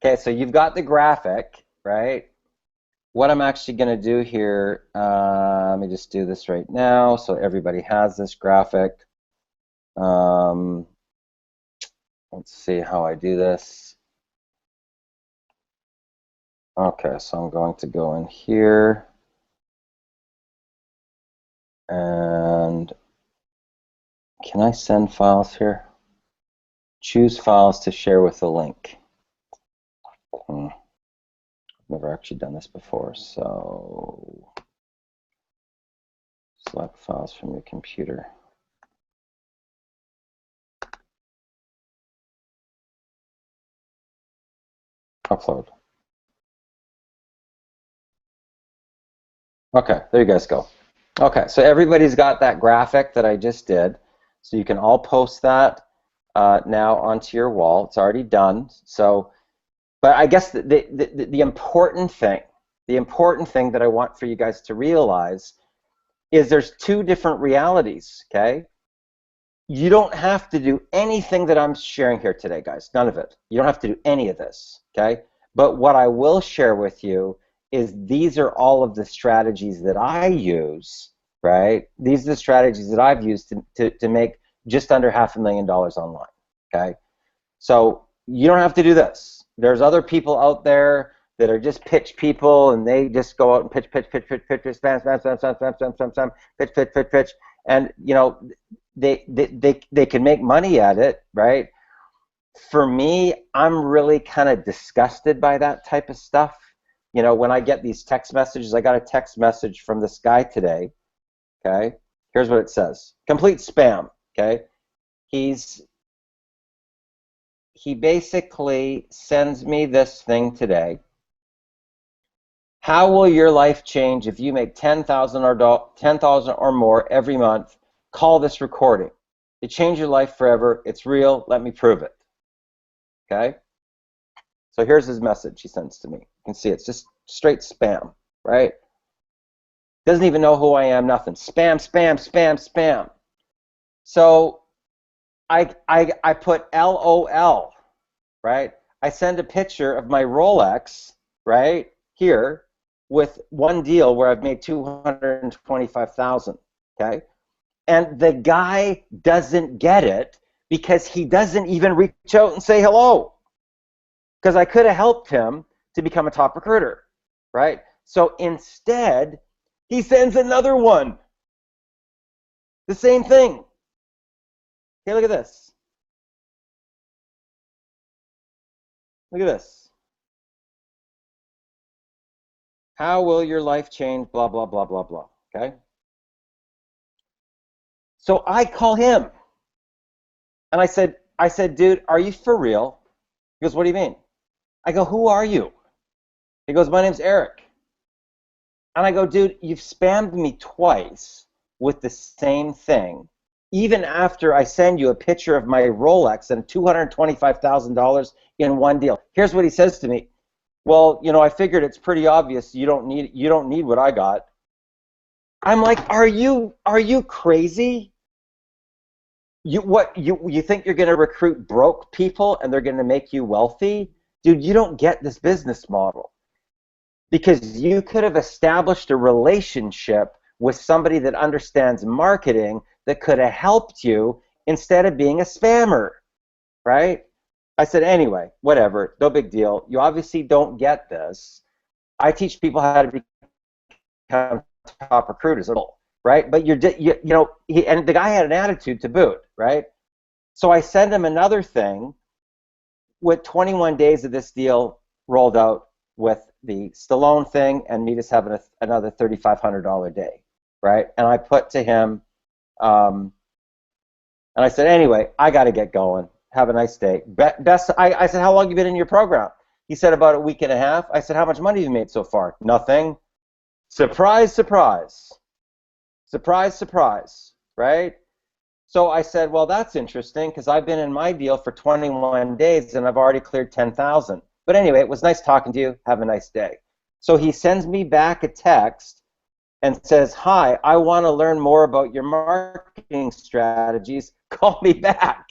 Okay, so you've got the graphic, right? What I'm actually going to do here, let me just do this right now so everybody has this graphic. Let's see how I do this. Okay, so I'm going to go in here, and can I send files here? Choose files to share with a link. Never actually done this before, so select files from your computer. Upload. Okay, there you guys go. Okay, so everybody's got that graphic that I just did, so you can all post that now onto your wall. It's already done. So, but I guess the important thing that I want for you guys to realize is there's two different realities. Okay, you don't have to do anything that I'm sharing here today, guys. None of it. You don't have to do any of this. Okay, but what I will share with you is these are all of the strategies that I use, right? These are the strategies that I've used to make just under $500,000 online, okay? So you don't have to do this. There's other people out there that are just pitch people, and they just go out and pitch, spam, pitch, and you know, they can make money at it, right? For me, I'm really kind of disgusted by that type of stuff. You know, when I get these text messages, I got a text message from this guy today, okay? Here's what it says. Complete spam, okay? He basically sends me this thing today. How will your life change if you make $10,000 or more every month? Call this recording. It changed your life forever. It's real. Let me prove it. Okay? So here's his message he sends to me. You can see it's just straight spam, right? Doesn't even know who I am, nothing. Spam, spam, spam, spam. So I put LOL, right? I send a picture of my Rolex, right, here with one deal where I've made $225,000, okay? And the guy doesn't get it because he doesn't even reach out and say hello. Because I could have helped him to become a top recruiter, right? So instead, he sends another one. The same thing. Okay, look at this. Look at this. How will your life change? Blah, blah, blah, blah, blah. Okay? So I call him, and I said, dude, are you for real? He goes, what do you mean? I go, who are you? He goes, my name's Eric. And I go, dude, you've spammed me twice with the same thing, even after I send you a picture of my Rolex and $225,000 in one deal. Here's what he says to me. Well, you know, I figured it's pretty obvious you don't need what I got. I'm like, are you crazy? You think you're going to recruit broke people and they're going to make you wealthy? Dude, you don't get this business model. Because you could have established a relationship with somebody that understands marketing that could have helped you instead of being a spammer, right? I said, anyway, whatever, no big deal. You obviously don't get this. I teach people how to become top recruiters, right? But and the guy had an attitude to boot, right? So I send him another thing with 21 days of this deal rolled out with the Stallone thing and me just having another $3,500 day, right? And I put to him, and I said, anyway, I got to get going. Have a nice day. I said, how long have you been in your program? He said, about a week and a half. I said, how much money have you made so far? Nothing. Surprise, surprise. Surprise, surprise, right? So I said, well, that's interesting because I've been in my deal for 21 days and I've already cleared 10,000. But anyway, it was nice talking to you. Have a nice day. So he sends me back a text and says, hi, I want to learn more about your marketing strategies. Call me back,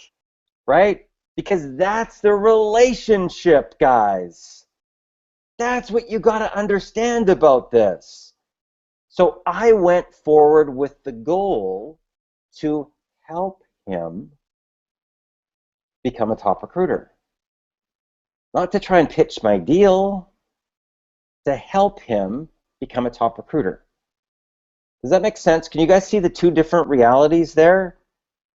right? Because that's the relationship, guys. That's what you got to understand about this. So I went forward with the goal to help him become a top recruiter. Not to try and pitch my deal, to help him become a top recruiter. Does that make sense? Can you guys see the two different realities there?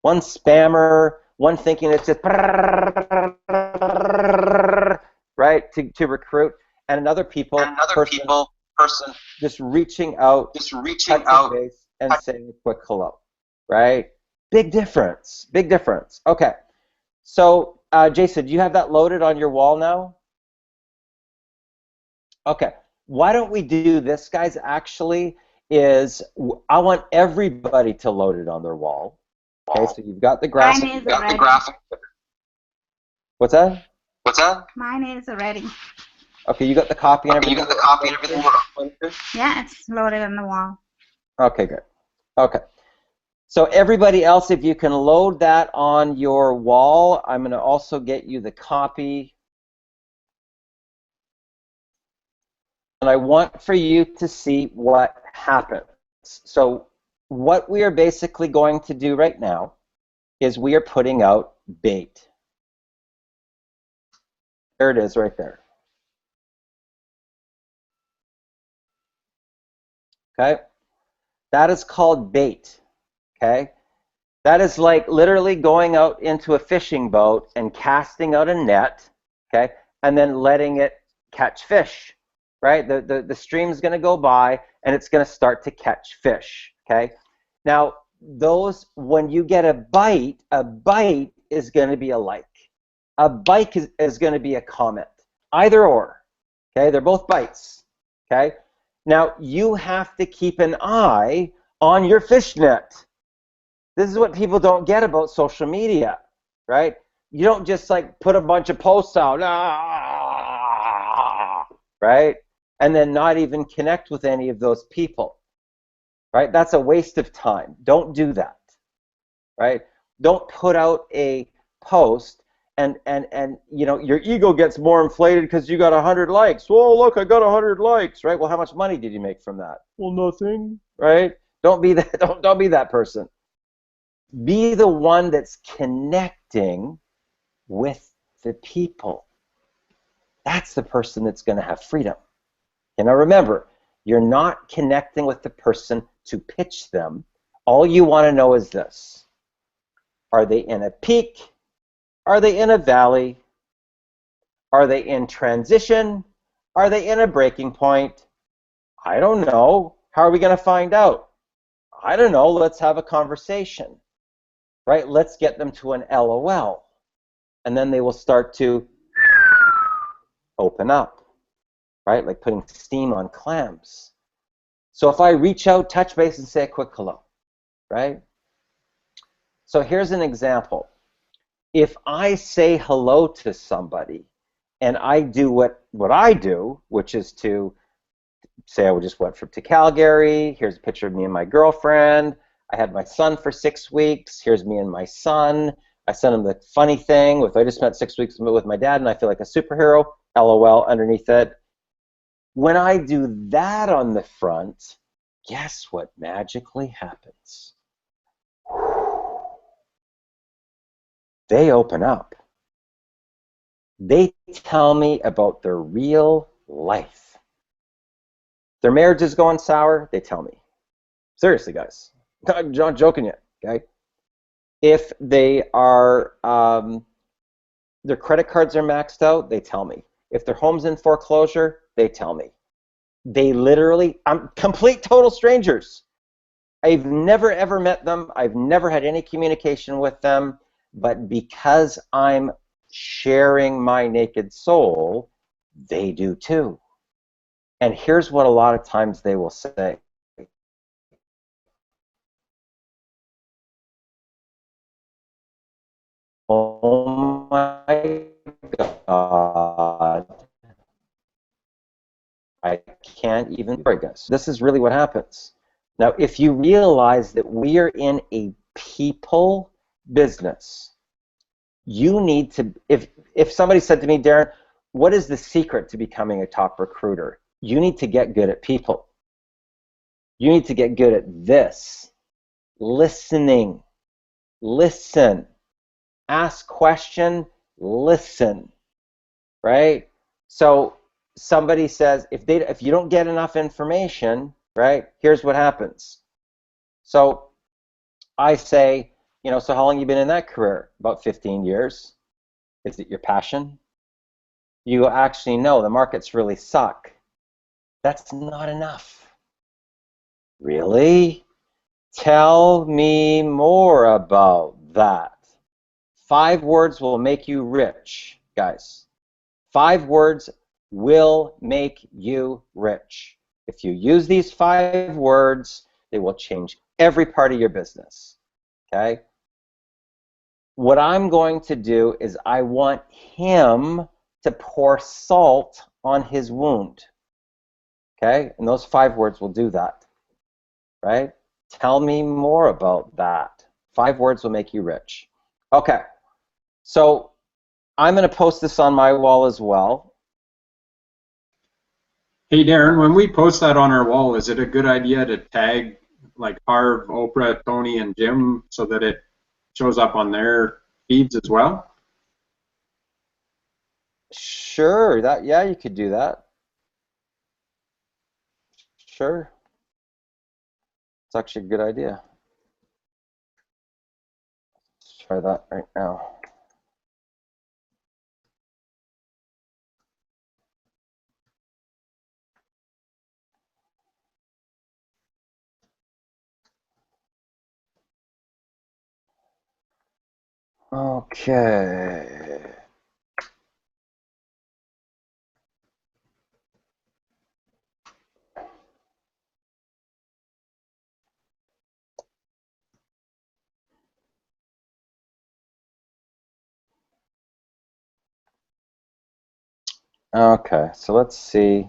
One spammer, one thinking it's just right to recruit, and another person just reaching out, and saying a quick hello, right? Big difference, big difference. Okay, so Jason, do you have that loaded on your wall now? Okay, why don't we do this, guys? Actually, I want everybody to load it on their wall. Okay, so you've got the graphic. Mine is already. What's that? Mine is already. Okay, you got the copy and everything. Yeah, it's loaded on the wall. Okay, good. Okay. So everybody else, if you can load that on your wall, I'm going to also get you the copy. And I want for you to see what happens. So what we are basically going to do right now is we are putting out bait. There it is right there. Okay? That is called bait. Okay? That is like literally going out into a fishing boat and casting out a net, okay, and then letting it catch fish, right? The stream is going to go by and it's going to start to catch fish, okay? Now, when you get a bite is going to be a like. A bite is going to be a comment. Either or, okay? They're both bites, okay? Now, you have to keep an eye on your fish net. This is what people don't get about social media, right? You don't just like put a bunch of posts out, right? And then not even connect with any of those people, right? That's a waste of time. Don't do that, right? Don't put out a post and you know, your ego gets more inflated because you got 100 likes. Whoa, look, I got 100 likes, right? Well, how much money did you make from that? Well, nothing, right? Don't be that. Don't be that person. Be the one that's connecting with the people. That's the person that's going to have freedom. And now remember, you're not connecting with the person to pitch them. All you want to know is this. Are they in a peak? Are they in a valley? Are they in transition? Are they in a breaking point? I don't know. How are we going to find out? I don't know. Let's have a conversation. right? Let's get them to an LOL. And then they will start to open up, right? Like putting steam on clams. So if I reach out, touch base, and say a quick hello, right? So here's an example. If I say hello to somebody and I do what I do, which is to say I just went to Calgary, here's a picture of me and my girlfriend, I had my son for 6 weeks, here's me and my son, I sent him the funny thing with I just spent 6 weeks with my dad and I feel like a superhero, LOL underneath it. When I do that on the front, guess what magically happens? They open up. They tell me about their real life. Their marriage is going sour, they tell me. Seriously, guys. I'm not joking yet, okay? If they are, their credit cards are maxed out, they tell me. If their home's in foreclosure, they tell me. They literally, I'm complete total strangers. I've never ever met them. I've never had any communication with them. But because I'm sharing my naked soul, they do too. And here's what a lot of times they will say. Oh my God. I can't even, I guess. This is really what happens. Now, if you realize that we are in a people business, you need to, if somebody said to me, Darren, what is the secret to becoming a top recruiter? You need to get good at people. You need to get good at this. Listening. Listen. Ask question, listen. Right? So somebody says, if you don't get enough information, right, here's what happens. So I say, you know, so how long have you been in that career? About 15 years. Is it your passion? You actually know the markets really suck. That's not enough. Really? Tell me more about that. 5 words will make you rich, guys. 5 words will make you rich. If you use these 5 words, they will change every part of your business. Okay? What I'm going to do is I want him to pour salt on his wound. Okay? And those 5 words will do that. Right? Tell me more about that. 5 words will make you rich. Okay. So I'm going to post this on my wall as well. Hey Darren, when we post that on our wall, is it a good idea to tag like Harv, Oprah, Tony, and Jim so that it shows up on their feeds as well? Sure, yeah, you could do that. Sure. It's actually a good idea. Let's try that right now. Okay. Okay, so let's see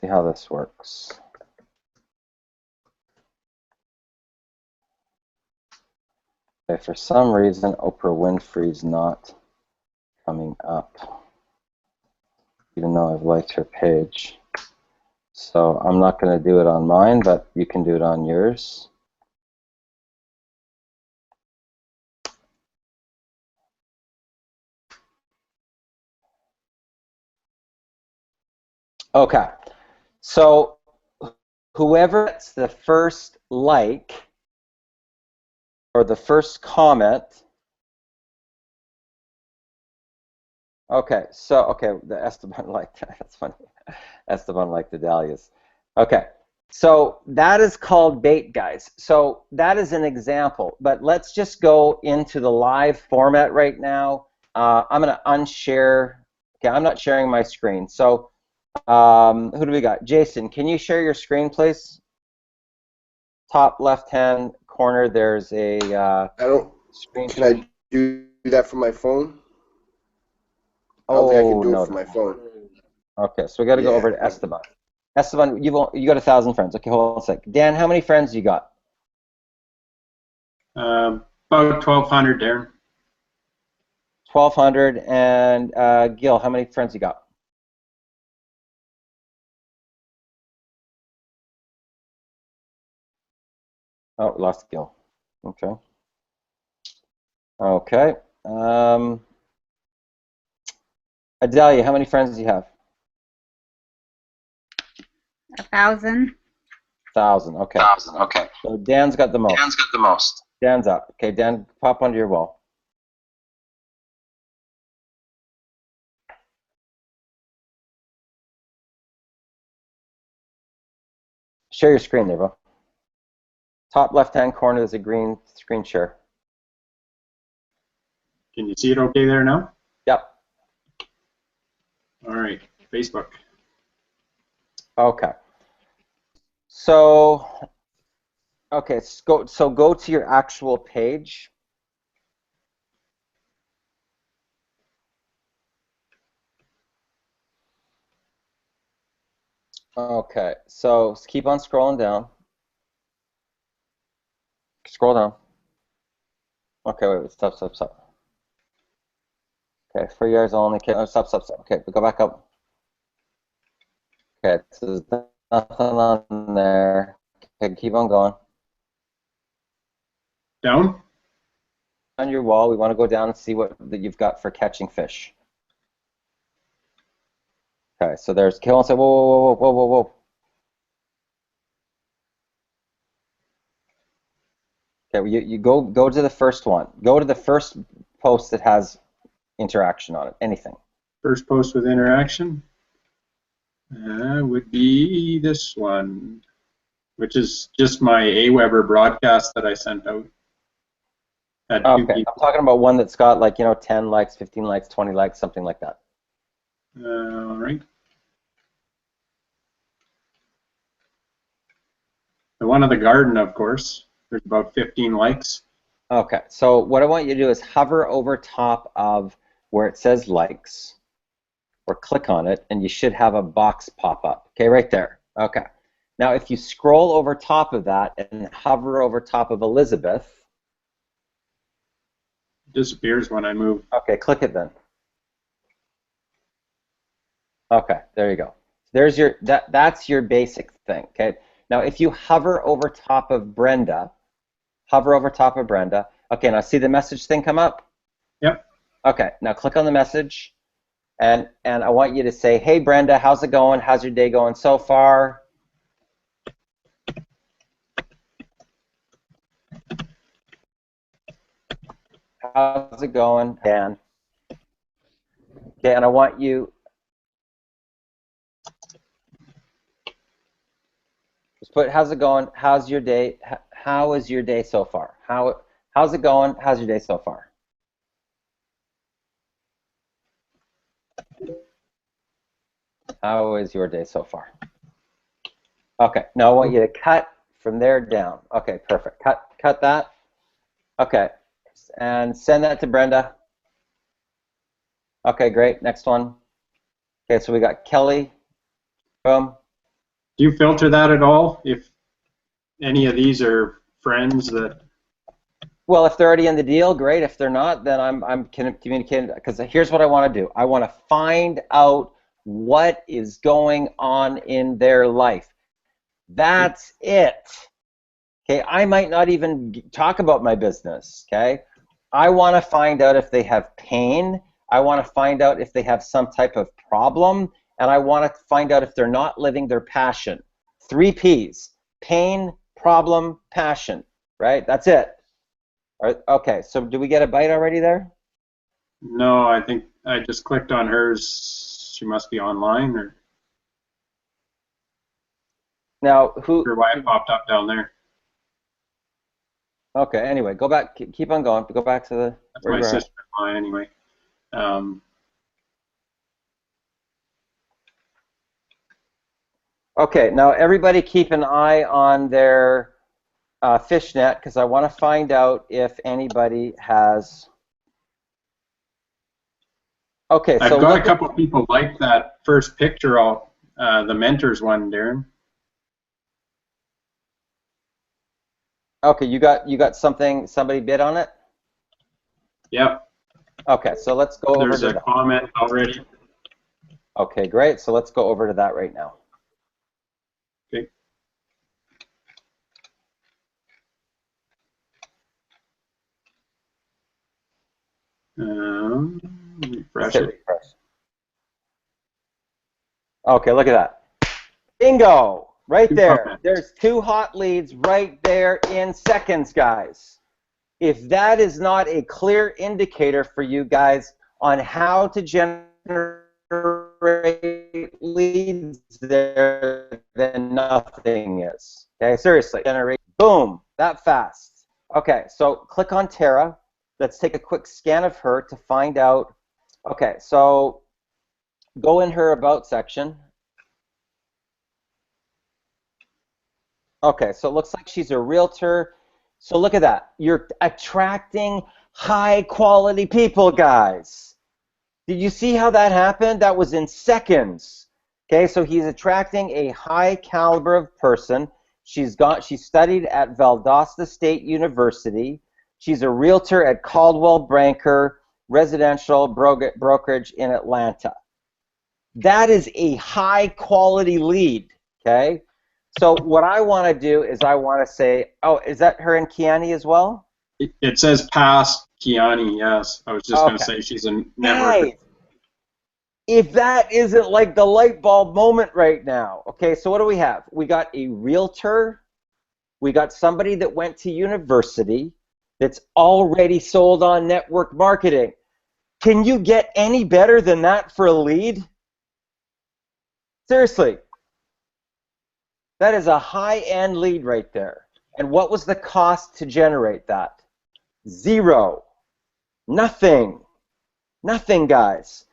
how this works. Okay, for some reason, Oprah Winfrey's not coming up, even though I've liked her page. So I'm not going to do it on mine, but you can do it on yours. Okay, so whoever gets the first like or the first comment. Okay, so the Esteban liked that. That's funny. Esteban liked the dahlias. Okay, So that is called bait, guys. So that is an example, but let's just go into the live format right now. I'm going to unshare. Okay, I'm not sharing my screen. So who do we got? Jason, can you share your screen, please? Top left-hand corner, there's a I don't. screen. Can I do that from my phone? I don't think I can do no, it from my phone. Okay, so we got to go Yeah. over to Esteban. Esteban, you got 1,000 friends. Okay, hold on a sec. Dan, how many friends you got? About 1,200, Darren. 1,200. And Gil, how many friends you got? Oh, we lost Gil. Okay. Okay. Adalia, how many friends do you have? 1,000. 1,000. Okay. 1,000. Okay. So Dan's got the most. Dan's got the most. Dan's up. Okay, Dan, pop onto your wall. Share your screen there, bro. Top left-hand corner, there's a green screen share. Can you see it okay there now? Yep. All right, Facebook. Okay. So, okay, so go to your actual page. Okay, so keep on scrolling down. Scroll down. Okay, wait, stop. Okay, for yours only. Okay, oh, stop. Okay, go back up. Okay, so there's nothing on there. Okay, keep on going. Down? On your wall, we want to go down and see what that you've got for catching fish. Okay, so there's kill and say, whoa. Okay, you go to the first one. Go to the first post that has interaction on it. Anything. First post with interaction would be this one, which is just my AWeber broadcast that I sent out. Had two Okay, people. I'm talking about one that's got 10 likes, 15 likes, 20 likes, something like that. All right. The one of the garden, of course. There's about 15 likes. Okay, so what I want you to do is hover over top of where it says likes, or click on it, and you should have a box pop up. Okay, right there. Okay. Now, if you scroll over top of that and hover over top of Elizabeth, It disappears when I move. okay, click it then. Okay, there you go. There's your that's your basic thing. Okay. Now, if you hover over top of Brenda, Okay, now see the message thing come up? Yep. Okay, now click on the message, and I want you to say, hey Brenda, how's it going? How's your day going so far? How's it going, Dan? Okay, and I want you just put, how's it going? How's your day? How is your day so far? How's it going? How's your day so far? How is your day so far? Okay, now I want you to cut from there down. Okay, perfect. Cut that. Okay, and send that to Brenda. Okay, great. Next one. Okay, so we got Kelly. Boom. Do you filter that at all? If any of these are friends that... Well, if they're already in the deal, great. If they're not, then I'm communicating, because here's what I want to do. I want to find out what is going on in their life. That's it. Okay, I might not even talk about my business. Okay, I want to find out if they have pain. I want to find out if they have some type of problem, and I want to find out if they're not living their passion. 3 P's: pain, problem, passion. Right? That's it. All right, okay, so do we get a bite already there? No, I think I just clicked on hers. She must be online, or... Now, Not sure why it popped up down there. Okay, anyway, go back, keep on going. Go back to the, That's where my you were at. sister-in-law anyway. Okay, now everybody keep an eye on their fishnet, because I want to find out if anybody has. Okay, so I've got a look couple people like that first picture, the mentors one, Darren. Okay, you got something. Somebody bid on it. Yep. Okay, so let's go over There's to a that. comment already. Okay, great. So let's go over to that right now. Okay. Refresh Hit it. refresh. Okay, look at that. Bingo! Right Two there. comments. There's 2 hot leads right there in seconds, guys. If that is not a clear indicator for you guys on how to generate leads there, then nothing is. Okay, seriously. Generate, boom, that fast. Okay, so click on Tara. Let's take a quick scan of her to find out. Okay, so go in her About section. Okay, so it looks like she's a realtor. So look at that. You're attracting high quality people, guys. Did you see how that happened? That was in seconds. Okay, so he's attracting a high caliber of person. She studied at Valdosta State University. She's a realtor at Caldwell Banker Residential Brokerage in Atlanta. That is a high quality lead, okay? So what I want to do is I want to say, oh, is that her and Kiani as well? It says past Kiani, yes. I was just going to say she's a networker. Guys, if that isn't like the light bulb moment right now. Okay, so what do we have? We got a realtor. We got somebody that went to university that's already sold on network marketing. Can you get any better than that for a lead? Seriously. That is a high-end lead right there. And what was the cost to generate that? 0. Nothing. Nothing, guys.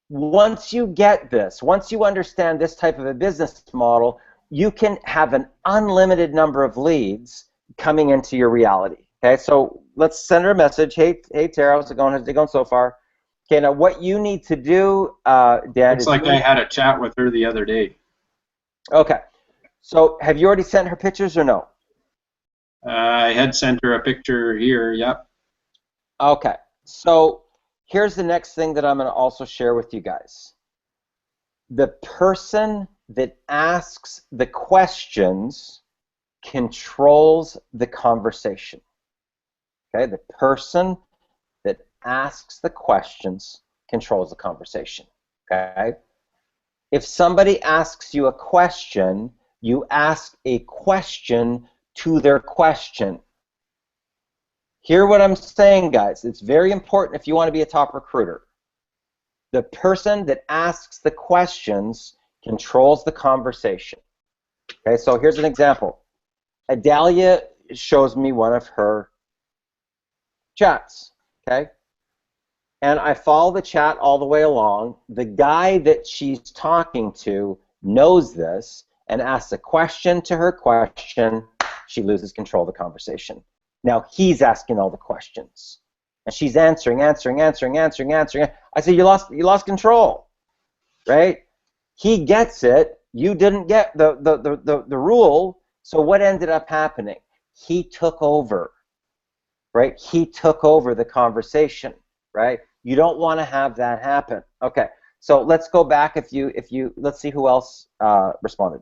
Once you get this, once you understand this type of a business model, you can have an unlimited number of leads coming into your reality. Okay, so let's send her a message. Hey Tara, how's it going? How's it going so far? Okay, now what you need to do, Dan, It's like I had a chat with her the other day. Okay. So have you already sent her pictures or no? I had sent her a picture here, yep. Okay. So here's the next thing that I'm going to also share with you guys. The person that asks the questions controls the conversation. Okay? The person that asks the questions controls the conversation. Okay? If somebody asks you a question, you ask a question to their question. Hear what I'm saying, guys. It's very important if you want to be a top recruiter. The person that asks the questions controls the conversation. Okay, so here's an example. Adalia shows me one of her chats, okay? And I follow the chat all the way along. The guy that she's talking to knows this and asks a question to her question. She loses control of the conversation. Now he's asking all the questions, and she's answering. I say, you lost control, right? He gets it. You didn't get the rule. So what ended up happening? He took over, right? He took over the conversation, right? You don't want to have that happen. Okay, so let's go back. Let's see who else responded.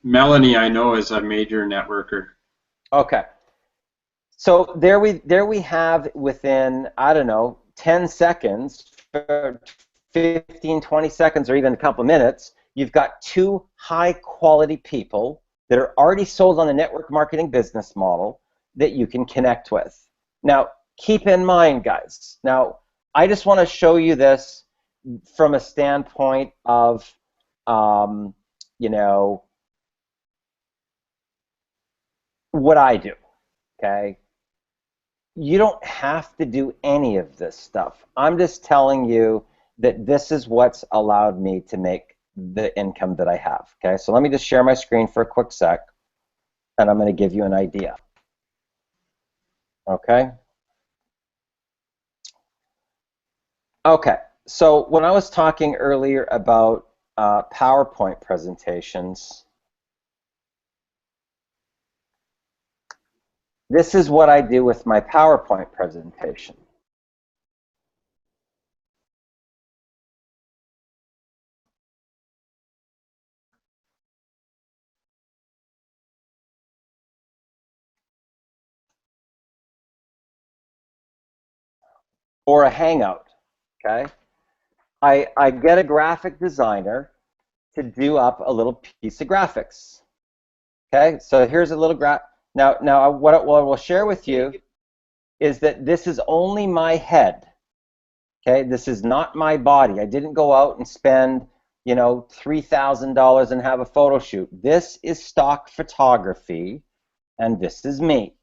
Melanie, I know, is a major networker. Okay. So there we have within, I don't know, 10 seconds, 15, 20 seconds, or even a couple of minutes, you've got 2 high-quality people that are already sold on the network marketing business model that you can connect with. Now, keep in mind, guys, now, I just want to show you this from a standpoint of, you know, what I do, okay? You don't have to do any of this stuff. I'm just telling you that this is what's allowed me to make the income that I have, okay? So let me just share my screen for a quick sec, and I'm going to give you an idea, okay? Okay, so when I was talking earlier about PowerPoint presentations, this is what I do with my PowerPoint presentation. Or a Hangout, okay? I get a graphic designer to do up a little piece of graphics, okay? So here's a little graph. Now what I will share with you is that this is only my head, okay? This is not my body. I didn't go out and spend, you know, $3,000 and have a photo shoot. This is stock photography, and this is me,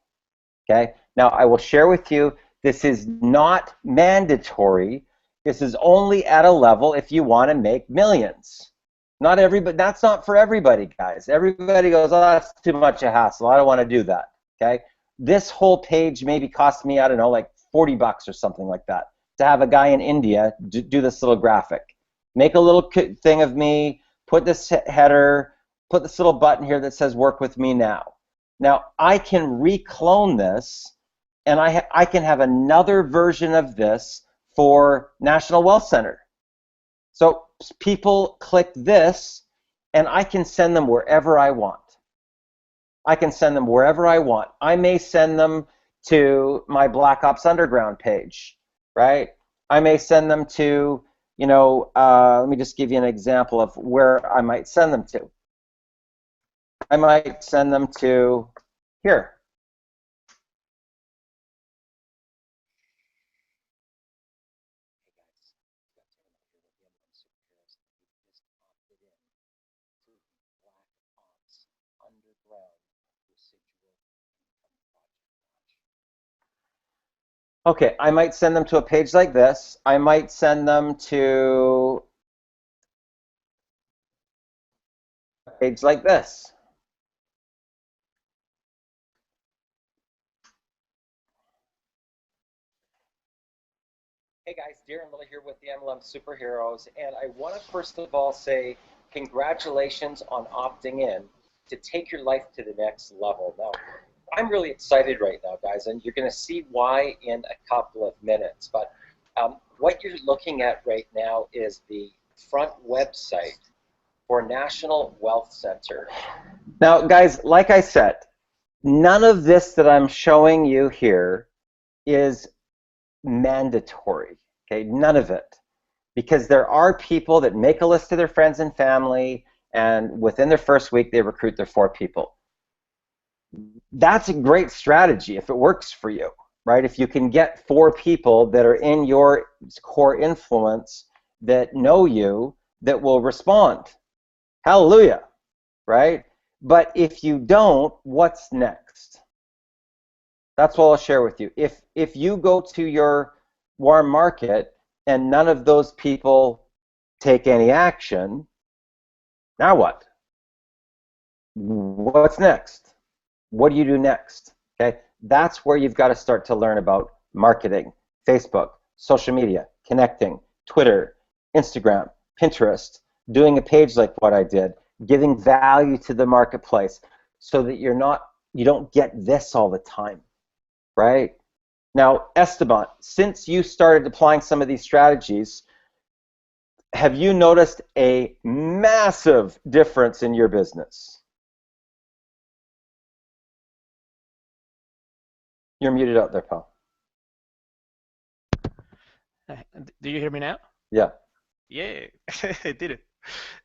okay? Now I will share with you, this is not mandatory. This is only at a level if you want to make millions. Not everybody, that's not for everybody, guys. Everybody goes, oh, that's too much a hassle. I don't want to do that, okay? This whole page maybe cost me, I don't know, like 40 bucks or something like that to have a guy in India do this little graphic. Make a little thing of me, put this header, put this little button here that says work with me now. Now, I can reclone this, and I can have another version of this for National Wealth Center. So people click this, and I can send them wherever I want. I can send them wherever I want. I may send them to my Black Ops Underground page, right? I may send them to, you know, let me just give you an example of where I might send them to. I might send them to here. Okay, I might send them to a page like this. I might send them to a page like this. Hey guys, Darren Miller here with the MLM Superheroes, and I want to first of all say congratulations on opting in to take your life to the next level. Now, I'm really excited right now, guys, and you're going to see why in a couple of minutes. But what you're looking at right now is the front website for National Wealth Center. Now, guys, like I said, none of this that I'm showing you here is mandatory, okay? None of it. Because there are people that make a list of their friends and family, and within their first week, they recruit their 4 people. That's a great strategy if it works for you, right? If you can get 4 people that are in your core influence that know you, that will respond. Hallelujah, right? But if you don't, what's next? That's what I'll share with you. If you go to your warm market and none of those people take any action, now what? What's next? What do you do next? Okay, that's where you've got to start to learn about marketing, Facebook, social media, connecting, Twitter, Instagram, Pinterest, doing a page like what I did, giving value to the marketplace so that you don't get this all the time, right? Now, Esteban, since you started applying some of these strategies, have you noticed a massive difference in your business? You're muted out there, pal. Do you hear me now? Yeah. Yeah, I did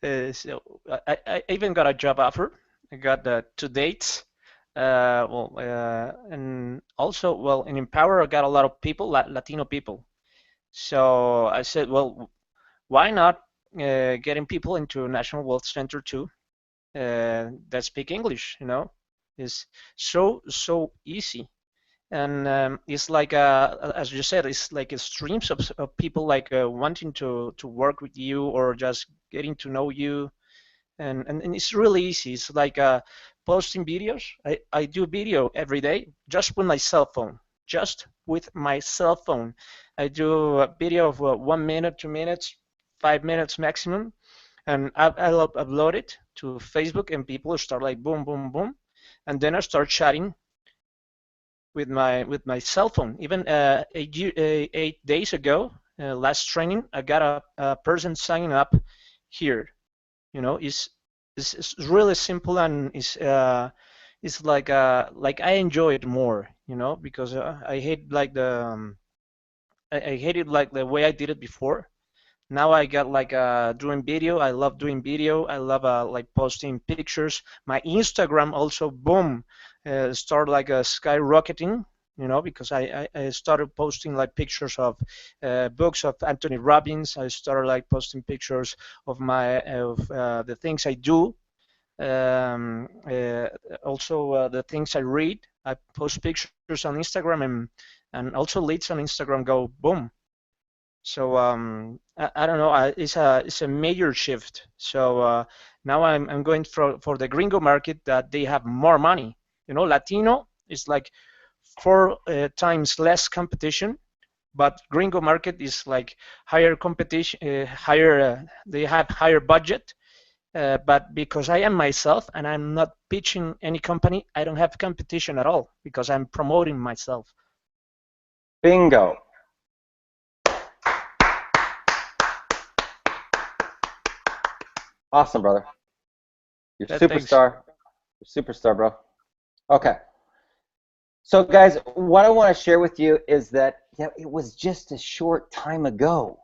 it. So I even got a job offer. I got 2 dates. And also, well, in Empower, I got a lot of people, Latino people. So I said, well, why not getting people into National Wealth Center too that speak English? You know, it's so easy. And it's like as you said, it's like a streams of people like wanting to work with you or just getting to know you, and it's really easy. It's like posting videos. I do video every day just with my cell phone. Just with my cell phone, I do a video of 1 minute, 2 minutes, 5 minutes maximum, and I'll upload it to Facebook, and people start like boom, boom, boom, and then I start chatting with my cell phone. Even 8 days ago, last training, I got a person signing up here. You know, it's really simple, and it's like I enjoy it more. You know, because I hate like I hated like the way I did it before. Now I got like doing video. I love doing video. I love like posting pictures. My Instagram also boom started like skyrocketing. You know, because I started posting like pictures of books of Anthony Robbins. I started like posting pictures of the things I do. Um, uh, Also the things I read. I post pictures on Instagram, and also leads on Instagram go boom. So I don't know. It's a major shift. So now I'm going for the gringo market that they have more money. You know, Latino is like 4 times less competition, but gringo market is like higher competition, higher. They have higher budget. But because I am myself and I'm not pitching any company, I don't have competition at all because I'm promoting myself. Bingo. Awesome, brother. You're Yeah, thanks. superstar. You're superstar, bro. Okay. So, guys, what I want to share with you is that it was just a short time ago.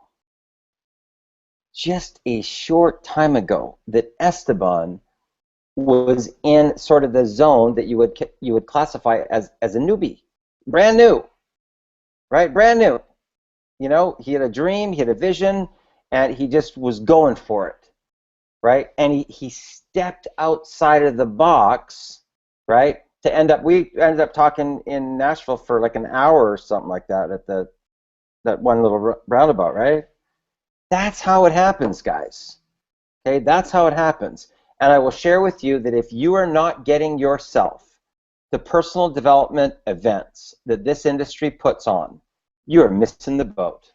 Just a short time ago that Esteban was in sort of the zone that you would classify as a newbie, brand new, right? Brand new. You know, he had a dream, he had a vision, and he just was going for it, right? And he stepped outside of the box, right? We ended up talking in Nashville for like an hour or something like that at that one little roundabout, right? That's how it happens, guys. Okay, that's how it happens. And I will share with you that if you are not getting yourself the personal development events that this industry puts on, you are missing the boat.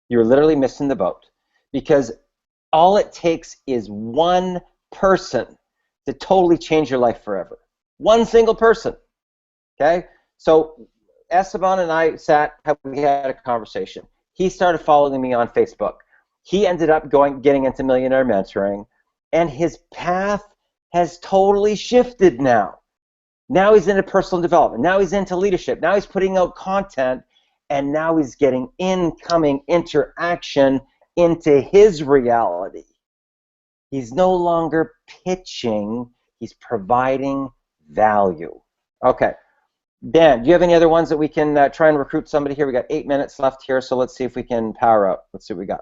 You're literally missing the boat, because all it takes is one person to totally change your life forever. One single person. Okay? So Esteban and I we had a conversation. He started following me on Facebook. He ended up getting into millionaire mentoring, and his path has totally shifted now. Now he's into personal development. Now he's into leadership. Now he's putting out content, and now he's getting incoming interaction into his reality. He's no longer pitching, he's providing value. Okay, Dan, do you have any other ones that we can try and recruit somebody here? We got 8 minutes left here, so let's see if we can power up. Let's see what we got.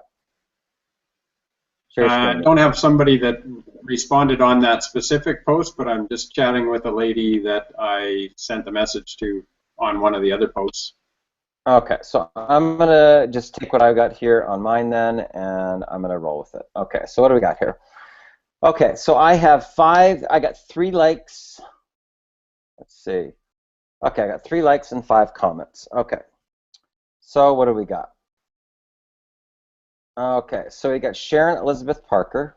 I don't have somebody that responded on that specific post, but I'm just chatting with a lady that I sent a message to on one of the other posts. Okay, so I'm going to just take what I've got here on mine then, and I'm going to roll with it. Okay, so what do we got here? Okay, so I got 3 likes. Let's see. Okay, I got 3 likes and 5 comments. Okay, so what do we got? Okay, so we got Sharon Elizabeth Parker.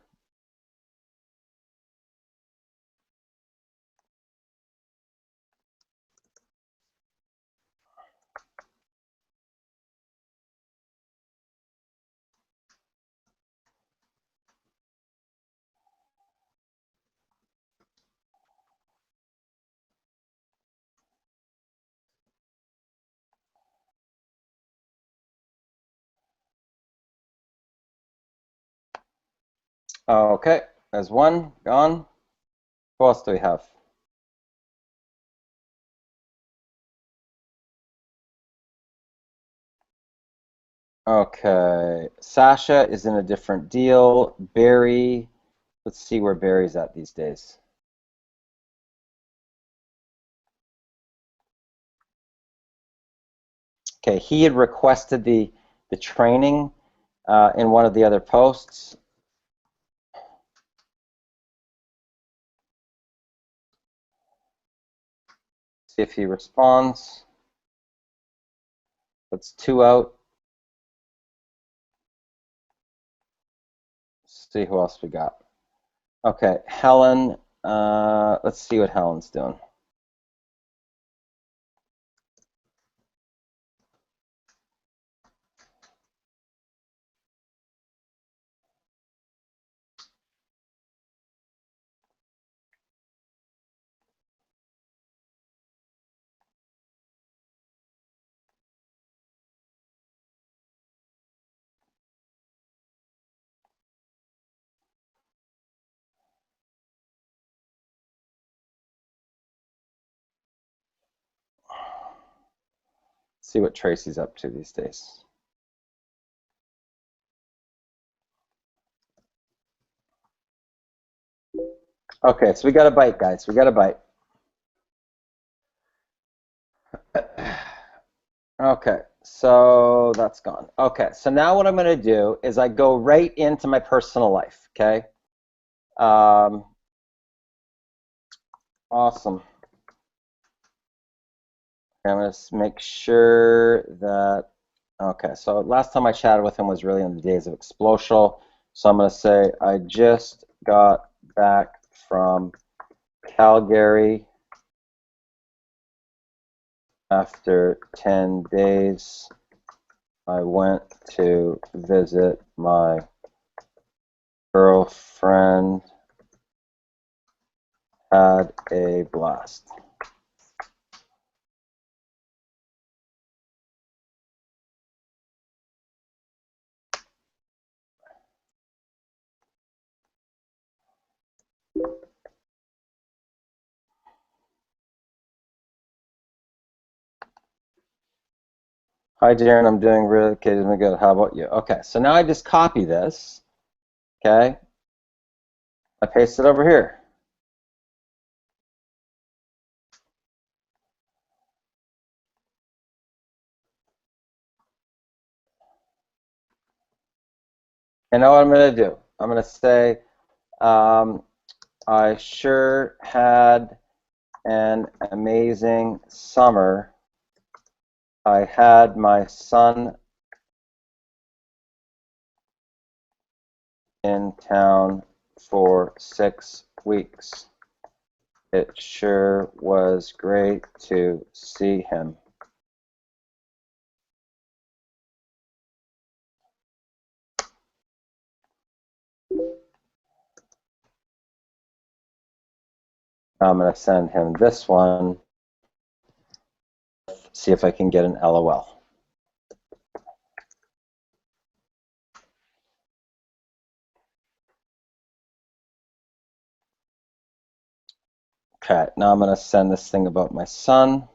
Okay, there's 1 gone. Who else do we have? Okay, Sasha is in a different deal. Barry, let's see where Barry's at these days. Okay, he had requested the training in one of the other posts. See if he responds. That's 2 out. See who else we got. Okay, Helen. Let's see what Helen's doing. See what Tracy's up to these days. Okay, so we got a bite, guys. We got a bite. Okay, so that's gone. Okay, so now what I'm going to do is I go right into my personal life, okay? Awesome. I'm going to make sure that, okay, so last time I chatted with him was really in the days of Explosial. So I'm going to say, I just got back from Calgary after 10 days. I went to visit my girlfriend, had a blast. Hi, Darren. I'm doing really good. How about you? Okay, so now I just copy this. Okay, I paste it over here. And now what I'm going to do, I'm going to say, I sure had an amazing summer. I had my son in town for 6 weeks. It sure was great to see him. I'm going to send him this one, see if I can get an LOL. Okay, now I'm going to send this thing about my son.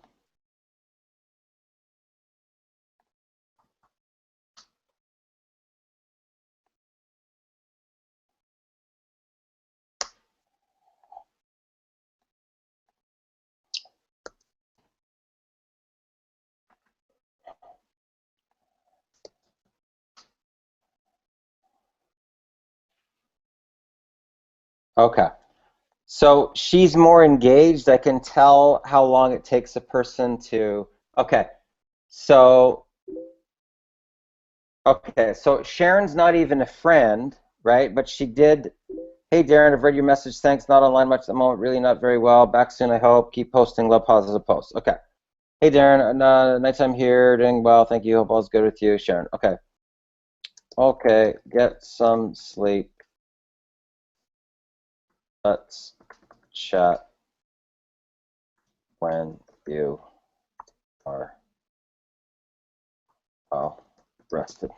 Okay, so she's more engaged. I can tell how long it takes a person to, okay, so Sharon's not even a friend, right? But she did, hey Darren, I've read your message, thanks, not online much at the moment, really not very well, back soon I hope, keep posting, love positive posts. Okay, hey Darren, nighttime here, doing well, thank you, hope all's good with you, Sharon. Okay, get some sleep, let's chat when you are well rested.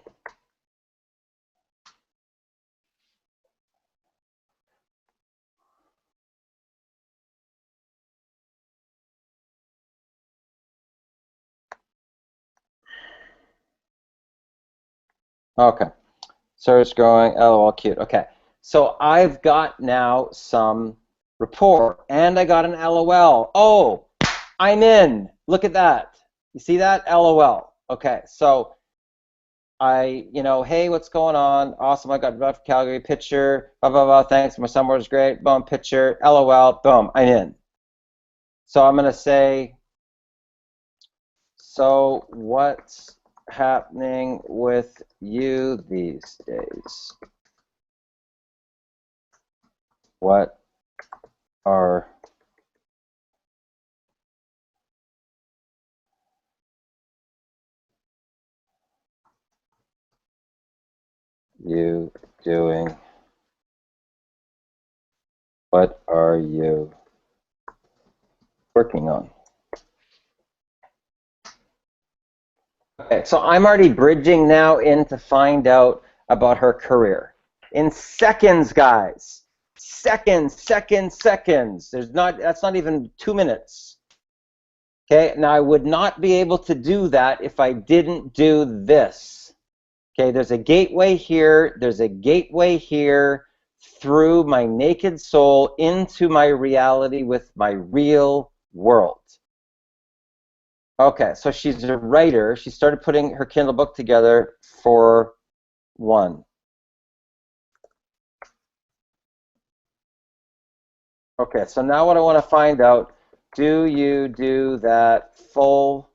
Okay. Search growing, LOL, cute. Okay. So I've got now some rapport, and I got an LOL. Oh, I'm in. Look at that. You see that? LOL. Okay. So hey, what's going on? Awesome. I got about from Calgary. Picture. Blah, blah, blah. Thanks. My summer was great. Boom. Picture. LOL. Boom. I'm in. So I'm going to say, so what's happening with you these days? What are you doing? What are you working on? Okay, so I'm already bridging now in to find out about her career. In seconds, guys. Seconds. That's not even 2 minutes. Okay, now I would not be able to do that if I didn't do this. Okay, there's a gateway here, there's a gateway here through my naked soul into my reality with my real world. Okay, so she's a writer. She started putting her Kindle book together for one. Okay, so now what I want to find out, do you do that full-time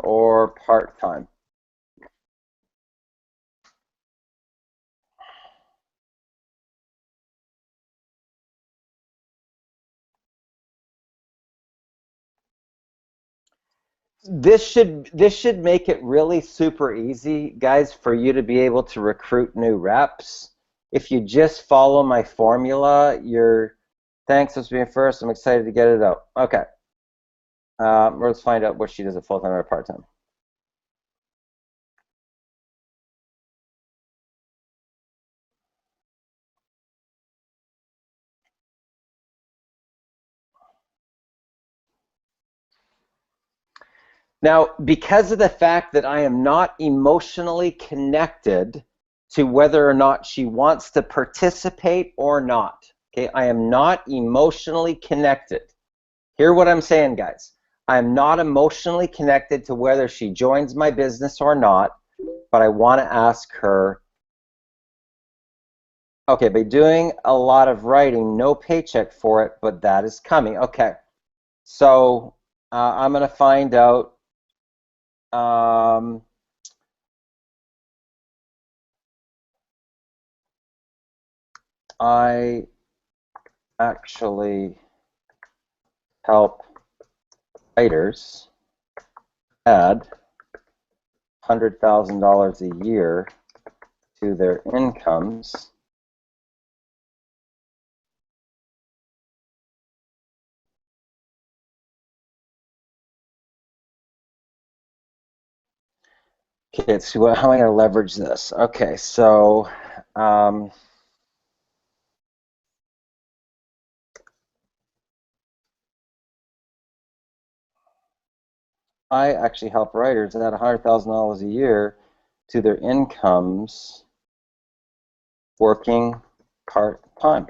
or part-time? This should make it really super easy, guys, for you to be able to recruit new reps. If you just follow my formula, thanks for being first. I'm excited to get it out. Okay. Let's find out what she does at full-time or part-time. Now, because of the fact that I am not emotionally connected to whether or not she wants to participate or not, okay, I am not emotionally connected. Hear what I'm saying, guys. I am not emotionally connected to whether she joins my business or not, but I want to ask her, okay, by doing a lot of writing, no paycheck for it, but that is coming. Okay, so I'm going to find out. I actually help writers add $100,000 a year to their incomes Okay, so how am I going to leverage this? Okay, so I actually help writers add $100,000 a year to their incomes working part-time.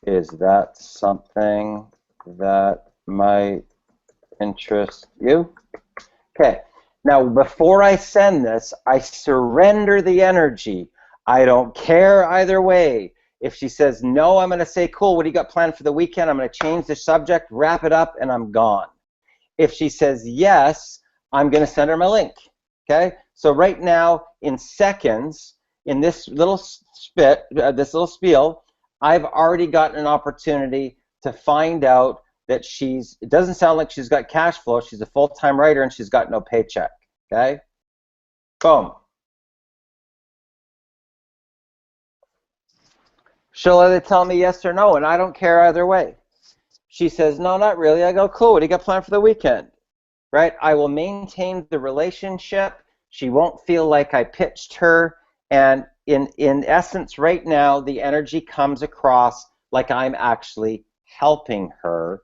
Is that something that might interest you? Okay, now before I send this, I surrender the energy. I don't care either way. If she says no, I'm going to say, cool, what do you got planned for the weekend? I'm going to change the subject, wrap it up, and I'm gone. If she says yes, I'm going to send her my link. Okay, so right now, in seconds, in this little this little spiel, I've already gotten an opportunity to find out that it doesn't sound like she's got cash flow. She's a full-time writer and she's got no paycheck. Okay, boom. She'll either tell me yes or no, and I don't care either way. She says, no, not really. I go, cool, what do you got planned for the weekend? Right? I will maintain the relationship. She won't feel like I pitched her. And in essence, right now, the energy comes across like I'm actually helping her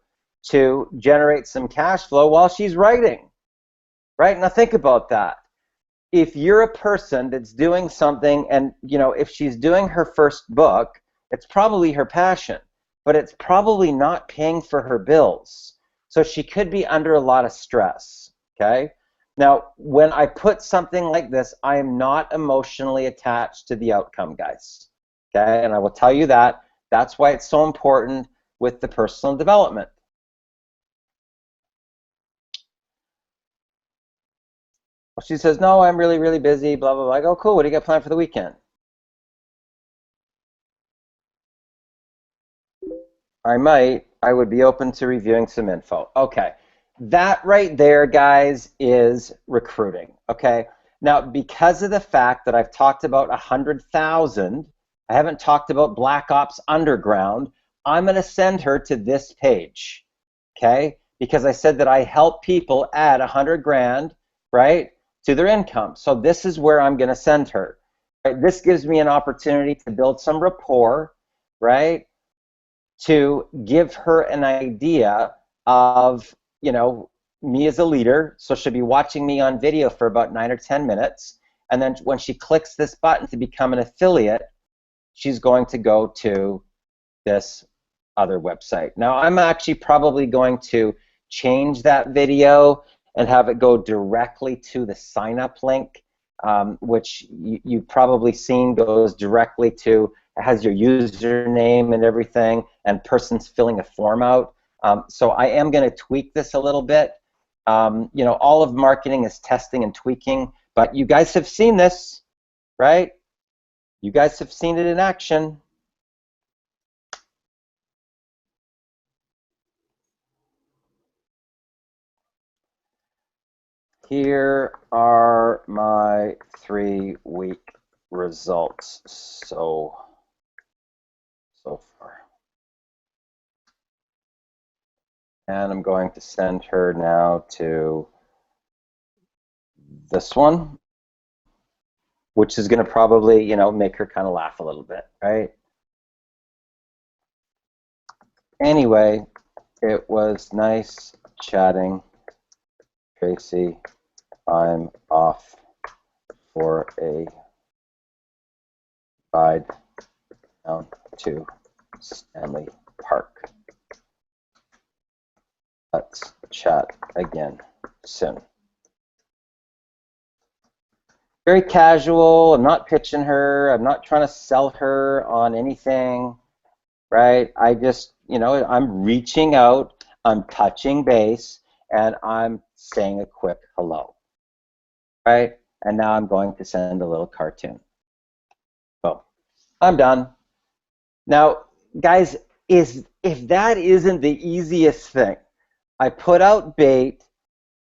to generate some cash flow while she's writing. Right? Now think about that. if you're a person that's doing something, and if she's doing her first book, it's probably her passion, but it's probably not paying for her bills. So she could be under a lot of stress, okay? Now, when I put something like this, I am not emotionally attached to the outcome, guys, okay? And I will tell you that. That's why it's so important with the personal development. Well, she says, no, I'm really, really busy, blah, blah, blah. I go, cool, what do you got planned for the weekend? I would be open to reviewing some info. Okay, that right there, guys, is recruiting, okay? Now, because of the fact that I've talked about 100,000, I haven't talked about Black Ops Underground, I'm gonna send her to this page, okay? Because I said that I help people add 100 grand, right, to their income. So this is where I'm gonna send her. Right? This gives me an opportunity to build some rapport, right? To give her an idea of, me as a leader. So she'll be watching me on video for about 9 or 10 minutes. And then when she clicks this button to become an affiliate, she's going to go to this other website. Now, I'm actually probably going to change that video and have it go directly to the sign-up link, which you've probably seen goes directly to, has your username and everything, and person's filling a form out. So I am going to tweak this a little bit. All of marketing is testing and tweaking, but you guys have seen this, right? You guys have seen it in action. Here are my 3-week results so far. And I'm going to send her now to this one, which is going to probably, make her kind of laugh a little bit, right? Anyway, it was nice chatting, Tracy. I'm off for a ride down to Stanley Park. Let's chat again soon. Very casual. I'm not pitching her. I'm not trying to sell her on anything, right? I just, I'm reaching out, I'm touching base, and I'm saying a quick hello, right? And now I'm going to send a little cartoon. Boom. I'm done. Now, guys, if that isn't the easiest thing, I put out bait,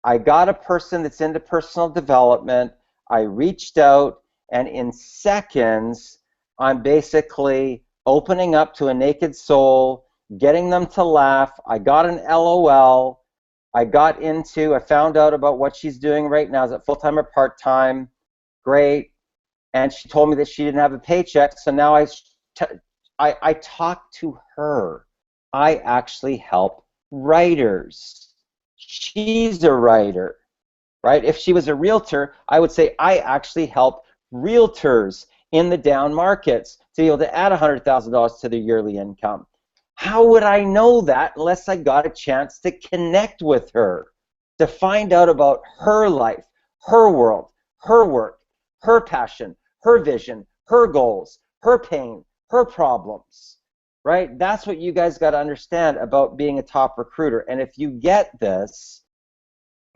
I got a person that's into personal development, I reached out, and in seconds, I'm basically opening up to a naked soul, getting them to laugh. I got an LOL. I found out about what she's doing right now. Is it full-time or part-time? Great. And she told me that she didn't have a paycheck, so now I talk to her. I actually help writers. She's a writer, right? If she was a realtor, I would say I actually help realtors in the down markets to be able to add $100,000 to their yearly income. How would I know that unless I got a chance to connect with her, to find out about her life, her world, her work, her passion, her vision, her goals, her pain, her problems, right? That's what you guys got to understand about being a top recruiter. And if you get this,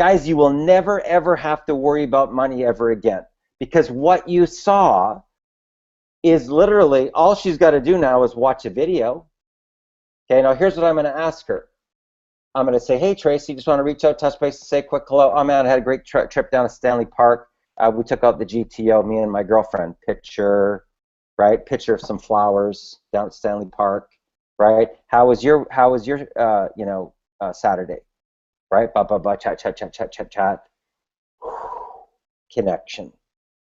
guys, you will never, ever have to worry about money ever again, because what you saw is literally all she's got to do now is watch a video. Okay, now here's what I'm going to ask her. I'm going to say, hey, Tracy, just want to reach out, touch base, and say a quick hello. Oh, man, I had a great trip down to Stanley Park. We took out the GTO, me and my girlfriend. Picture, right? Picture of some flowers down at Stanley Park, right? How was your Saturday, right? Blah, blah, blah, chat, chat, chat, chat, chat, chat. Connection.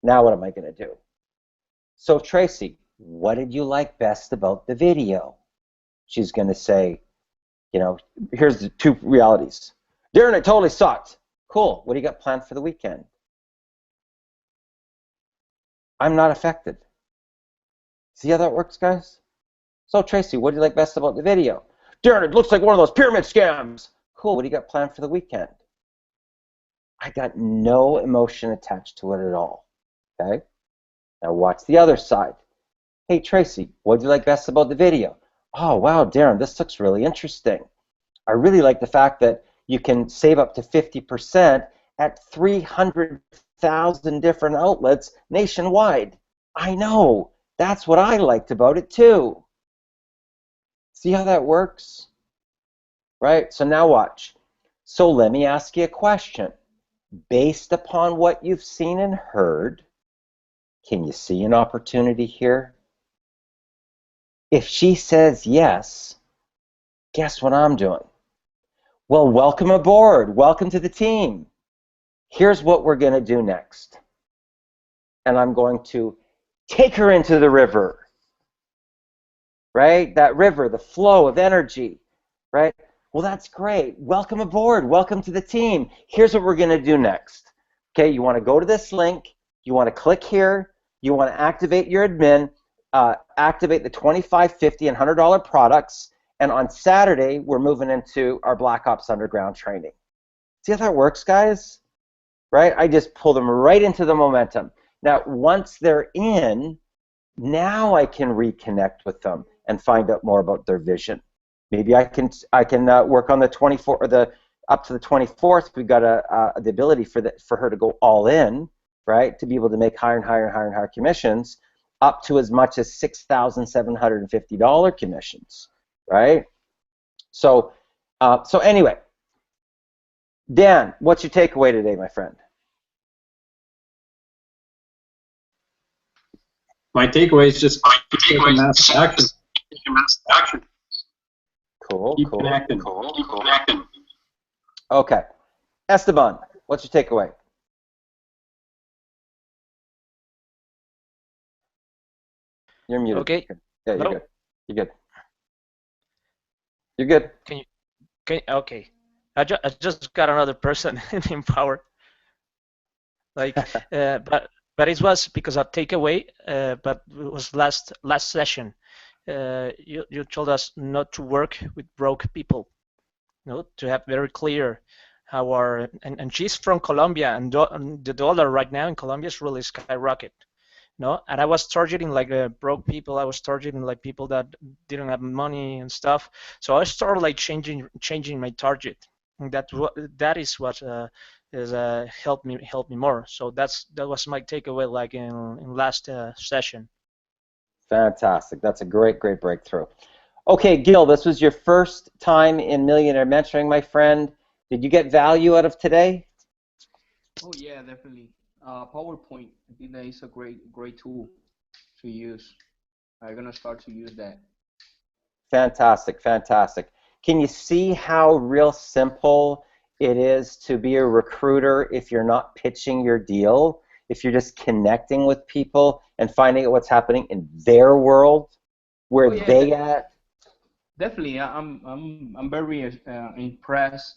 Now what am I going to do? So, Tracy, what did you like best about the video? She's going to say, here's the two realities. Darren, it totally sucked. Cool. What do you got planned for the weekend? I'm not affected. See how that works, guys? So, Tracy, what do you like best about the video? Darren, it looks like one of those pyramid scams. Cool, what do you got planned for the weekend? I got no emotion attached to it at all, okay? Now watch the other side. Hey, Tracy, what do you like best about the video? Oh, wow, Darren, this looks really interesting. I really like the fact that you can save up to 50% at 300,000 different outlets nationwide. I know. That's what I liked about it, too. See how that works? Right? So now watch. So let me ask you a question. Based upon what you've seen and heard, can you see an opportunity here? If she says yes, guess what I'm doing? Well, welcome aboard. Welcome to the team. Here's what we're going to do next. And I'm going to take her into the river. Right? That river, the flow of energy. Right? Well, that's great. Welcome aboard. Welcome to the team. Here's what we're going to do next. Okay, you want to go to this link. You want to click here. You want to activate your admin, activate the $25, $50, and $100 products. And on Saturday, we're moving into our Black Ops Underground training. See how that works, guys? Right? I just pull them right into the momentum. Now, once they're in, now I can reconnect with them and find out more about their vision. Maybe I can work on the 24th or up to the 24th. We've got the ability for her to go all in, right? To be able to make higher and higher and higher and higher commissions, up to as much as $6,750 commissions, right? So anyway, Dan, what's your takeaway today, my friend? My takeaway is just take massive action. Cool, Keep cool, connecting. cool. Okay. Esteban, what's your takeaway? You're muted. Okay. Yeah, Hello? you're good. You're good. You're good. Okay. I just got another person in power. Like, but it was because of takeaway. But it was last session. You told us not to work with broke people. To have very clear how our and she's from Colombia, and the dollar right now in Colombia is really skyrocket. And I was targeting like broke people. I was targeting like people that didn't have money and stuff. So I started like changing my target. And that is what is helped me more. So that was my takeaway like in last session. Fantastic. That's a great breakthrough. Okay, Gil, this was your first time in Millionaire Mentoring, my friend. Did you get value out of today? Oh yeah, definitely. PowerPoint, I think that is a great tool to use. I'm gonna start to use that. Fantastic, fantastic. Can you see how real simple it is to be a recruiter if you're not pitching your deal, if you're just connecting with people and finding out what's happening in their world, where they at? Definitely, I'm very impressed.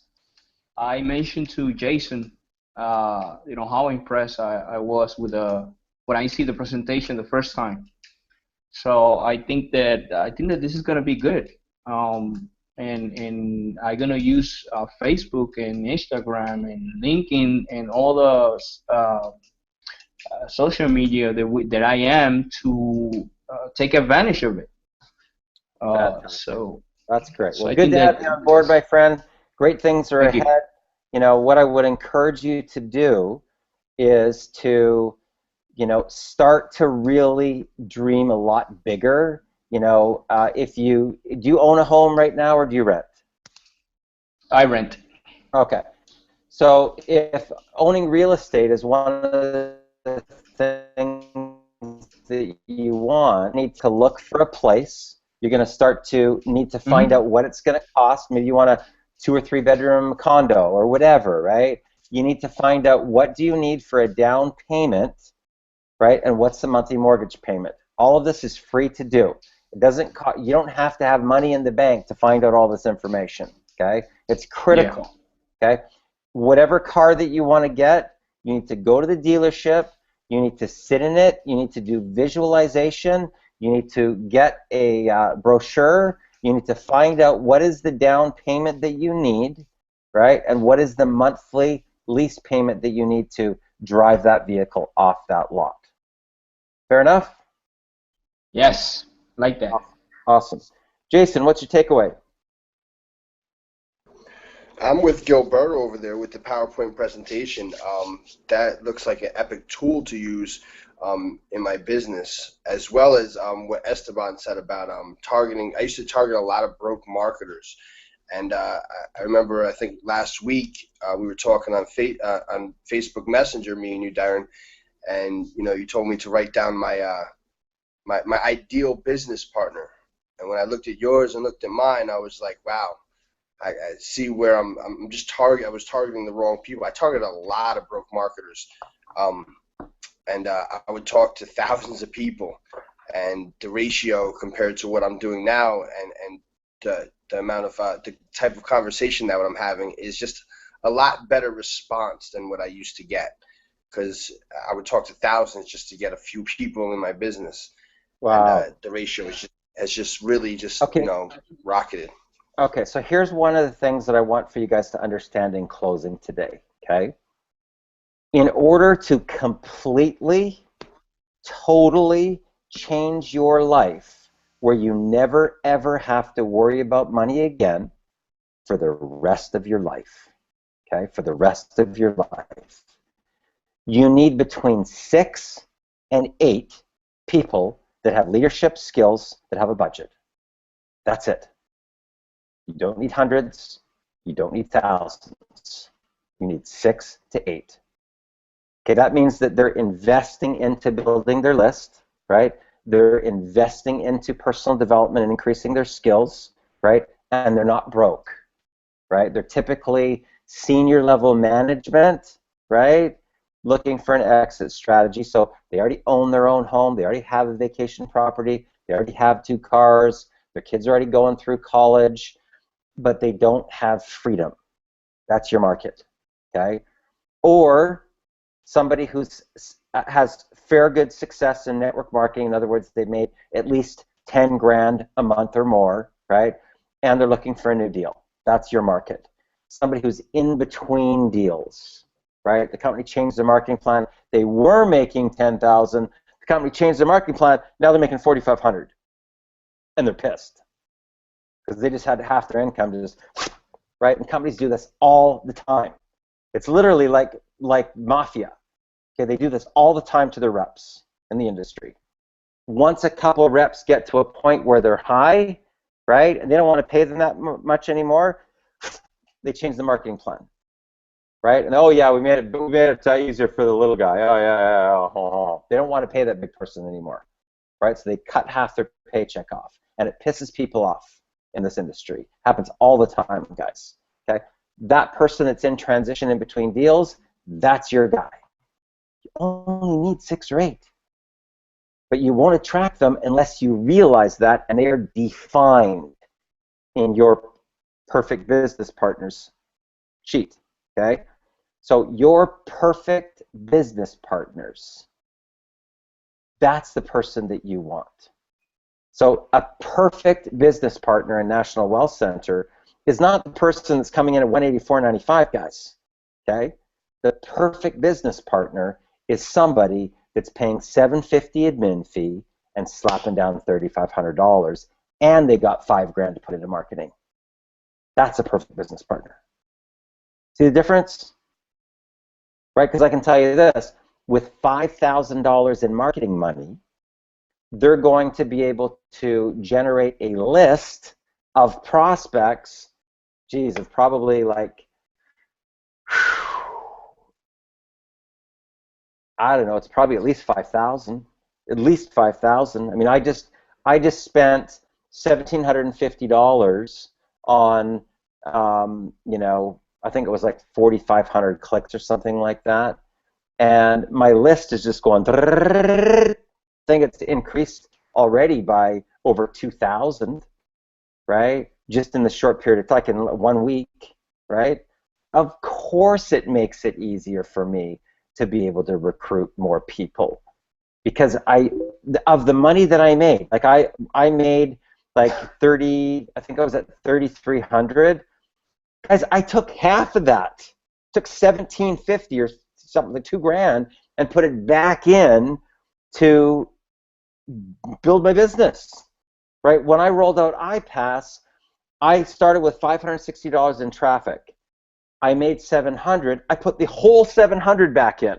I mentioned to Jason, how impressed I was with when I see the presentation the first time. So I think that this is gonna be good. And I'm gonna use Facebook and Instagram and LinkedIn and all the social media that I am to take advantage of it. So that's great. So well, good to have you on board, my friend. Great things are ahead. What I would encourage you to do is to, start to really dream a lot bigger. If do you own a home right now or do you rent? I rent. Okay. So if owning real estate is one of the things that you want, you need to look for a place. You're going to start to need to find out what it's going to cost. Maybe you want a 2 or 3 bedroom condo or whatever, right? You need to find out what do you need for a down payment, right? And what's the monthly mortgage payment? All of this is free to do. It doesn't cost, you don't have to have money in the bank to find out all this information, okay? It's critical, okay? Whatever car that you want to get, you need to go to the dealership, You need to sit in it. You need to do visualization. You need to get a brochure. You need to find out what is the down payment that you need, right? And what is the monthly lease payment that you need to drive that vehicle off that lot. Fair enough? Yes, like that. Awesome. Jason, what's your takeaway? I'm with Gilberto over there with the PowerPoint presentation. That looks like an epic tool to use in my business, as well as what Esteban said about targeting. I used to target a lot of broke marketers, and I remember, I think last week we were talking on Facebook Messenger, me and you, Darren, and you told me to write down my my ideal business partner. And when I looked at yours and looked at mine, I was like, wow. I see where I was targeting the wrong people. I targeted a lot of broke marketers, and I would talk to thousands of people, and the ratio compared to what I'm doing now, and the amount of the type of conversation that what I'm having is just a lot better response than what I used to get, because I would talk to thousands just to get a few people in my business. Wow. And the ratio has just really Okay. Rocketed. Okay, so here's one of the things that I want for you guys to understand in closing today, okay? In order to completely, totally change your life where you never, ever have to worry about money again for the rest of your life, okay? For the rest of your life. You need between 6 and 8 people that have leadership skills that have a budget. That's it. You don't need hundreds. You don't need thousands. You need 6 to 8. Okay, that means that they're investing into building their list, right? They're investing into personal development and increasing their skills, right? And they're not broke, right? They're typically senior level management, right? Looking for an exit strategy. So they already own their own home. They already have a vacation property. They already have 2 cars. Their kids are already going through college, but they don't have freedom. That's your market, okay? Or somebody who has fair good success in network marketing. In other words, they've made at least 10 grand a month or more, right? And they're looking for a new deal. That's your market. Somebody who's in between deals, right? The company changed their marketing plan. They were making 10,000. The company changed their marketing plan. Now they're making 4,500, and they're pissed, because they just had half their income to just, right? And companies do this all the time. It's literally like mafia. Okay, they do this all the time to their reps in the industry. Once a couple of reps get to a point where they're high, right, and they don't want to pay them that much anymore, they change the marketing plan, right? And oh yeah, we made it easier for the little guy. Oh yeah. They don't want to pay that big person anymore, right? So they cut half their paycheck off, and it pisses people off in this industry. Happens all the time, guys. Okay, that person that's in transition in between deals, that's your guy. You only need 6 or 8, but you won't attract them unless you realize that, and they are defined in your perfect business partners sheet. Okay, so your perfect business partners, that's the person that you want. So a perfect business partner in National Wealth Center is not the person that's coming in at $184.95, guys. Okay? The perfect business partner is somebody that's paying $750 admin fee and slapping down $3,500, and they got $5 grand to put into marketing. That's a perfect business partner. See the difference? Right? Because I can tell you this, with $5,000 in marketing money, they're going to be able to generate a list of prospects, geez, of probably like, I don't know, it's probably at least 5,000. At least 5,000. I mean, I just spent $1,750 on, I think it was like 4,500 clicks or something like that. And my list is just going, I think it's increased already by over 2,000, right? Just in the short period of time, like in 1 week, right? Of course it makes it easier for me to be able to recruit more people, because of the money that I made, like I made like 30, I think I was at 3,300. Guys, I took half of that, took 1,750 or something, like $2,000, and put it back in to build my business, right? When I rolled out iPass, I started with $560 in traffic. I made 700. I put the whole 700 back in,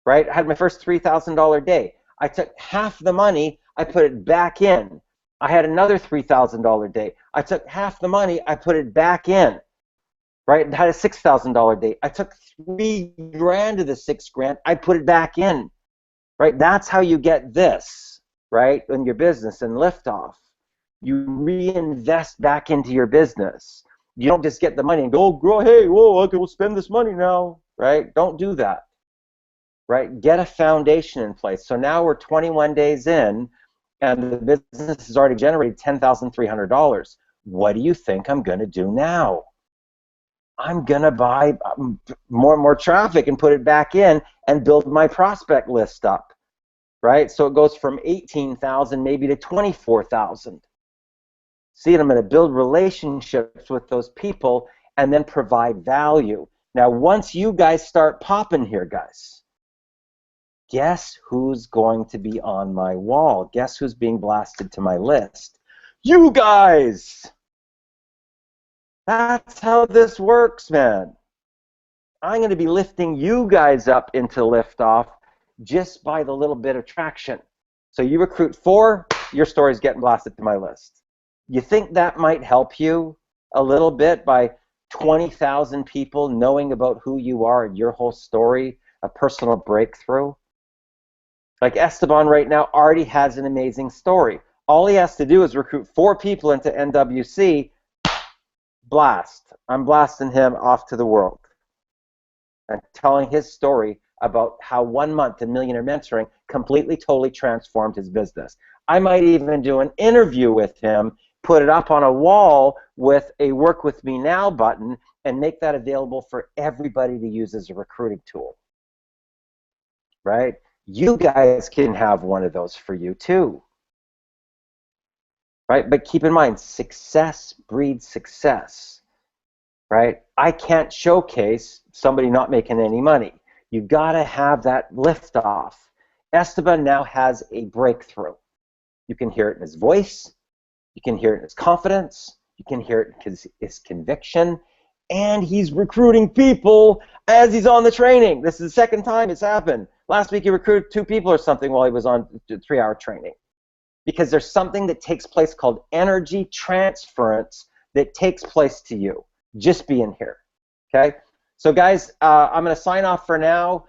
right? I had my first $3,000 day. I took half the money, I put it back in. I had another $3,000 day. I took half the money, I put it back in, right? I had a $6,000 day. I took $3,000 of the $6,000, I put it back in, right? That's how you get this, right, in your business and liftoff. You reinvest back into your business. You don't just get the money and go, grow, hey, whoa, okay, we'll spend this money now, right? Don't do that, right? Get a foundation in place. So now we're 21 days in, and the business has already generated $10,300. What do you think I'm going to do now? I'm going to buy more and more traffic and put it back in and build my prospect list up, right? So it goes from 18,000 maybe to 24,000. See, I'm going to build relationships with those people and then provide value. Now, once you guys start popping here, guys, guess who's going to be on my wall? Guess who's being blasted to my list? You guys! That's how this works, man. I'm going to be lifting you guys up into liftoff just by the little bit of traction. So you recruit 4, your story's getting blasted to my list. You think that might help you a little bit by 20,000 people knowing about who you are and your whole story, a personal breakthrough? Like Esteban right now already has an amazing story. All he has to do is recruit 4 people into NWC, blast. I'm blasting him off to the world. I'm telling his story about how 1 month in Millionaire Mentoring completely, totally transformed his business. I might even do an interview with him, put it up on a wall with a Work With Me Now button, and make that available for everybody to use as a recruiting tool. Right? You guys can have one of those for you too. Right? But keep in mind, success breeds success. Right? I can't showcase somebody not making any money. You gotta have that liftoff. Esteban now has a breakthrough. You can hear it in his voice. You can hear it in his confidence. You can hear it in his conviction. And he's recruiting people as he's on the training. This is the second time it's happened. Last week he recruited 2 people or something while he was on 3-hour training. Because there's something that takes place called energy transference that takes place to you just being here. Okay? So guys, I'm going to sign off for now.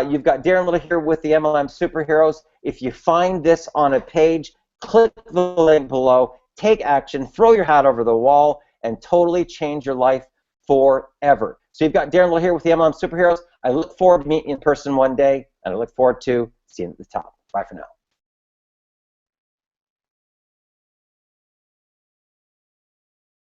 You've got Darren Little here with the MLM Superheroes. If you find this on a page, click the link below, take action, throw your hat over the wall, and totally change your life forever. So you've got Darren Little here with the MLM Superheroes. I look forward to meeting you in person one day, and I look forward to seeing you at the top. Bye for now.